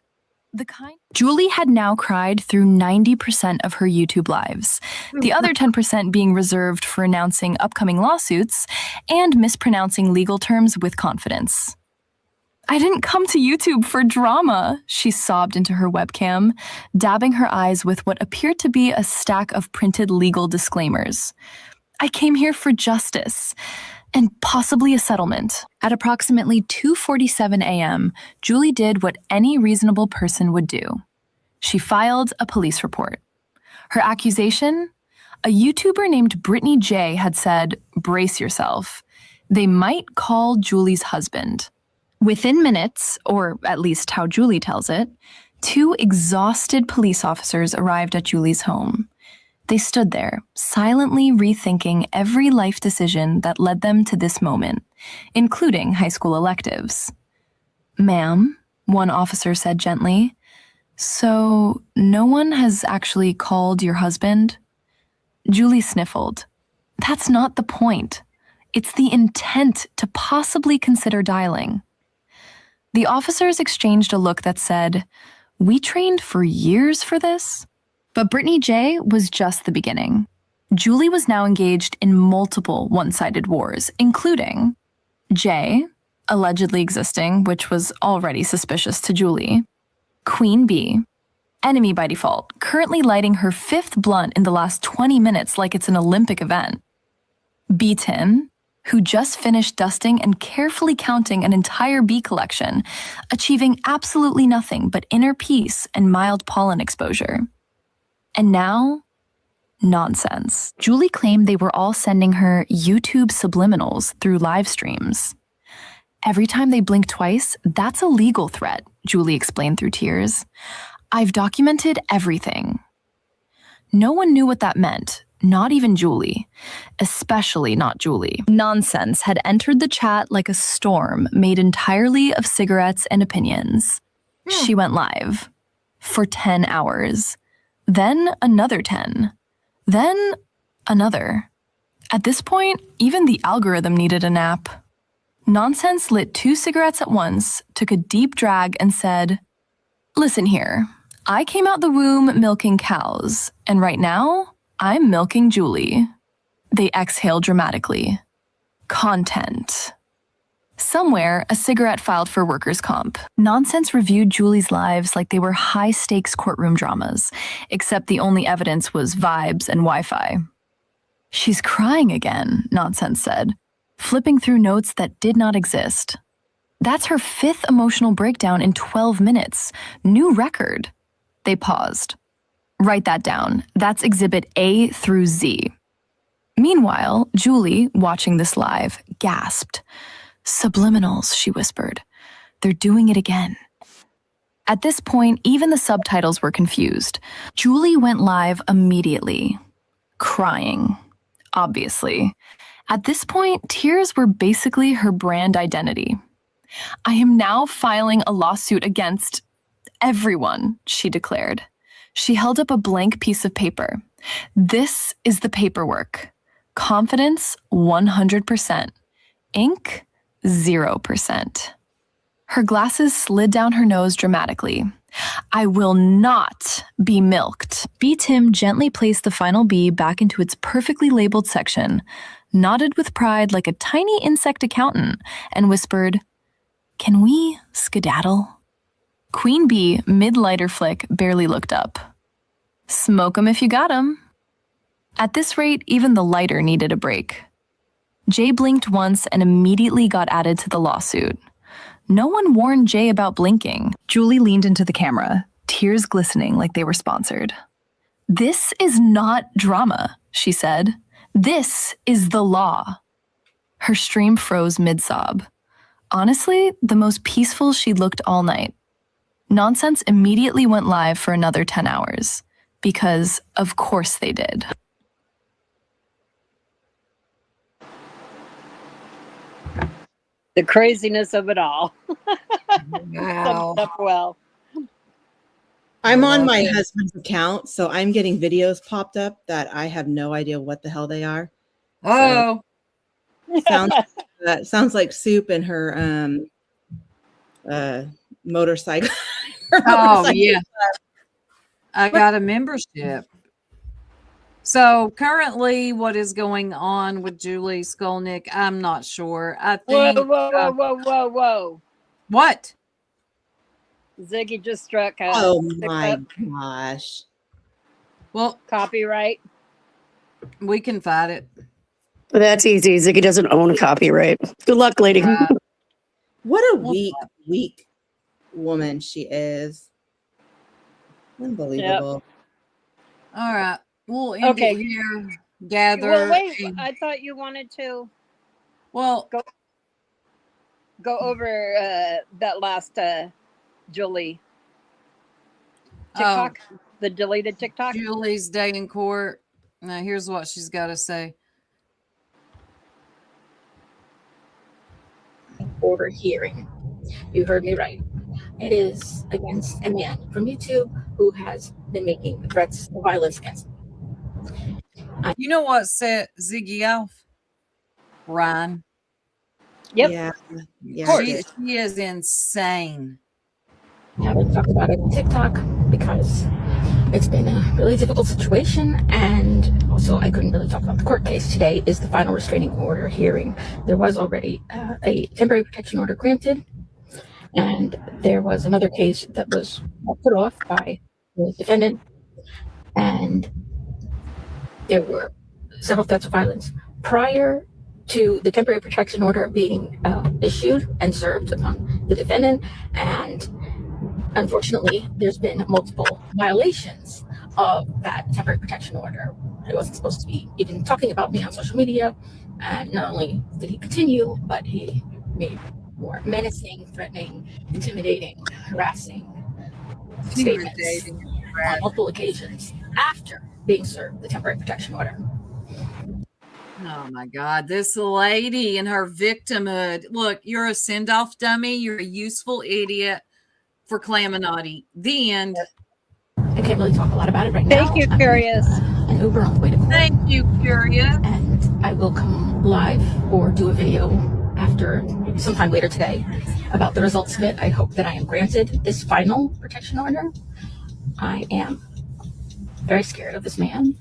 The kind Julie had now cried through 90% of her YouTube lives, the other 10% being reserved for announcing upcoming lawsuits and mispronouncing legal terms with confidence. I didn't come to YouTube for drama, she sobbed into her webcam, dabbing her eyes with what appeared to be a stack of printed legal disclaimers. I came here for justice. And possibly a settlement. At approximately 2:47 a.m., Julie did what any reasonable person would do. She filed a police report. Her accusation? A YouTuber named Brittany J had said, "Brace yourself. They might call Julie's husband." Within minutes, or at least how Julie tells it, 2 exhausted police officers arrived at Julie's home. They stood there, silently rethinking every life decision that led them to this moment, including high school electives. "Ma'am," one officer said gently, "so no one has actually called your husband?" Julie sniffled. "That's not the point. It's the intent to possibly consider dialing." The officers exchanged a look that said, "We trained for years for this?" But Brittany J was just the beginning. Julie was now engaged in multiple one-sided wars, including J, allegedly existing, which was already suspicious to Julie, Queen B, enemy by default, currently lighting her 5th blunt in the last 20 minutes like it's an Olympic event, B-Tin, who just finished dusting and carefully counting an entire bee collection, achieving absolutely nothing but inner peace and mild pollen exposure. And now, nonsense. Julie claimed they were all sending her YouTube subliminals through live streams. Every time they blink twice, that's a legal threat, Julie explained through tears. I've documented everything. No one knew what that meant, not even Julie. Especially not Julie. Nonsense had entered the chat like a storm made entirely of cigarettes and opinions. She went live. For 10 hours. Then another 10. Then another. At this point, even the algorithm needed a nap. Nonsense lit 2 cigarettes at once, took a deep drag, and said, "Listen here, I came out the womb milking cows, and right now, I'm milking Julie." They exhaled dramatically. Content. Somewhere, a cigarette filed for workers' comp. Nonsense reviewed Julie's lives like they were high-stakes courtroom dramas, except the only evidence was vibes and Wi-Fi. "She's crying again," Nonsense said. flipping through notes that did not exist. That's her 5th emotional breakdown in 12 minutes. New record. They paused. Write that down. That's exhibit A through Z. Meanwhile, Julie, watching this live, gasped. Subliminals, she whispered. They're doing it again. At this point, even the subtitles were confused. Julie went live immediately, crying, obviously. At this point, tears were basically her brand identity. I am now filing a lawsuit against everyone, she declared. She held up a blank piece of paper. This is the paperwork. Confidence, 100%. Ink, 0%. Her glasses slid down her nose dramatically. I will not be milked. B. Tim gently placed the final B back into its perfectly labeled section, nodded with pride like a tiny insect accountant, and whispered, "Can we skedaddle?" Queen Bee, mid-lighter flick, barely looked up. Smoke 'em if you got 'em. At this rate, even the lighter needed a break. Jay blinked once and immediately got added to the lawsuit. No one warned Jay about blinking. Julie leaned into the camera, tears glistening like they were sponsored. This is not drama, she said. This is the law. Her stream froze mid-sob. Honestly, the most peaceful she'd looked all night. Nonsense immediately went live for another 10 hours. Because, of course they did. The craziness of it all. Wow. Summed up well. I'm on my husband's account, so I'm getting videos popped up that I have no idea what the hell they are. Oh. So, sounds like Soup and her motorcycle. Oh, yeah. I got a membership. So currently, what is going on with Julie Skolnick? I'm not sure. I think. Whoa. What? Ziggy just struck. Oh my gosh. Well, copyright. We can fight it. That's easy. Ziggy doesn't own copyright. Good luck, lady. What a weak woman she is. Unbelievable. All right. We'll end it here. Gather. Well, wait. I thought you wanted to. Well, go over that last Julie TikTok, the deleted TikTok. Julie's day in court. Now, here's what she's got to say. Order hearing. You heard me right. It is against a man from YouTube who has been making threats of violence against me. You know what set Ziggy off? Ryan. Yep. Yeah. She is insane. I haven't talked about it on TikTok because it's been a really difficult situation, and also I couldn't really talk about the court case. Today is the final restraining order hearing. There was already a temporary protection order granted, and there was another case that was put off by the defendant, and there were several threats of violence prior to the temporary protection order being issued and served upon the defendant. And unfortunately, there's been multiple violations of that temporary protection order. He wasn't supposed to be even talking about me on social media. And not only did he continue, but he made more menacing, threatening, intimidating, harassing statements on multiple occasions after being served the temporary protection order. Oh my God, this lady and her victimhood. Look, you're a send-off dummy. You're a useful idiot for Claminati. The end. I can't really talk a lot about it right now. Thank you, Curious. An Uber on the way to court. Thank you, Curious. And I will come live or do a video after sometime later today about the results of it. I hope that I am granted this final protection order. I am very scared of this man.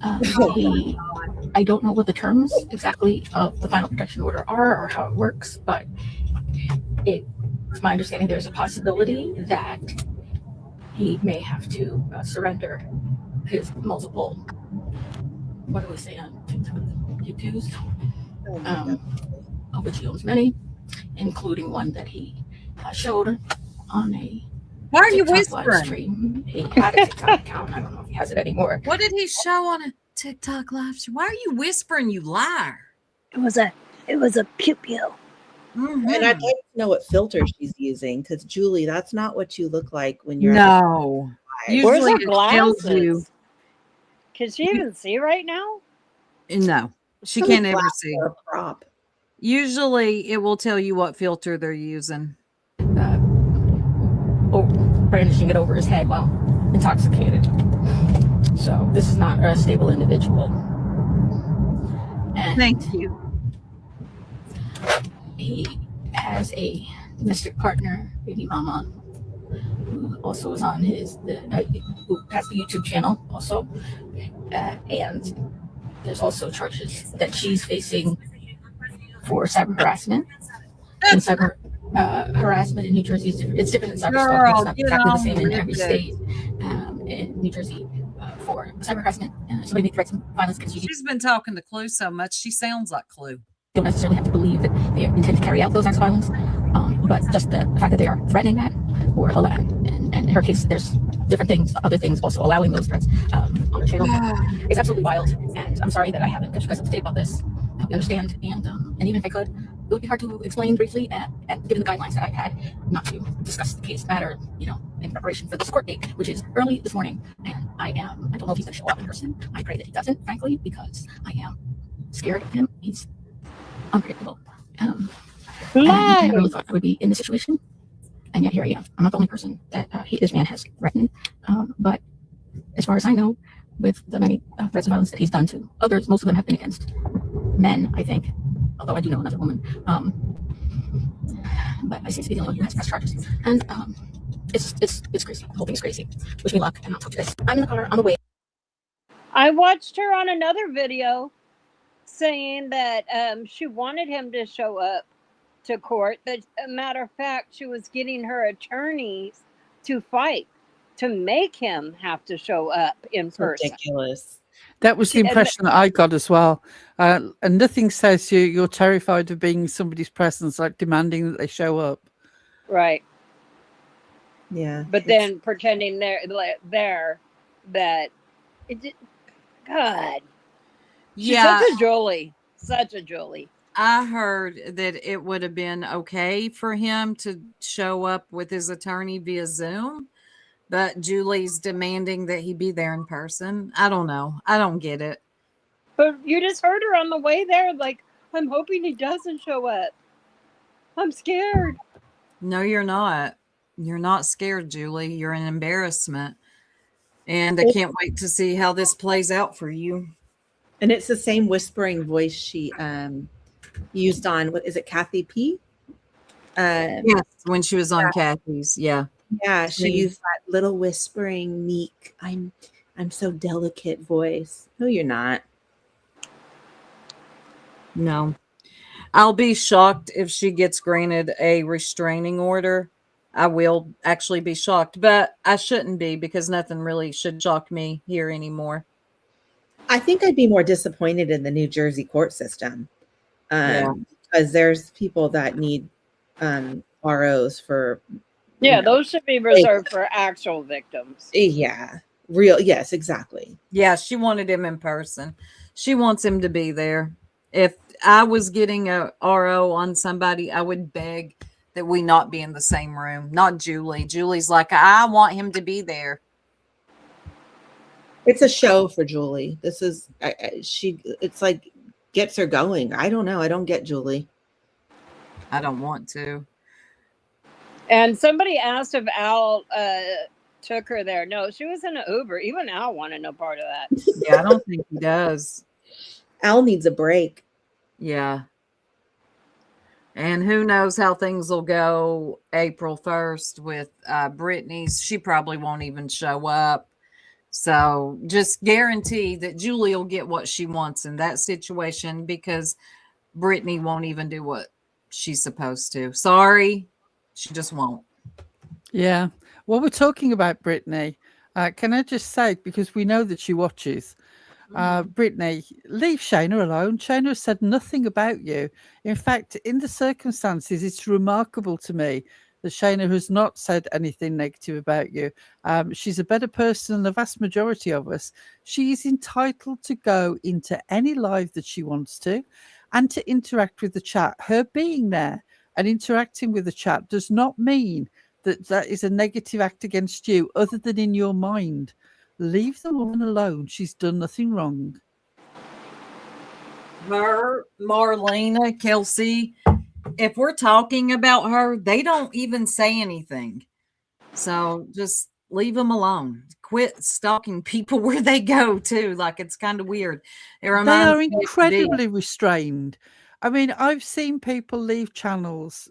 I don't know what the terms exactly of the final protection order are or how it works, but it's my understanding there's a possibility that he may have to surrender his multiple, what do we say on TikTok? of which he owns many, including one that he showed on a Why are you TikTok live whispering? stream. He had a TikTok account. I don't know if he has it anymore. What did he show on a TikTok live stream? Why are you whispering, you liar? It was a pew-pew. Mm-hmm. And I'd like to know what filter she's using, because Julie, that's not what you look like when you're No. Where's her Usually it tells you. glasses? Can she even see right now? No, she Some can't ever glass see. or a prop. Usually it will tell you what filter they're using. Brandishing it over his head while intoxicated. So this is not a stable individual. And Thank you. he has a domestic partner, baby mama, who also is on who has the YouTube channel also. And there's also charges that she's facing for cyber harassment. And cyber harassment in New Jersey is different. It's different than cyber stalking. It's not exactly the same in every state. In New Jersey, for cyber harassment, somebody made threats and violence against you. She's been talking to Clue so much, she sounds like Clue. Don't necessarily have to believe that they intend to carry out those acts of violence, but just the fact that they are threatening that, or allowing, and in her case, there's different things, other things also allowing those threats on the channel. It's absolutely wild, and I'm sorry that I haven't kept you guys up to date about this. I hope you understand, and even if I could, it would be hard to explain briefly, and given the guidelines that I've had, not to discuss the case matter, in preparation for this court date, which is early this morning, and I don't know if he's going to show up in person. I pray that he doesn't, frankly, because I am scared of him. He's unpredictable. I never really thought I would be in this situation, and yet here I am. I'm not the only person that this man has threatened, but as far as I know, with the many threats of violence that he's done to others, most of them have been against men, I think, although I do know another woman, but I seem to be the only one who has pressed charges, and it's crazy. The whole thing is crazy. Wish me luck, and I'll talk to you guys. I'm in the car on the way. I watched her on another video saying that she wanted him to show up to court. That, a matter of fact, she was getting her attorneys to fight to make him have to show up in person. Ridiculous. That was the impression that I got as well. And nothing says you're terrified of being in somebody's presence, like demanding that they show up. Right. Yeah. But then pretending that it, God. She's such a Julie. Such a Julie. I heard that it would have been okay for him to show up with his attorney via Zoom, but Julie's demanding that he be there in person. I don't know. I don't get it. But you just heard her on the way there, like, I'm hoping he doesn't show up. I'm scared. No, you're not. You're not scared, Julie. You're an embarrassment. And I can't wait to see how this plays out for you. And it's the same whispering voice she used on, what is it, Kathy P? Yes, when she was on Kathy's. Yeah. Yeah, she used that little whispering, meek, I'm so delicate voice. No, you're not. No. I'll be shocked if she gets granted a restraining order. I will actually be shocked, but I shouldn't be, because nothing really should shock me here anymore. I think I'd be more disappointed in the New Jersey court system, because there's people that need ROs for. Those should be reserved for actual victims. Yeah, real. Yes, exactly. Yeah, she wanted him in person. She wants him to be there. If I was getting a RO on somebody, I would beg that we not be in the same room. Not Julie. Julie's like, I want him to be there. It's a show for Julie. This is it's like gets her going. I don't know. I don't get Julie. I don't want to. And somebody asked if Al took her there. No, she was in an Uber. Even Al wanted no part of that. Yeah, I don't think he does. Al needs a break. Yeah. And who knows how things will go April 1st with Brittany's. She probably won't even show up. So just guarantee that Julie will get what she wants in that situation, because Brittany won't even do what she's supposed to. Sorry, she just won't. Yeah. Well, we're talking about Brittany. Can I just say, because we know that she watches, Brittany, leave Shayna alone. Shayna has said nothing about you. In fact, in the circumstances, it's remarkable to me that Shayna has not said anything negative about you. She's a better person than the vast majority of us. She is entitled to go into any live that she wants to and to interact with the chat. Her being there and interacting with the chat does not mean that that is a negative act against you, other than in your mind. Leave the woman alone. She's done nothing wrong. Her, Marlena, Kelsey, if we're talking about her, they don't even say anything. So just leave them alone. Quit stalking people where they go too. Like, it's kind of weird. They are incredibly restrained. I mean, I've seen people leave channels.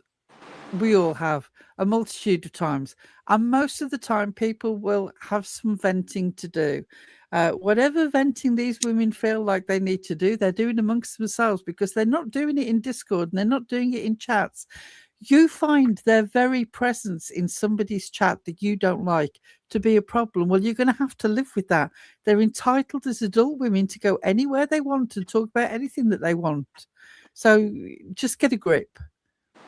We all have a multitude of times. And most of the time, people will have some venting to do. Whatever venting these women feel like they need to do, they're doing amongst themselves, because they're not doing it in Discord and they're not doing it in chats. You find their very presence in somebody's chat that you don't like to be a problem. Well, you're going to have to live with that. They're entitled as adult women to go anywhere they want and talk about anything that they want. So just get a grip.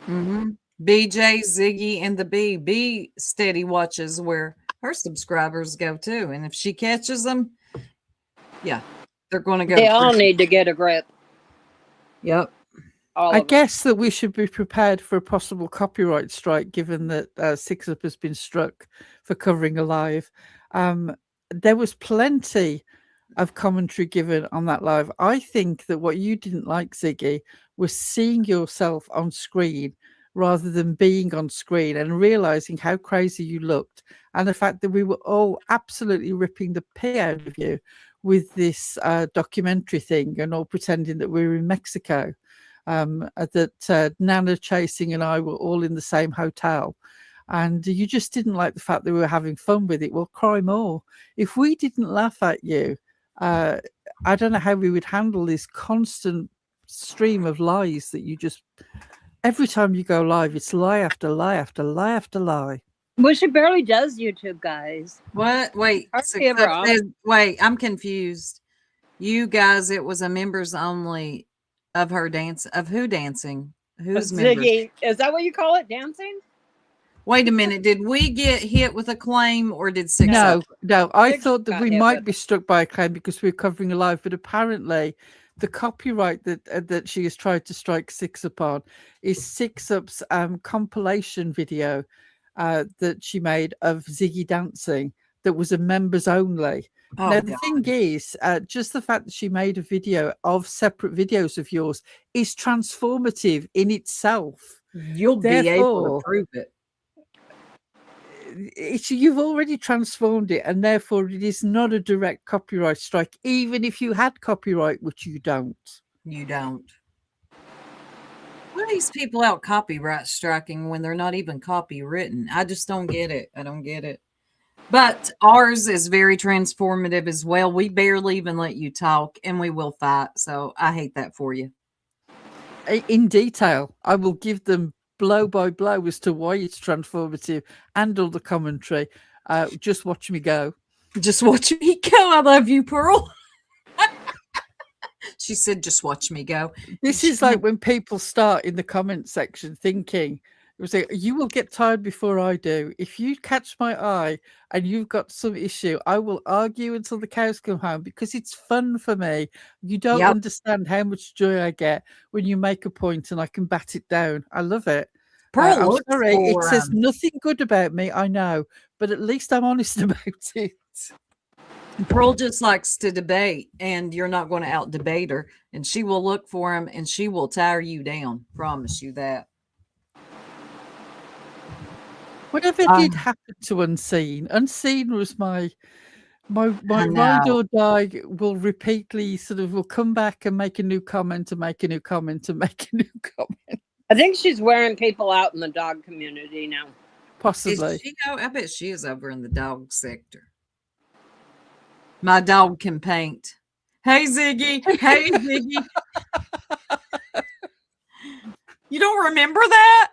Mm-hmm. BJ, Ziggy, and the B steady watches where her subscribers go too. And if she catches them, yeah, they're going to go. They all need to get a grip. Yep. I guess that we should be prepared for a possible copyright strike, given that Six Up has been struck for covering a live. There was plenty of commentary given on that live. I think that what you didn't like, Ziggy, was seeing yourself on screen rather than being on screen and realizing how crazy you looked, and the fact that we were all absolutely ripping the pee out of you with this documentary thing and all pretending that we were in Mexico. That Nana Chasing and I were all in the same hotel, and you just didn't like the fact that we were having fun with it. Well, cry more. If we didn't laugh at you, I don't know how we would handle this constant stream of lies that you just, every time you go live, it's lie after lie after lie after lie. Well, she barely does YouTube, guys. What? Wait, wait, I'm confused. You guys, it was a members only of her dance, of who dancing? Who's members? Ziggy, is that what you call it, dancing? Wait a minute. Did we get hit with a claim, or did Six Up? No. I thought that we might be struck by a claim because we're covering a live, but apparently the copyright that she has tried to strike Six Up on is Six Up's compilation video that she made of Ziggy dancing that was a members only. Oh, now, the thing is, just the fact that she made a video of separate videos of yours is transformative in itself. You'll be able to prove it. You've already transformed it, and therefore it is not a direct copyright strike, even if you had copyright, which you don't. You don't. What are these people out copyright striking when they're not even copywritten? I just don't get it. I don't get it. But ours is very transformative as well. We barely even let you talk, and we will fight. So I hate that for you. In detail, I will give them blow by blow as to why it's transformative and all the commentary. Just watch me go. Just watch me go. I love you, Pearl. She said, just watch me go. This is like when people start in the comment section thinking, it was like, you will get tired before I do. If you catch my eye and you've got some issue, I will argue until the cows come home because it's fun for me. You don't understand how much joy I get when you make a point and I can bat it down. I love it. I'm sorry, it says nothing good about me, I know, but at least I'm honest about it. Pearl just likes to debate, and you're not going to out debate her, and she will look for him and she will tire you down. Promise you that. Whatever did happen to Unseen? Unseen was my ride or die. Will repeatedly will come back and make a new comment and make a new comment and make a new comment. I think she's wearing people out in the dog community now. Possibly. Is she go? I bet she is over in the dog sector. My dog can paint. Hey, Ziggy. Hey, Ziggy. You don't remember that?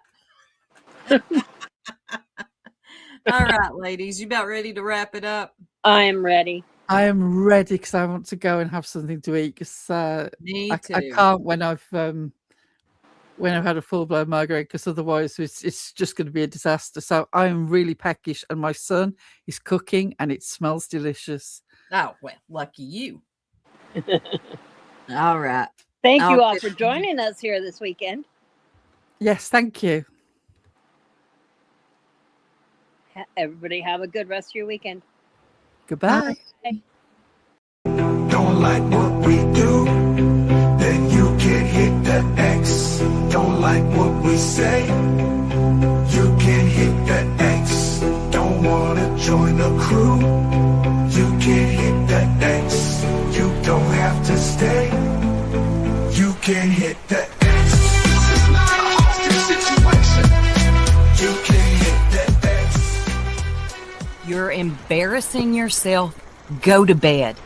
All right, ladies. You about ready to wrap it up? I am ready. I am ready because I want to go and have something to eat. Because Me I too. can't when I've had a full blown migraine, because otherwise it's just going to be a disaster. So I am really peckish, and my son is cooking, and it smells delicious. Oh well, lucky you. All right. Thank you all for joining us here this weekend. Yes, thank you. Everybody have a good rest of your weekend. Goodbye. Bye. Don't like what we do, then you can hit the X. Don't like what we say, you can hit the X. Don't wanna join the crew, you can hit the X. You don't have to stay, you can hit the X. This is not a hostage situation, you can hit the X. You're embarrassing yourself. Go to bed.